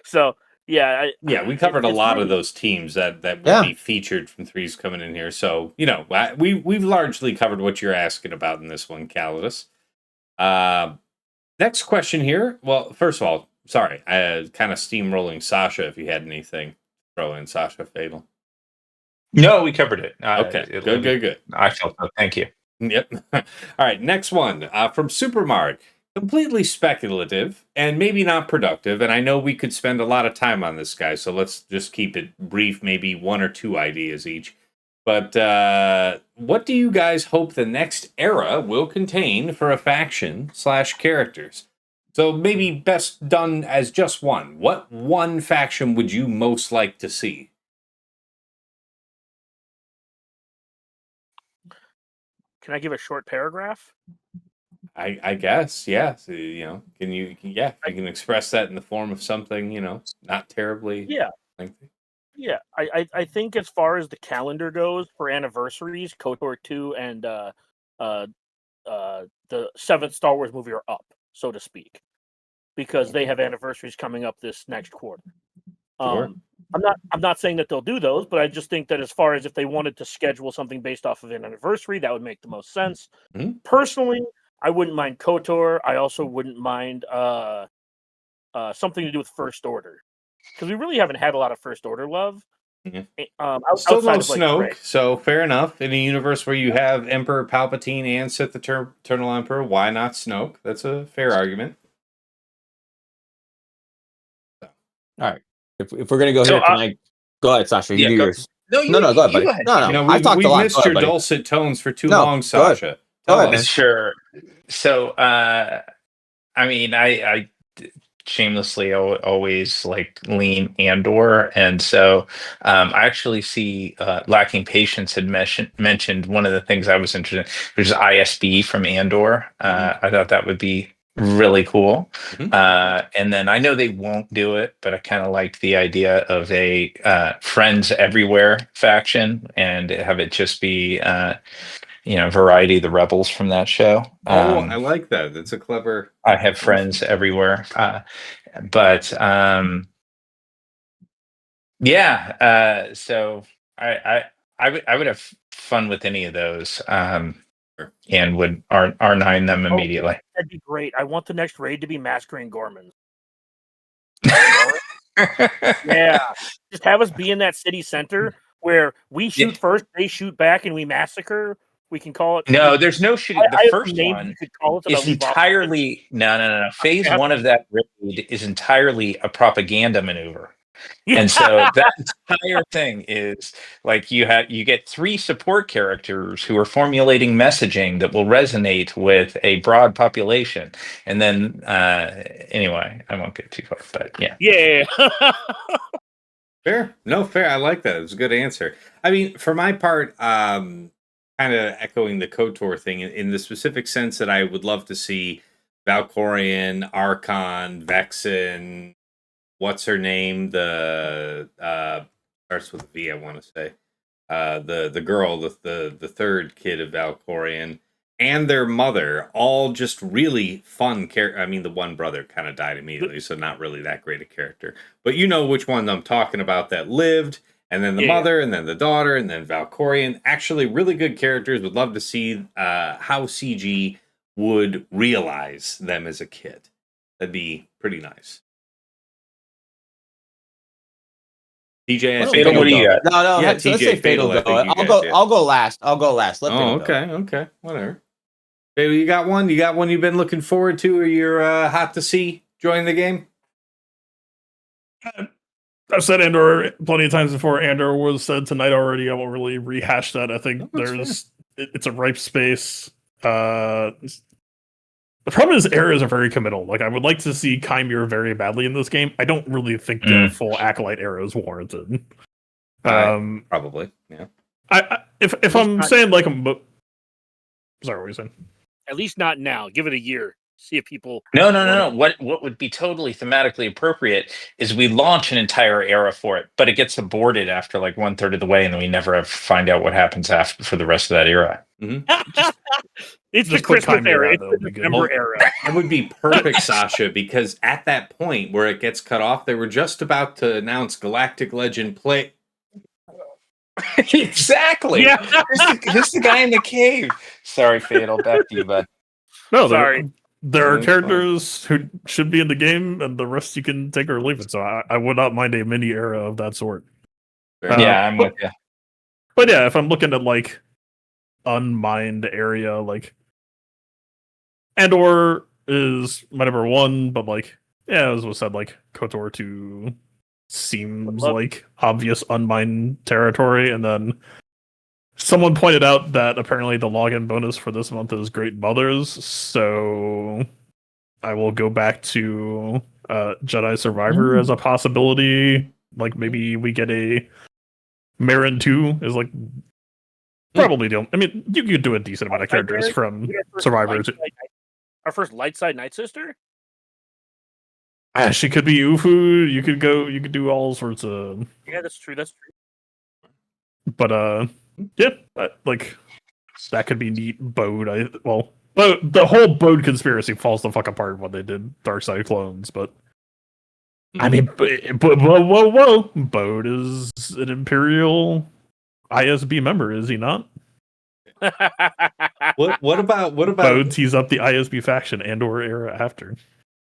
[SPEAKER 2] So yeah,
[SPEAKER 1] Yeah, we covered a
[SPEAKER 2] it's
[SPEAKER 1] lot of
[SPEAKER 2] really,
[SPEAKER 1] those teams that would
[SPEAKER 6] Yeah.
[SPEAKER 1] be featured from threes coming in here. So we've largely covered what you're asking about in this one, Calidus. Next question here. Well, first of all, sorry, kind of steamrolling Sasha. If you had anything, to throw in Sasha Fatal.
[SPEAKER 4] No, we covered it.
[SPEAKER 1] Okay, good.
[SPEAKER 4] I felt so. Thank you.
[SPEAKER 1] Yep. All right, next one from Supermart. Completely speculative and maybe not productive. And I know we could spend a lot of time on this guy, so let's just keep it brief, maybe one or two ideas each. But what do you guys hope the next era will contain for a faction/characters? So maybe best done as just one. What one faction would you most like to see?
[SPEAKER 2] can I give a short paragraph?
[SPEAKER 1] I guess, yeah. So, if you can express that in the form of something, not terribly
[SPEAKER 2] Yeah.
[SPEAKER 1] lengthy.
[SPEAKER 2] Yeah, I think as far as the calendar goes for anniversaries, KOTOR 2 and the seventh Star Wars movie are up, so to speak, because they have anniversaries coming up this next quarter.
[SPEAKER 1] Sure.
[SPEAKER 2] I'm not saying that they'll do those, but I just think that as far as if they wanted to schedule something based off of an anniversary, that would make the most sense.
[SPEAKER 1] Mhm.
[SPEAKER 2] Personally, I wouldn't mind KOTOR. I also wouldn't mind something to do with First Order, because we really haven't had a lot of First Order love.
[SPEAKER 1] Yeah.
[SPEAKER 2] Outside
[SPEAKER 1] Still no
[SPEAKER 2] of like
[SPEAKER 1] Snoke,
[SPEAKER 2] Rey.
[SPEAKER 1] so fair enough. In a universe where you have Emperor Palpatine and Sith Eternal Emperor, why not Snoke? That's a fair argument.
[SPEAKER 6] All right. If we're gonna go
[SPEAKER 4] So,
[SPEAKER 6] here, can I go ahead, Sasha? You
[SPEAKER 4] yeah,
[SPEAKER 6] do
[SPEAKER 4] go,
[SPEAKER 6] yours.
[SPEAKER 4] no,
[SPEAKER 6] No, go ahead,
[SPEAKER 4] you
[SPEAKER 6] buddy.
[SPEAKER 4] go ahead.
[SPEAKER 6] No.
[SPEAKER 1] We've,
[SPEAKER 6] I've talked a lot.
[SPEAKER 1] missed
[SPEAKER 6] Go ahead,
[SPEAKER 1] your
[SPEAKER 6] buddy.
[SPEAKER 1] dulcet tones for too
[SPEAKER 6] No,
[SPEAKER 1] long,
[SPEAKER 6] go ahead.
[SPEAKER 1] Sasha.
[SPEAKER 6] Go
[SPEAKER 1] Tell
[SPEAKER 6] ahead, man.
[SPEAKER 1] us.
[SPEAKER 4] Sure. So, I mean, I shamelessly always like lean Andor, and so I actually see Lacking Patience had mentioned one of the things I was interested in, which is ISB from Andor. I thought that would be really cool. And then I know they won't do it, but I kind of like the idea of a Friends Everywhere faction and have it just be Variety of the Rebels from that show.
[SPEAKER 1] I like that. That's a clever.
[SPEAKER 4] I have friends everywhere. But yeah, so I would have fun with any of those, and would R9 them
[SPEAKER 2] Oh,
[SPEAKER 4] immediately.
[SPEAKER 2] that'd be great. I want the next raid to be Massacring Gormans. Yeah, just have us be in that city center where we shoot first, they shoot back, and we massacre. We can call it.
[SPEAKER 4] No, there's no shooting. The
[SPEAKER 2] I have some
[SPEAKER 4] first
[SPEAKER 2] names
[SPEAKER 4] one
[SPEAKER 2] you could call it that
[SPEAKER 4] is
[SPEAKER 2] I'll leave off.
[SPEAKER 4] entirely no. Phase
[SPEAKER 2] Yeah.
[SPEAKER 4] 1 of that raid is entirely a propaganda maneuver.
[SPEAKER 2] Yeah.
[SPEAKER 4] And so that entire thing is like you get 3 support characters who are formulating messaging that will resonate with a broad population. And then anyway, I won't get too far, but yeah.
[SPEAKER 2] Yeah.
[SPEAKER 1] Fair. No, fair. I like that. It was a good answer. I mean, for my part, kind of echoing the KOTOR thing in the specific sense that I would love to see Valkorion, Archon, Vexen, what's her name? The starts with a V, I want to say. The girl, the third kid of Valkorion, and their mother, all just really fun character. I mean, the one brother kind of died immediately, so not really that great a character. But you know which one I'm talking about that lived, and then the mother, and then the daughter, and then Valkorion. Actually, really good characters. Would love to see how CG would realize them as a kid. That'd be pretty nice. TJ,
[SPEAKER 4] Fatal, what do you got?
[SPEAKER 6] No.
[SPEAKER 1] Yeah,
[SPEAKER 6] So let's
[SPEAKER 1] TJ
[SPEAKER 6] say Fatal
[SPEAKER 1] Fatal, I
[SPEAKER 6] go.
[SPEAKER 1] think you
[SPEAKER 6] I'll
[SPEAKER 1] guys,
[SPEAKER 6] go.
[SPEAKER 1] yeah.
[SPEAKER 6] I'll go last. Let Fatal go.
[SPEAKER 1] Okay, whatever. Fatal, you got one? You got one you've been looking forward to, or you're hot to see join the game?
[SPEAKER 5] I've said Andor plenty of times before. Andor was said tonight already. I won't really rehash that. I think it's a ripe space. The problem is eras are very committal. Like I would like to see Chimera very badly in this game. I don't really think the full Acolyte era is warranted.
[SPEAKER 1] Probably, yeah.
[SPEAKER 5] If I'm saying like sorry, what were you saying?
[SPEAKER 2] At least not now. Give it a year. See if people.
[SPEAKER 4] No. What would be totally thematically appropriate is we launch an entire era for it, but it gets aborted after like 1/3 of the way, and then we never ever find out what happens after for the rest of that era.
[SPEAKER 2] It's the
[SPEAKER 5] Just put
[SPEAKER 2] Christmas
[SPEAKER 5] time
[SPEAKER 2] era.
[SPEAKER 5] era,
[SPEAKER 2] It's
[SPEAKER 5] that
[SPEAKER 2] the
[SPEAKER 5] would be good.
[SPEAKER 2] December era.
[SPEAKER 1] That would be perfect, Sasha, because at that point where it gets cut off, they were just about to announce Galactic Legend Play.
[SPEAKER 4] Exactly.
[SPEAKER 2] Yeah.
[SPEAKER 4] Who's the guy in the cave? Sorry, Fatal. Back to you, bud.
[SPEAKER 5] No,
[SPEAKER 2] Sorry.
[SPEAKER 5] there are
[SPEAKER 1] That's fine.
[SPEAKER 5] characters who should be in the game, and the rest you can take or leave it. So I would not mind a mini era of that sort.
[SPEAKER 1] Fair enough.
[SPEAKER 4] Yeah, I'm with you.
[SPEAKER 5] But yeah, if I'm looking at like unmined area, like Andor is my number one, but like as was said, like KOTOR 2 seems like obvious unmined territory, and then someone pointed out that apparently the login bonus for this month is Great Mothers, so I will go back to Jedi Survivor as a possibility. Like maybe we get a Marin 2 is like probably the only, I mean, you could do a decent amount of characters from Survivor.
[SPEAKER 2] Our first light side night sister.
[SPEAKER 5] She could be Ufu. You could do all sorts of.
[SPEAKER 2] Yeah, that's true. That's true.
[SPEAKER 5] But yeah, like that could be neat. Bode, the whole Bode conspiracy falls the fuck apart when they did Dark Side clones. But I mean, but whoa, Bode is an Imperial ISB member, is he not?
[SPEAKER 1] What about
[SPEAKER 5] Bode tees up the ISB faction and/or era after.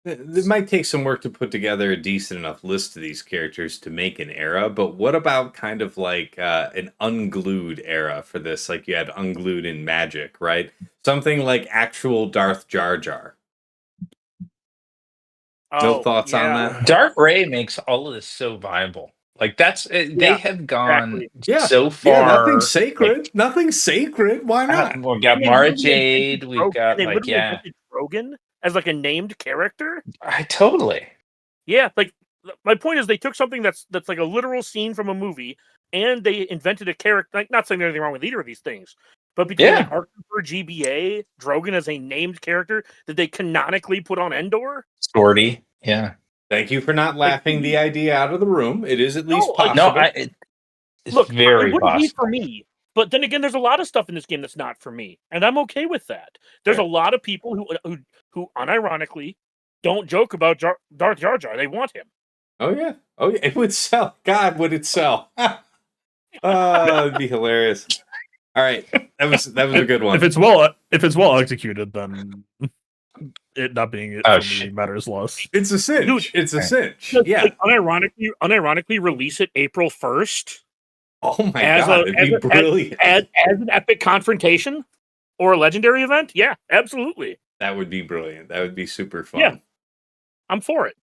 [SPEAKER 1] It might take some work to put together a decent enough list of these characters to make an era, but what about kind of like an unglued era for this? Like you had unglued in Magic, right? Something like actual Darth Jar Jar. No thoughts on that?
[SPEAKER 4] Dark Ray makes all of this so viable. Like that's they have gone so far.
[SPEAKER 1] Yeah, nothing's sacred. Like, nothing's sacred. Why not?
[SPEAKER 4] We've got Mara Jade. We've got
[SPEAKER 2] they literally invented Drogon as like a named character.
[SPEAKER 4] I totally.
[SPEAKER 2] Yeah, like my point is they took something that's like a literal scene from a movie and they invented a character. Like, not saying there's anything wrong with either of these things, but between like Arcooper, GBA, Drogon as a named character that they canonically put on Endor.
[SPEAKER 4] Sporty, yeah.
[SPEAKER 1] Thank you for not laughing the idea out of the room. It is at least possible.
[SPEAKER 4] No, it's very
[SPEAKER 2] it wouldn't
[SPEAKER 4] possible.
[SPEAKER 2] be for me. But then again, there's a lot of stuff in this game that's not for me, and I'm okay with that. There's a lot of people who unironically don't joke about Darth Jar Jar. They want him.
[SPEAKER 1] Oh yeah, it would sell. God, would it sell? It'd be hilarious. All right, that was a good one.
[SPEAKER 5] If it's well executed, then it not being it for me matters less.
[SPEAKER 1] It's a cinch. Dude, it's a cinch. Yeah.
[SPEAKER 2] Like, unironically release it April 1st.
[SPEAKER 1] Oh my god, it'd be brilliant.
[SPEAKER 2] As an epic confrontation or a legendary event? Yeah, absolutely.
[SPEAKER 1] That would be brilliant. That would be super fun.
[SPEAKER 2] Yeah. I'm for it.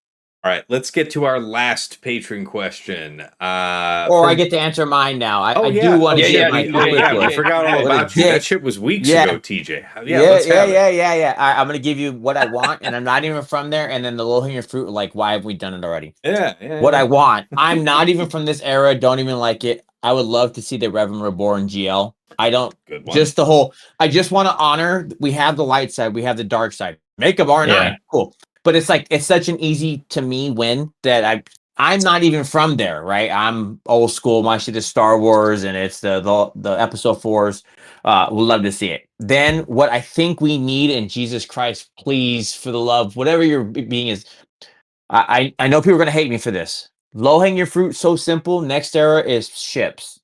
[SPEAKER 1] All right, let's get to our last patron question.
[SPEAKER 6] I get to answer mine now. I do want to share my
[SPEAKER 1] I forgot all about you. That shit was weeks ago, TJ.
[SPEAKER 6] Yeah. I'm going to give you what I want, and I'm not even from there. And then the low-hanging fruit, like, why have we done it already?
[SPEAKER 1] Yeah.
[SPEAKER 6] I want. I'm not even from this era. Don't even like it. I would love to see the Reverend Reborn GL. I don't.
[SPEAKER 1] Good one.
[SPEAKER 6] Just the whole. I just want to honor. We have the light side. We have the dark side. Make a R9. Yeah. Cool. But it's like it's such an easy to me win that I'm not even from there, right? I'm old school. My shit is Star Wars, and it's the episode 4s. We'd love to see it. Then what I think we need, and Jesus Christ, please, for the love, whatever your being is, I know people are gonna hate me for this. Low hanging fruit, so simple. Next era is ships.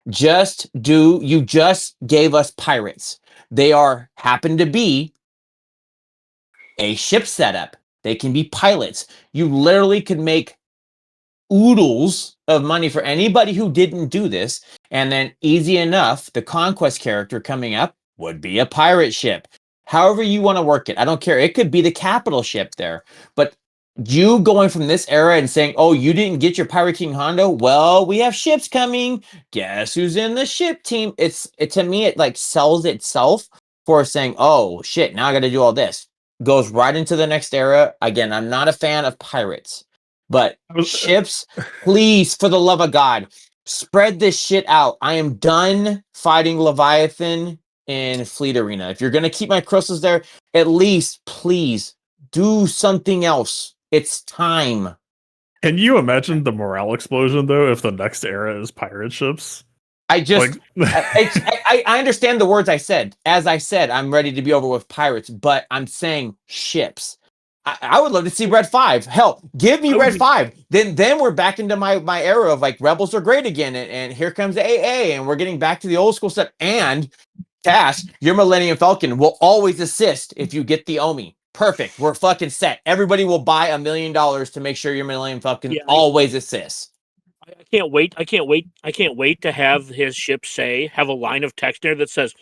[SPEAKER 6] You just gave us pirates. They happen to be a ship setup. They can be pilots. You literally could make oodles of money for anybody who didn't do this. And then easy enough, the conquest character coming up would be a pirate ship. However you want to work it. I don't care. It could be the capital ship there. But you going from this era and saying, oh, you didn't get your Pirate King Hondo? Well, we have ships coming. Guess who's in the ship team? To me, it like sells itself for saying, oh shit, now I got to do all this. Goes right into the next era. Again, I'm not a fan of pirates, but ships, please, for the love of God, spread this shit out. I am done fighting Leviathan in Fleet Arena. If you're gonna keep my crystals there, at least please do something else. It's time.
[SPEAKER 5] Can you imagine the morale explosion though if the next era is pirate ships?
[SPEAKER 6] I just
[SPEAKER 5] Like,
[SPEAKER 6] I understand the words I said. As I said, I'm ready to be over with pirates, but I'm saying ships. I would love to see Red 5. Hell, give me Red 5. Then we're back into my era of like Rebels are great again, and here comes the AA, and we're getting back to the old school stuff. And Cass, your Millennium Falcon will always assist if you get the Omi. Perfect. We're fucking set. Everybody will buy $1 million to make sure your Millennium Falcon always assists.
[SPEAKER 2] I can't wait. I can't wait to have his ship have a line of text there that says,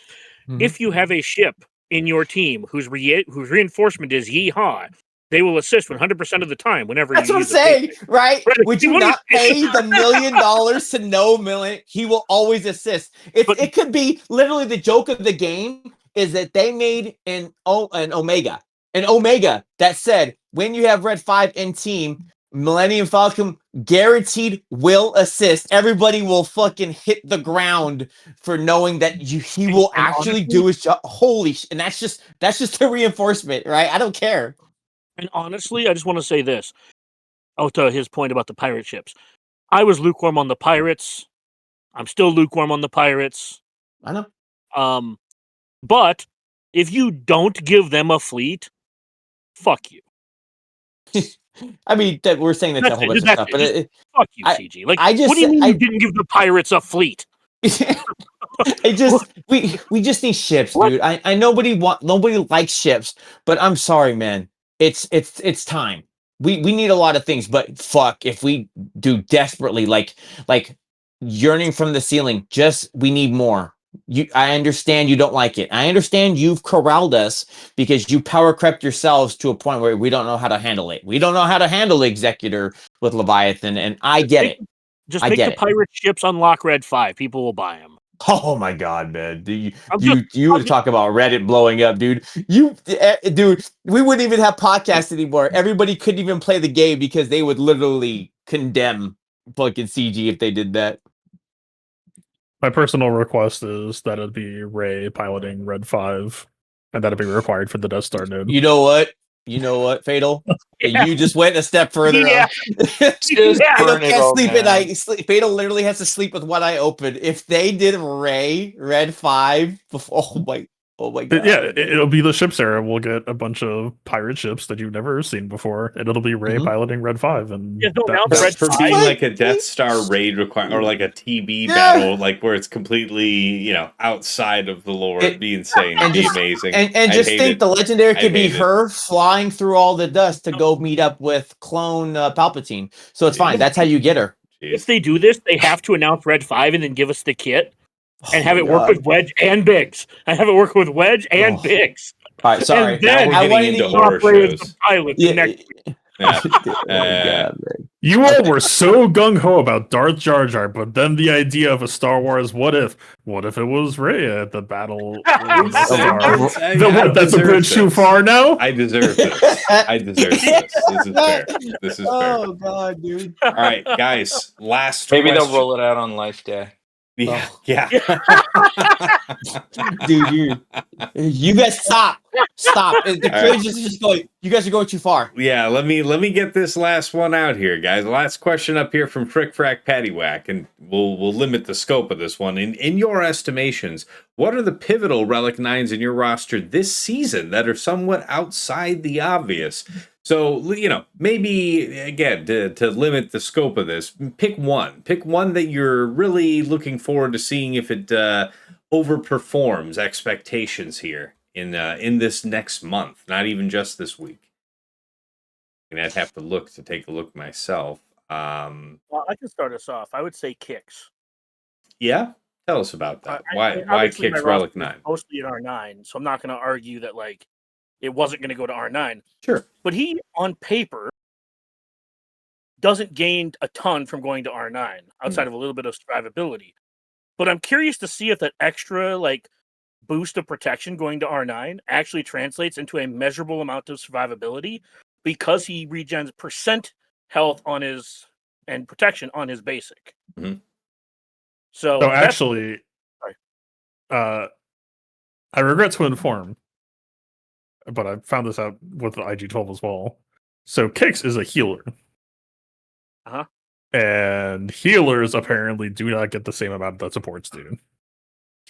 [SPEAKER 2] if you have a ship in your team whose reinforcement is yeehaw, they will assist 100% of the time whenever
[SPEAKER 6] That's
[SPEAKER 2] you
[SPEAKER 6] what I'm
[SPEAKER 2] use
[SPEAKER 6] saying, right? Would you
[SPEAKER 2] What
[SPEAKER 6] not
[SPEAKER 2] is-
[SPEAKER 6] pay the $1 million to no million? He will always assist. It could be literally the joke of the game is that they made an Omega that said when you have Red 5 in team, Millennium Falcon guaranteed will assist. Everybody will fucking hit the ground for knowing that he will actually do his job. Holy and that's just a reinforcement, right? I don't care.
[SPEAKER 2] And honestly, I just want to say this. To his point about the pirate ships. I was lukewarm on the pirates. I'm still lukewarm on the pirates.
[SPEAKER 6] I know.
[SPEAKER 2] But if you don't give them a fleet, fuck you.
[SPEAKER 6] I mean, we're saying that's a whole bunch of stuff, but
[SPEAKER 2] fuck you, CG. Like,
[SPEAKER 6] I just,
[SPEAKER 2] what do you mean you didn't give the pirates a fleet?
[SPEAKER 6] we just need ships, dude. I nobody likes ships, but I'm sorry, man. It's time. We need a lot of things, but fuck, if we do desperately like yearning from the ceiling, we need more. I understand you don't like it. I understand you've corralled us because you power crept yourselves to a point where we don't know how to handle it. We don't know how to handle the Executor with Leviathan, and I get it.
[SPEAKER 2] Just make the pirate ships unlock Red 5. People will buy them.
[SPEAKER 6] Oh my god, man! You talk about Reddit blowing up, dude. Dude, we wouldn't even have podcasts anymore. Everybody couldn't even play the game because they would literally condemn fucking CG if they did that.
[SPEAKER 5] My personal request is that it be Rey piloting Red 5, and that it be required for the Death Star node.
[SPEAKER 6] You know what, Fatal? Yeah. You just went a step further.
[SPEAKER 2] Yeah.
[SPEAKER 6] Fatal can't sleep at night. Fatal literally has to sleep with one eye open. If they did Rey Red 5 before, oh my god.
[SPEAKER 5] Yeah, it'll be the ships era. We'll get a bunch of pirate ships that you've never seen before, and it'll be Rey piloting Red 5. And
[SPEAKER 1] for being like a Death Star raid or like a TB battle, like where it's completely, outside of the lore, it'd be insane. It'd be amazing.
[SPEAKER 6] And just think the legendary could be her flying through all the dust to go meet up with clone Palpatine. So it's fine. That's how you get her.
[SPEAKER 2] If they do this, they have to announce Red 5 and then give us the kit. And have it work with Wedge and Biggs. And have it work with Wedge and Biggs.
[SPEAKER 6] All right, sorry.
[SPEAKER 2] And then
[SPEAKER 1] now we're getting into horror shows.
[SPEAKER 5] You all were so gung-ho about Darth Jar Jar, but then the idea of a Star Wars what if it was Rey at the battle? That's a bridge too far now?
[SPEAKER 1] I deserve this. This is fair. This is fair.
[SPEAKER 6] Oh god, dude.
[SPEAKER 1] All right, guys, last
[SPEAKER 4] Maybe
[SPEAKER 1] question.
[SPEAKER 4] they'll roll it out on Life Day.
[SPEAKER 1] Yeah.
[SPEAKER 6] Dude, you guys stop. The cringe is just going. You guys are going too far.
[SPEAKER 1] Yeah, let me get this last one out here, guys. Last question up here from Frick Frack Paddywhack, and we'll limit the scope of this one. In your estimations, what are the pivotal Relic 9s in your roster this season that are somewhat outside the obvious? So, maybe, again, to limit the scope of this, pick one. Pick one that you're really looking forward to seeing if it overperforms expectations here in this next month, not even just this week. And I'd have to take a look myself.
[SPEAKER 2] Well, I can start us off. I would say Kicks.
[SPEAKER 1] Yeah? Tell us about that. Why Kicks Relic 9?
[SPEAKER 2] Mostly in R9, so I'm not going to argue that, it wasn't going to go to R9.
[SPEAKER 1] Sure.
[SPEAKER 2] But he, on paper, doesn't gain a ton from going to R9, outside of a little bit of survivability. But I'm curious to see if that extra, boost of protection going to R9 actually translates into a measurable amount of survivability, because he regens percent health on his and protection on his basic.
[SPEAKER 1] Mm-hmm.
[SPEAKER 5] So actually, I regret to inform, but I found this out with the IG-12 as well. So Kix is a healer.
[SPEAKER 2] Uh-huh.
[SPEAKER 5] And healers apparently do not get the same amount that supports do.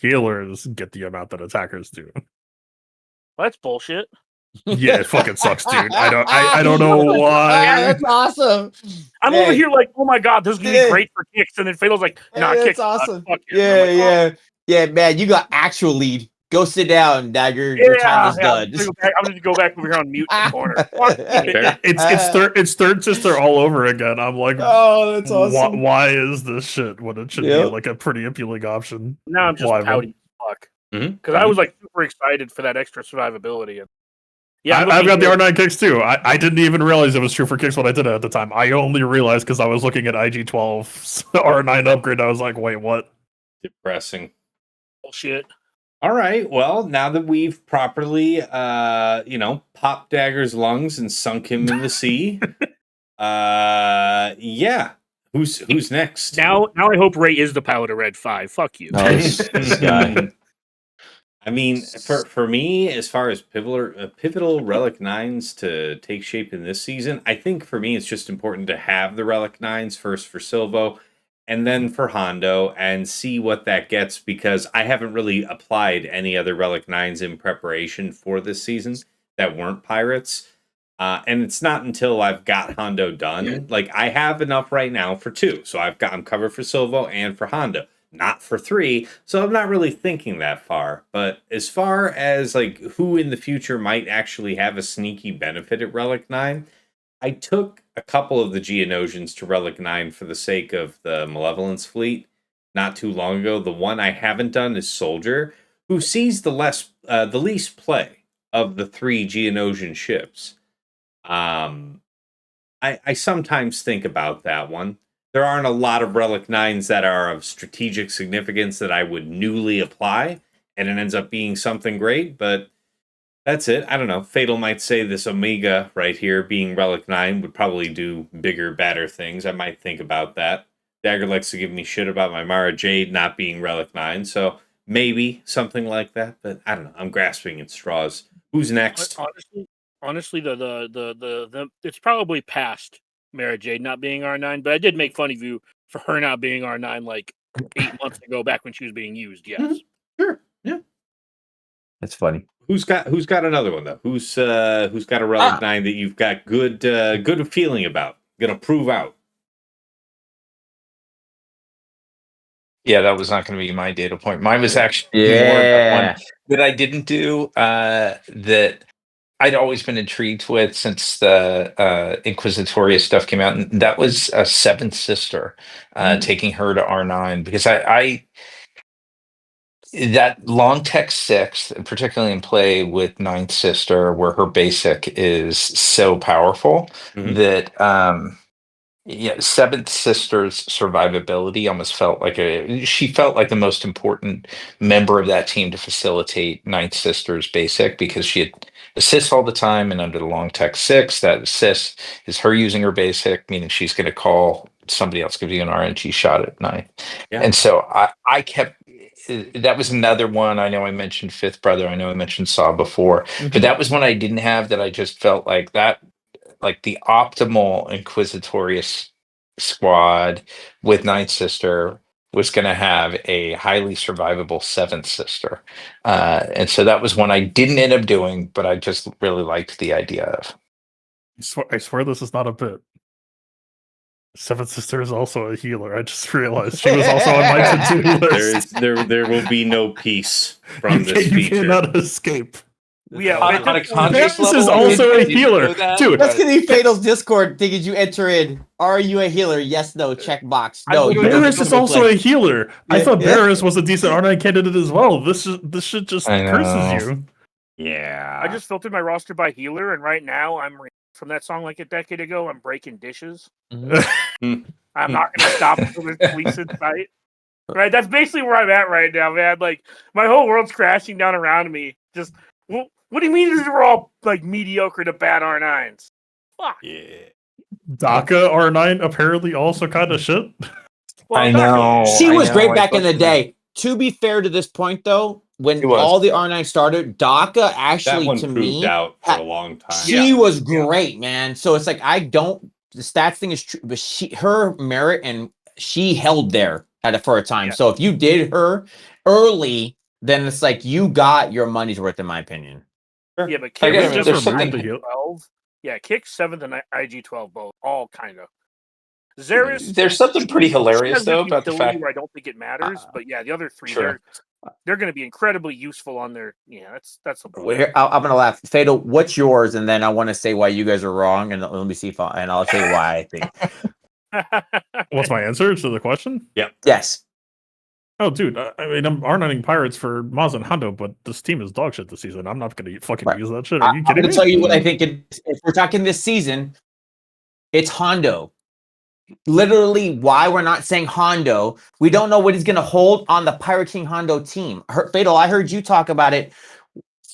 [SPEAKER 5] Healers get the amount that attackers do.
[SPEAKER 2] Well, that's bullshit.
[SPEAKER 5] Yeah, it fucking sucks, dude. I don't know why.
[SPEAKER 6] Yeah, that's awesome.
[SPEAKER 2] I'm over here like, oh my god, this is gonna be great for Kix, and then Fatal's like, nah,
[SPEAKER 6] that's
[SPEAKER 2] Kix,
[SPEAKER 6] awesome.
[SPEAKER 2] fuck it.
[SPEAKER 6] Yeah,
[SPEAKER 2] like,
[SPEAKER 6] yeah, man. You got actual lead. Go sit down, Dagger.
[SPEAKER 2] Yeah,
[SPEAKER 6] Your time is done.
[SPEAKER 2] I'm just go back over here on mute in the corner. Fuck
[SPEAKER 1] Fair.
[SPEAKER 5] It's third sister all over again. I'm like,
[SPEAKER 6] oh, that's awesome.
[SPEAKER 5] Why is this shit when it should be like a pretty appealing option?
[SPEAKER 2] Now I'm just pouty as fuck. Because I was like super excited for that extra survivability. And yeah,
[SPEAKER 5] I've got the R9 Kicks too. I didn't even realize it was true for Kicks when I did it at the time. I only realized because I was looking at IG-12's R9 upgrade. I was like, wait, what?
[SPEAKER 1] Depressing.
[SPEAKER 2] Bullshit.
[SPEAKER 1] All right. Well, now that we've properly, popped Dagger's lungs and sunk him in the sea, yeah. Who's next?
[SPEAKER 2] Now I hope Ray is the pilot of Red 5. Fuck you.
[SPEAKER 6] Oh, this guy.
[SPEAKER 1] I mean, for me, as far as pivotal Relic 9s to take shape in this season, I think for me it's just important to have the Relic 9s first for Silvo, and then for Hondo, and see what that gets, because I haven't really applied any other Relic 9s in preparation for this season that weren't pirates. And it's not until I've got Hondo done. Like, I have enough right now for 2. So I'm covered for Silvo and for Hondo. Not for 3. So I'm not really thinking that far. But as far as like who in the future might actually have a sneaky benefit at Relic 9, I took a couple of the Geonosians to Relic 9 for the sake of the Malevolence fleet not too long ago. The one I haven't done is Soldier, who sees the least play of the 3 Geonosian ships. I sometimes think about that one. There aren't a lot of Relic 9s that are of strategic significance that I would newly apply, and it ends up being something great, but that's it. I don't know. Fatal might say this Omega right here, being Relic 9, would probably do bigger, badder things. I might think about that. Dagger likes to give me shit about my Mara Jade not being Relic 9, so maybe something like that, but I don't know. I'm grasping at straws. Who's next?
[SPEAKER 2] Honestly, the it's probably past Mara Jade not being R9, but I did make fun of you for her not being R9 like 8 months ago, back when she was being used. Yes,
[SPEAKER 1] Sure, yeah,
[SPEAKER 6] That's funny.
[SPEAKER 1] Who's got another one though? Who's got a Relic 9 that you've got good feeling about? Gonna prove out.
[SPEAKER 4] Yeah, that was not going to be my data point. Mine was actually more
[SPEAKER 6] Yeah.
[SPEAKER 4] one that I didn't do that I'd always been intrigued with since the Inquisitoria stuff came out, and that was a Seventh Sister, taking her to R9, because I that long tech 6, particularly in play with Ninth Sister, where her basic is so powerful that Seventh Sister's survivability almost felt like she felt like the most important member of that team to facilitate Ninth Sister's basic, because she had assists all the time, and under the long tech 6, that assist is her using her basic, meaning she's going to call somebody else, give you an RNG shot at 9.
[SPEAKER 1] Yeah.
[SPEAKER 4] And so I kept. That was another one. I know I mentioned Fifth Brother. I know I mentioned Saw before, but that was one I didn't have, that I just felt like that, like the optimal Inquisitorious squad with Ninth Sister was going to have a highly survivable Seventh Sister. And so that was one I didn't end up doing, but I just really liked the idea of.
[SPEAKER 5] I swear this is not a bit. Seventh Sister is also a healer. I just realized she was also on my to-do list.
[SPEAKER 1] There will be no peace from this
[SPEAKER 5] You
[SPEAKER 1] feature.
[SPEAKER 5] cannot escape.
[SPEAKER 2] Yeah,
[SPEAKER 4] on a conscious
[SPEAKER 5] Varys
[SPEAKER 4] level,
[SPEAKER 5] is also a healer, dude.
[SPEAKER 6] That's gonna be Fatal's Discord thing. Did you enter in? Are you a healer? Yes, no, check box. No,
[SPEAKER 5] Varys is also a healer. I thought
[SPEAKER 6] Yeah.
[SPEAKER 5] Varys was a decent R9 candidate as well. This shit just curses you.
[SPEAKER 1] Yeah.
[SPEAKER 2] I just filtered my roster by healer, and right now I'm from that song like a decade ago. I'm breaking dishes. I'm not gonna stop until there's police in sight. Right, that's basically where I'm at right now, man. Like, my whole world's crashing down around me. Just, what do you mean these are all like mediocre to bad R9s? Fuck.
[SPEAKER 1] Yeah.
[SPEAKER 5] DACA R9 apparently also kind of shit.
[SPEAKER 2] Well,
[SPEAKER 4] I know.
[SPEAKER 6] She was
[SPEAKER 4] I
[SPEAKER 6] great
[SPEAKER 4] know,
[SPEAKER 6] back
[SPEAKER 4] I
[SPEAKER 6] in the
[SPEAKER 4] thought-
[SPEAKER 6] day. To be fair to this point, though, when
[SPEAKER 4] He was.
[SPEAKER 6] all the R9 started, Daka
[SPEAKER 1] That
[SPEAKER 6] actually
[SPEAKER 1] one
[SPEAKER 6] to
[SPEAKER 1] proved
[SPEAKER 6] me
[SPEAKER 1] out for a long time.
[SPEAKER 6] she was great, man. So it's like the stats thing is true, but her merit and she held there for a time.
[SPEAKER 2] Yeah.
[SPEAKER 6] So if you did her early, then it's like you got your money's worth, in my opinion.
[SPEAKER 2] Yeah, but
[SPEAKER 4] I
[SPEAKER 2] Kick
[SPEAKER 4] guess
[SPEAKER 5] just
[SPEAKER 4] there's
[SPEAKER 5] removed
[SPEAKER 4] something.
[SPEAKER 5] the heal.
[SPEAKER 2] 12. Yeah, Kick 7th and IG-12 both, all kind of. Xeris,
[SPEAKER 4] There's something pretty
[SPEAKER 2] she
[SPEAKER 4] hilarious
[SPEAKER 2] has
[SPEAKER 4] though
[SPEAKER 2] this
[SPEAKER 4] about the
[SPEAKER 2] utility
[SPEAKER 4] fact.
[SPEAKER 2] where I don't think it matters, but yeah, the other three,
[SPEAKER 4] Sure.
[SPEAKER 2] they're going to be incredibly useful on their. Yeah, that's the point.
[SPEAKER 6] I'm gonna laugh. Fatal, what's yours? And then I want to say why you guys are wrong, and let me see and I'll tell you why I think.
[SPEAKER 5] What's my answer to the question?
[SPEAKER 6] Yes.
[SPEAKER 5] Oh, dude, I mean, I'm R9ing Pirates for Maz and Hondo, but this team is dog shit this season. I'm not going to fucking
[SPEAKER 6] Right.
[SPEAKER 5] use that shit. Are you
[SPEAKER 6] I'm
[SPEAKER 5] kidding
[SPEAKER 6] gonna
[SPEAKER 5] me?
[SPEAKER 6] tell you what I think. If we're talking this season, it's Hondo. Literally, why we're not saying Hondo? We don't know what he's gonna hold on the Pirate King Hondo team. Fatal, I heard you talk about it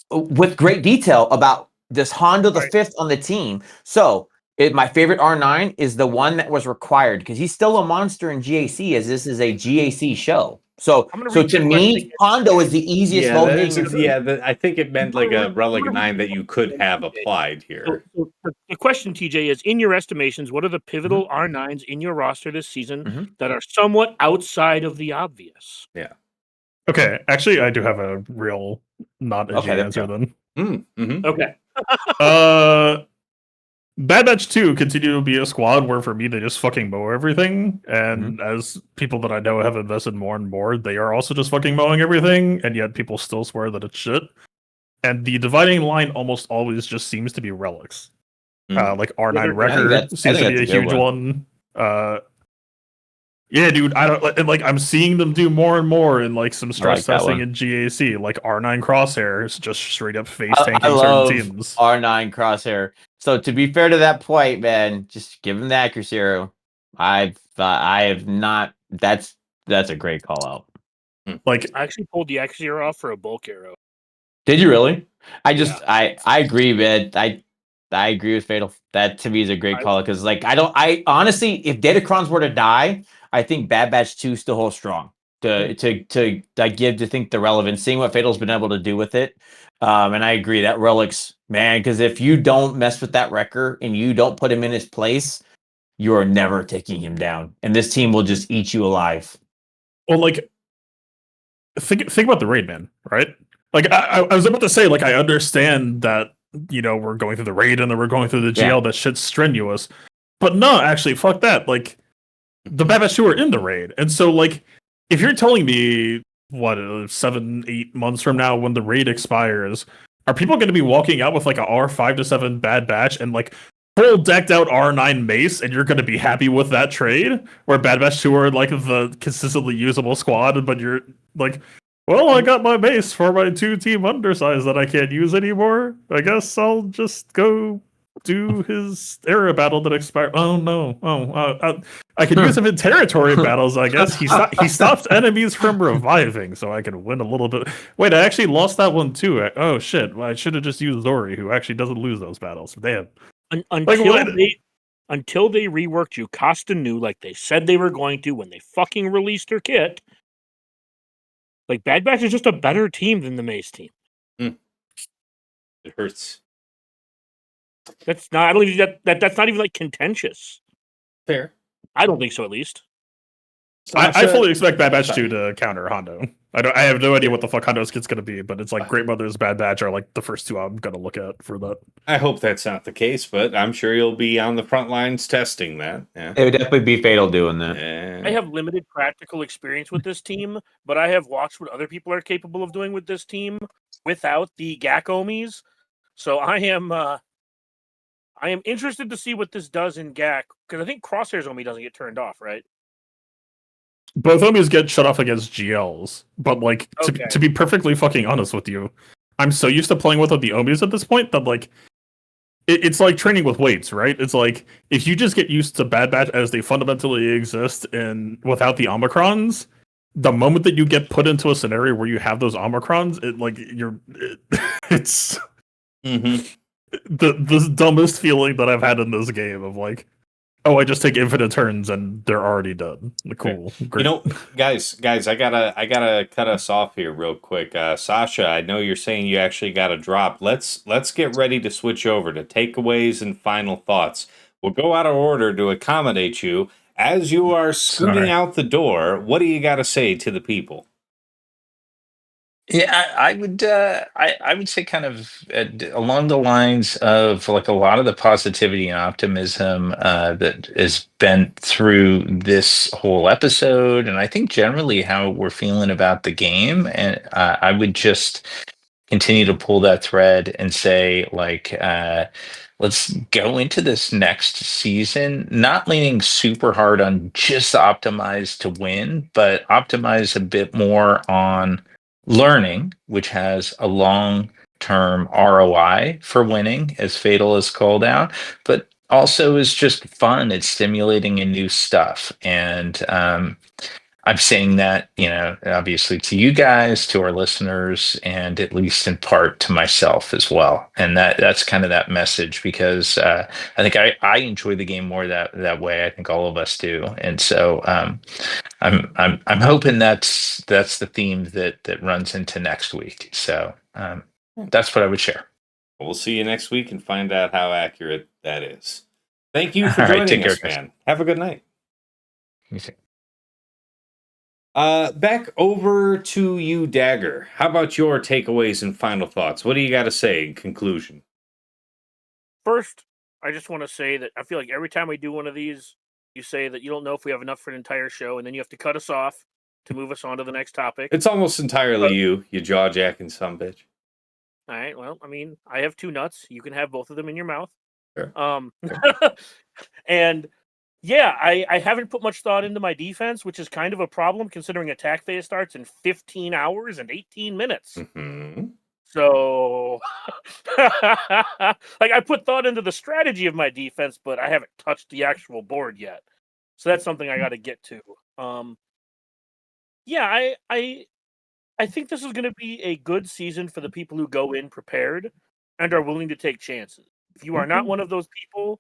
[SPEAKER 6] with great detail about this Hondo the
[SPEAKER 2] Right.
[SPEAKER 6] fifth on the team. So my favorite R9 is the one that was required because he's still a monster in GAC as this is a GAC show. So
[SPEAKER 2] I'm gonna
[SPEAKER 6] so
[SPEAKER 2] read
[SPEAKER 6] to
[SPEAKER 2] the
[SPEAKER 6] me,
[SPEAKER 2] question again.
[SPEAKER 6] Hondo is the easiest low hanging.
[SPEAKER 1] I think it meant like a Relic 9 that you could have applied here.
[SPEAKER 2] So the question, TJ, is in your estimations, what are the pivotal R9s in your roster this season that are somewhat outside of the obvious?
[SPEAKER 1] Yeah.
[SPEAKER 5] Okay, actually, I do have a real not edgy
[SPEAKER 6] Okay,
[SPEAKER 5] answer then.
[SPEAKER 2] Okay.
[SPEAKER 5] Bad Batch 2 continue to be a squad where for me they just fucking mow everything, and as people that I know have invested more and more, they are also just fucking mowing everything, and yet people still swear that it's shit. And the dividing line almost always just seems to be Relics. Like R9 Wrecker seems to be a huge one. Yeah, dude, I don't and like I'm seeing them do more and more in like some stress testing in GAC. Like R9 Crosshair is just straight up face tanking certain teams.
[SPEAKER 6] R9 Crosshair. So to be fair to that point, man, just give him the accuracy arrow. I have not. That's a great call out.
[SPEAKER 5] Like
[SPEAKER 2] I actually pulled the accuracy arrow off for a bulk arrow.
[SPEAKER 6] Did you really? I agree, man. I agree with Fatal. That to me is a great call because like I honestly, if Datacrons were to die, I think Bad Batch 2 still holds strong to think the relevance, seeing what Fatal's been able to do with it. And I agree that Relics, man, because if you don't mess with that Wrecker and you don't put him in his place, you are never taking him down. And this team will just eat you alive.
[SPEAKER 5] Well, like think about the raid, man, right? Like I was about to say, like I understand that, you know, we're going through the raid and then we're going through the GL, that shit's strenuous. But no, actually, fuck that. Like the Bad Batch 2 are in the raid. And so like if you're telling me 7-8 months from now when the raid expires, are people going to be walking out with like a R5 to 7 Bad Batch and like full decked out R9 mace, and you're going to be happy with that trade? Where Bad Batch 2 are like the consistently usable squad, but you're like, well, I got my mace for my 2-team undersize that I can't use anymore. I guess I'll just go do his era battle that expired. Oh no! I could use him in territory battles. I guess he stops enemies from reviving, so I can win a little bit. Wait, I actually lost that one too. Oh shit! Well, I should have just used Zori, who actually doesn't lose those battles. Damn.
[SPEAKER 2] Until they reworked Jocasta Nu like they said they were going to when they fucking released her kit. Like Bad Batch is just a better team than the Mace team.
[SPEAKER 1] It hurts.
[SPEAKER 2] That's not. I don't think that's not even like contentious.
[SPEAKER 1] Fair.
[SPEAKER 2] I don't think so, at least.
[SPEAKER 5] I fully expect Bad Batch 2 to counter Hondo. I have no idea what the fuck Hondo's kit's gonna be, but it's like Great Mother's Bad Batch are like the first two I'm gonna look at for that.
[SPEAKER 1] I hope that's not the case, but I'm sure you'll be on the front lines testing that. Yeah.
[SPEAKER 6] It would definitely be Fatal doing that.
[SPEAKER 2] I have limited practical experience with this team, but I have watched what other people are capable of doing with this team without the GAC-omies. So I am interested to see what this does in GAC, because I think Crosshair's Omi doesn't get turned off, right?
[SPEAKER 5] Both Omis get shut off against GLs, but like
[SPEAKER 2] Okay.
[SPEAKER 5] to be perfectly fucking honest with you, I'm so used to playing with the Omis at this point that like it's like training with weights, right? It's like if you just get used to Bad Batch as they fundamentally exist and without the Omicrons, the moment that you get put into a scenario where you have those Omicrons, it's the dumbest feeling that I've had in this game of like, oh, I just take infinite turns and they're already done. Cool. Great.
[SPEAKER 1] You know, guys, I gotta cut us off here real quick. Sasha, I know you're saying you actually got a drop. Let's get ready to switch over to takeaways and final thoughts. We'll go out of order to accommodate you. As you are scooting
[SPEAKER 5] Sorry.
[SPEAKER 1] out the door, what do you got to say to the people?
[SPEAKER 4] Yeah, I would. I would say kind of along the lines of like a lot of the positivity and optimism that has been through this whole episode, and I think generally how we're feeling about the game. And I would just continue to pull that thread and say like. Let's go into this next season, not leaning super hard on just optimize to win, but optimize a bit more on learning, which has a long term ROI for winning, as Fatal is called out, but also is just fun. It's stimulating and new stuff. And I'm saying that, obviously to you guys, to our listeners, and at least in part to myself as well. And that's kind of that message because I think I enjoy the game more that way. I think all of us do. And so I'm hoping that's the theme that runs into next week. So that's what I would share.
[SPEAKER 1] We'll see you next week and find out how accurate that is. Thank you for
[SPEAKER 4] All right,
[SPEAKER 1] joining
[SPEAKER 4] take care,
[SPEAKER 1] us,
[SPEAKER 4] guys.
[SPEAKER 1] man. Have a good night.
[SPEAKER 4] You too.
[SPEAKER 1] Back over to you, Dagger. How about your takeaways and final thoughts? What do you got to say in conclusion?
[SPEAKER 2] First, I just want to say that I feel like every time we do one of these, you say that you don't know if we have enough for an entire show, and then you have to cut us off to move us on to the next topic.
[SPEAKER 1] It's almost entirely you jaw jacking sumbitch.
[SPEAKER 2] All right. Well, I mean, I have two nuts. You can have both of them in your mouth.
[SPEAKER 1] Sure.
[SPEAKER 2] And yeah, I haven't put much thought into my defense, which is kind of a problem considering attack phase starts in 15 hours and 18 minutes.
[SPEAKER 1] Mm-hmm.
[SPEAKER 2] So, like, I put thought into the strategy of my defense, but I haven't touched the actual board yet. So that's something I got to get to. Yeah, I think this is going to be a good season for the people who go in prepared and are willing to take chances. If you are not one of those people,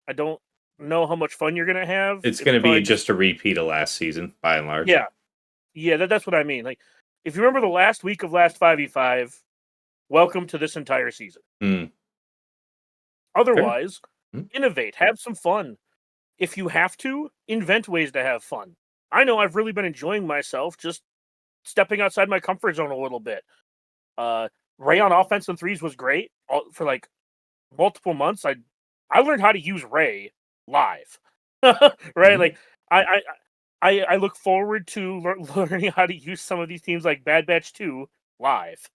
[SPEAKER 2] I don't know how much fun you're going to have.
[SPEAKER 1] It's going to be just a repeat of last season, by and large.
[SPEAKER 2] Yeah, that's what I mean. Like, if you remember the last week of last 5v5, welcome to this entire season. Otherwise, innovate, have some fun. If you have to, invent ways to have fun. I know I've really been enjoying myself just stepping outside my comfort zone a little bit. Ray on offense and threes was great for like multiple months. I learned how to use Ray live, right? Like I look forward to learning how to use some of these teams like Bad Batch 2 live.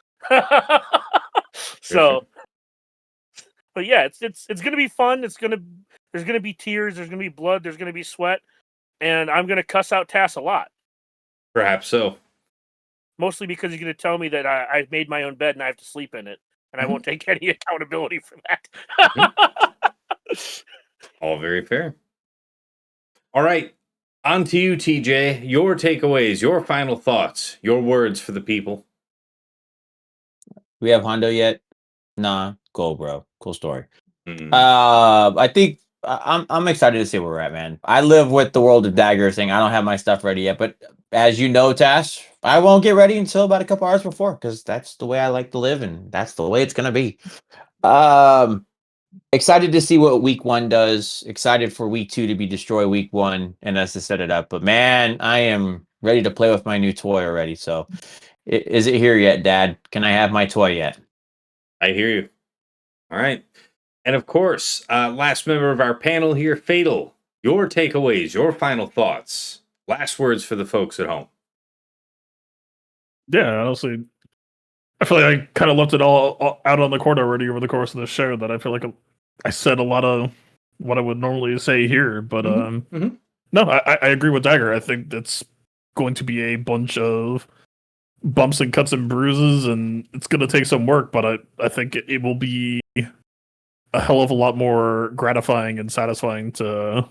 [SPEAKER 2] So, but yeah, it's gonna be fun. There's gonna be tears. There's gonna be blood. There's gonna be sweat, and I'm gonna cuss out Tass a lot.
[SPEAKER 1] Perhaps so.
[SPEAKER 2] Mostly because he's gonna tell me that I've made my own bed and I have to sleep in it, and I won't take any accountability for that.
[SPEAKER 1] All very fair. All right. On to you, TJ. Your takeaways, your final thoughts, your words for the people.
[SPEAKER 6] We have Hondo yet? Nah, cool, bro. Cool story.
[SPEAKER 1] Mm.
[SPEAKER 6] I think I'm excited to see where we're at, man. I live with the World of Dagger thing. I don't have my stuff ready yet, but as you know, Tash, I won't get ready until about a couple hours before because that's the way I like to live, and that's the way it's gonna be. Excited to see what week 1 does. Excited for week 2 to be destroy week 1 and us to set it up. But man, I am ready to play with my new toy already. So, is it here yet, Dad? Can I have my toy yet?
[SPEAKER 1] I hear you. All right. And of course, last member of our panel here, Fatal. Your takeaways, your final thoughts, last words for the folks at home.
[SPEAKER 5] Yeah, honestly, I feel like I kind of left it all out on the court already over the course of the show. That I feel like I said a lot of what I would normally say here, but no, I agree with Dagger. I think it's going to be a bunch of bumps and cuts and bruises, and it's going to take some work. But I think it will be a hell of a lot more gratifying and satisfying to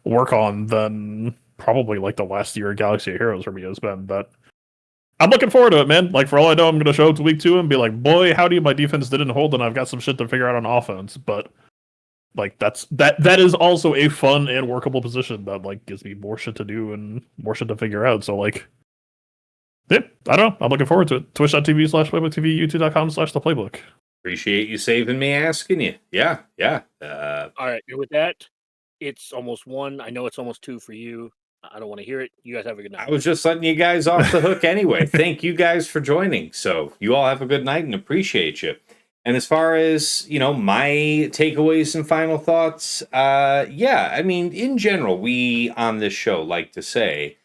[SPEAKER 5] work on than probably like the last year of Galaxy of Heroes for me has been. But I'm looking forward to it, man. Like, for all I know, I'm going to show up to week 2 and be like, boy, howdy, my defense didn't hold, and I've got some shit to figure out on offense. But like that is also a fun and workable position that like gives me more shit to do and more shit to figure out. So like, yeah, I don't know. I'm looking forward to it. Twitch.tv/PlaybookTV, YouTube.com/The Playbook.
[SPEAKER 1] Appreciate you saving me asking you. Yeah.
[SPEAKER 2] All right, and with that, it's almost 1. I know it's almost 2 for you. I don't want to hear it. You guys have a good night.
[SPEAKER 1] I was just letting you guys off the hook anyway. Thank you guys for joining. So you all have a good night and appreciate you. And as far as, my takeaways and final thoughts, yeah, I mean, in general, we on this show like to say,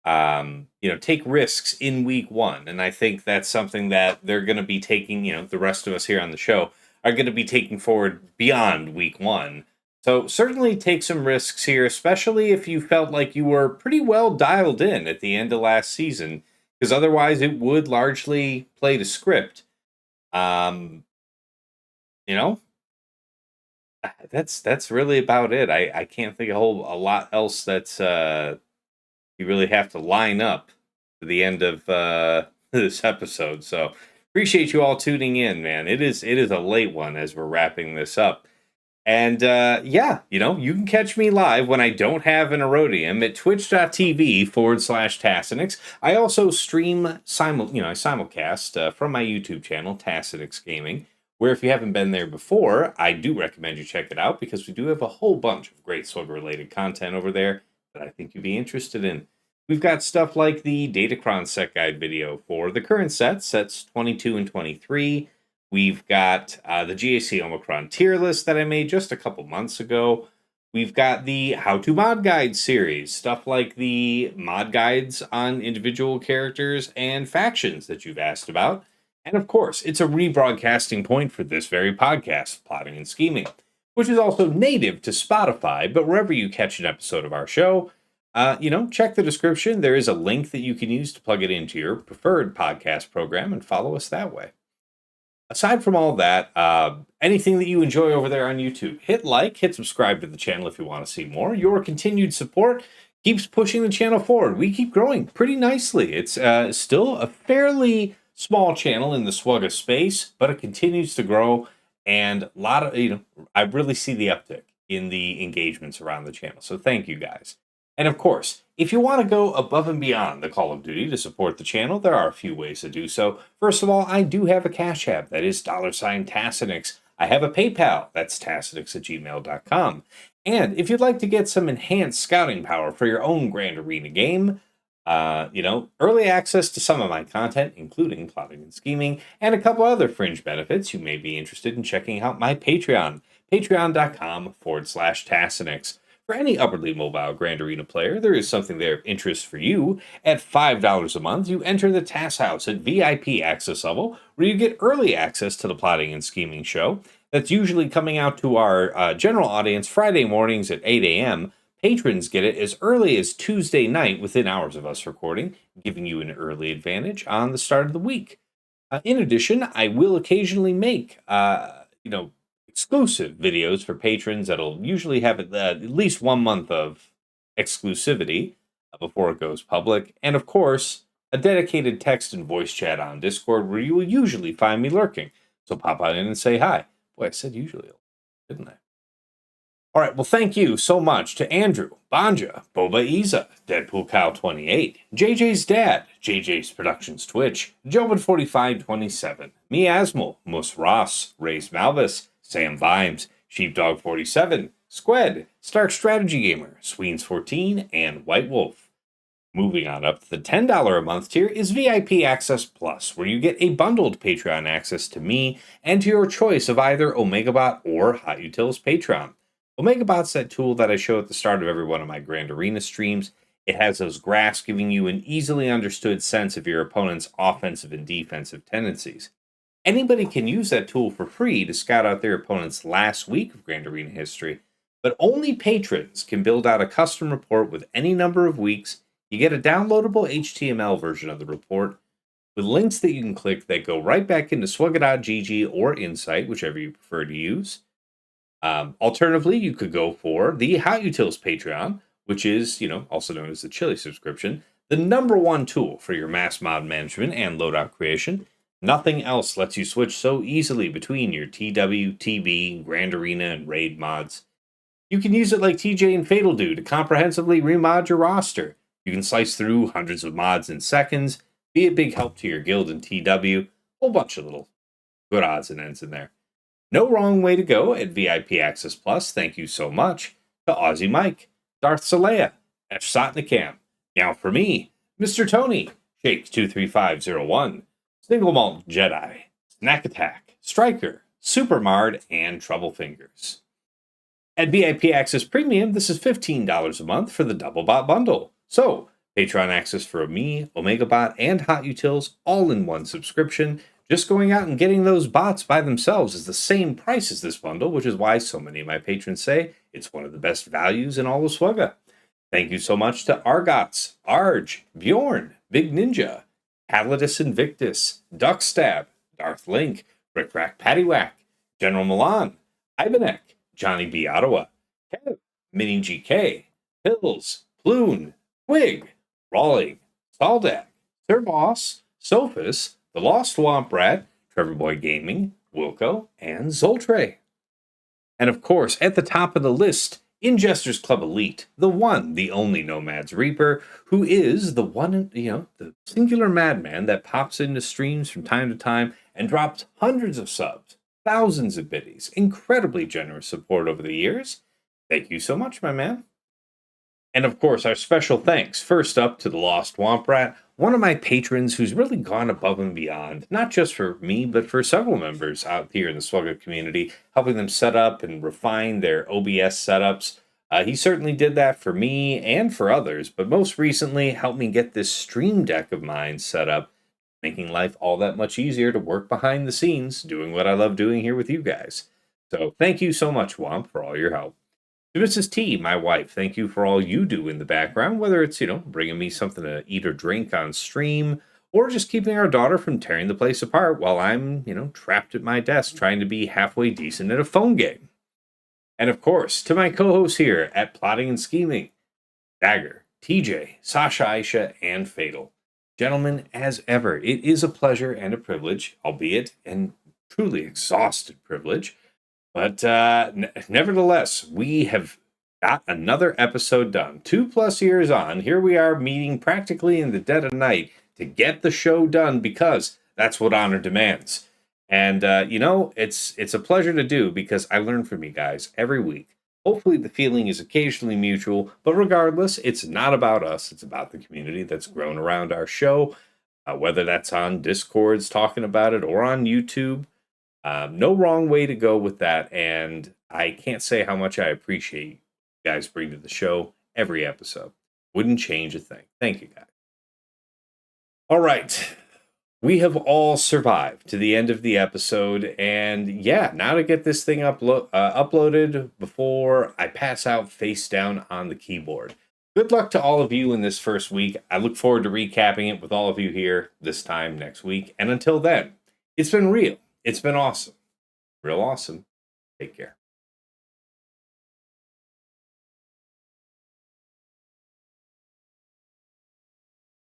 [SPEAKER 1] take risks in week 1. And I think that's something that they're going to be taking, the rest of us here on the show are going to be taking forward beyond week 1. So certainly take some risks here, especially if you felt like you were pretty well dialed in at the end of last season, because otherwise it would largely play to script. That's really about it. I can't think of a lot else that's you really have to line up to the end of this episode. So appreciate you all tuning in, man. It is a late one as we're wrapping this up. And you can catch me live when I don't have an Erodium at twitch.tv/Tassinix. I also stream simulcast from my YouTube channel, Tassinix Gaming, where if you haven't been there before, I do recommend you check it out because we do have a whole bunch of great Sword-related content over there that I think you'd be interested in. We've got stuff like the Datacrons set guide video for the current sets 22 and 23. We've got the GAC Omicron tier list that I made just a couple months ago. We've got the How to Mod Guide series, stuff like the mod guides on individual characters and factions that you've asked about. And of course, it's a rebroadcasting point for this very podcast, Plotting and Scheming, which is also native to Spotify, but wherever you catch an episode of our show, check the description. There is a link that you can use to plug it into your preferred podcast program and follow us that way. Aside from all that, anything that you enjoy over there on YouTube, hit like, hit subscribe to the channel if you want to see more. Your continued support keeps pushing the channel forward. We keep growing pretty nicely. It's still a fairly small channel in the Swugga space, but it continues to grow. And a lot of, I really see the uptick in the engagements around the channel. So thank you guys. And of course, if you want to go above and beyond the Call of Duty to support the channel, there are a few ways to do so. First of all, I do have a Cash App, that is $Tassinix. I have a PayPal, that's tassinix@gmail.com. And if you'd like to get some enhanced scouting power for your own Grand Arena game, early access to some of my content, including Plotting and Scheming, and a couple other fringe benefits, you may be interested in checking out my Patreon, patreon.com/Tassinix. For any upwardly mobile Grand Arena player, there is something there of interest for you. At $5 a month, you enter the Tass House at VIP access level, where you get early access to the Plotting and Scheming show. That's usually coming out to our general audience Friday mornings at 8 a.m. Patrons get it as early as Tuesday night within hours of us recording, giving you an early advantage on the start of the week. In addition, I will occasionally make, exclusive videos for patrons that'll usually have at least 1 month of exclusivity before it goes public. And of course, a dedicated text and voice chat on Discord where you will usually find me lurking. So pop on in and say hi. Boy, I said usually, didn't I? All right, well, thank you so much to Andrew, Banja, Boba Isa, Deadpool Cow 28, JJ's Dad, JJ's Productions Twitch, Jobin4527, Miasmal, Mus Ross, Race Malvis, Sam Vimes, Sheepdog 47, Squed, Stark Strategy Gamer, Sweens 14, and White Wolf. Moving on up to the $10 a month tier is VIP Access Plus, where you get a bundled Patreon access to me and to your choice of either OmegaBot or Hot Utils Patreon. OmegaBot's that tool that I show at the start of every one of my Grand Arena streams. It has those graphs giving you an easily understood sense of your opponent's offensive and defensive tendencies. Anybody can use that tool for free to scout out their opponent's last week of Grand Arena history, but only patrons can build out a custom report with any number of weeks. You get a downloadable HTML version of the report with links that you can click that go right back into Swugga.gg or Insight, whichever you prefer to use. Alternatively, you could go for the Hot Utils Patreon, which is, also known as the Chili subscription, the #1 tool for your mass mod management and loadout creation. Nothing else lets you switch so easily between your TW, TB, Grand Arena, and Raid mods. You can use it like TJ and Fatal do to comprehensively remod your roster. You can slice through hundreds of mods in seconds, be a big help to your guild in TW, whole bunch of little good odds and ends in there. No wrong way to go at VIP Access Plus. Thank you so much to Aussie Mike, Darth Salea, F. Sotnikam, Now for me, Mr. Tony, Shake23501, Single Malt Jedi, Snack Attack, Striker, Super Mard, and Trouble Fingers. At VIP Access Premium, this is $15 a month for the Double Bot bundle. So, Patreon access for me, Omega Bot, and Hot Utils all in one subscription. Just going out and getting those bots by themselves is the same price as this bundle, which is why so many of my patrons say it's one of the best values in all of Swugga. Thank you so much to Argots, Arj, Bjorn, Big Ninja, Calidus Invictus, Duckstab, Darth Link, Rick Rack Paddywhack, General Milan, Ivanek, Johnny B. Ottawa, Kev, Mini GK, Hills, Ploon, Twig, Rawling, Saldak, Sir Boss, Sophus, The Lost Womp Rat, Trevor Boy Gaming, Wilco, and Zoltre. And of course, at the top of the list, Ingesters Club Elite, the one, the only Nomad's Reaper, who is the one, the singular madman that pops into streams from time to time and drops hundreds of subs, thousands of biddies, incredibly generous support over the years. Thank you so much, my man. And of course, our special thanks first up to the Lost Womp Rat, one of my patrons who's really gone above and beyond, not just for me, but for several members out here in the Swugga community, helping them set up and refine their OBS setups. He certainly did that for me and for others, but most recently helped me get this stream deck of mine set up, making life all that much easier to work behind the scenes, doing what I love doing here with you guys. So thank you so much, Womp, for all your help. To Mrs. T, my wife, thank you for all you do in the background, whether it's, bringing me something to eat or drink on stream, or just keeping our daughter from tearing the place apart while I'm, trapped at my desk trying to be halfway decent at a phone game. And of course, to my co-hosts here at Plotting and Scheming, Dagger, TJ, Sasha Aisha, and Fatal. Gentlemen, as ever, it is a pleasure and a privilege, albeit an truly exhausted privilege. But nevertheless, we have got another episode done. 2+ years on, here we are meeting practically in the dead of night to get the show done because that's what honor demands. And, it's a pleasure to do because I learn from you guys every week. Hopefully the feeling is occasionally mutual, but regardless, it's not about us. It's about the community that's grown around our show, whether that's on Discords talking about it or on YouTube. No wrong way to go with that, and I can't say how much I appreciate you guys bring to the show every episode. Wouldn't change a thing. Thank you, guys. All right. We have all survived to the end of the episode, and now to get this thing uploaded before I pass out face down on the keyboard. Good luck to all of you in this first week. I look forward to recapping it with all of you here this time next week, and until then, it's been real. It's been awesome. Real awesome. Take care.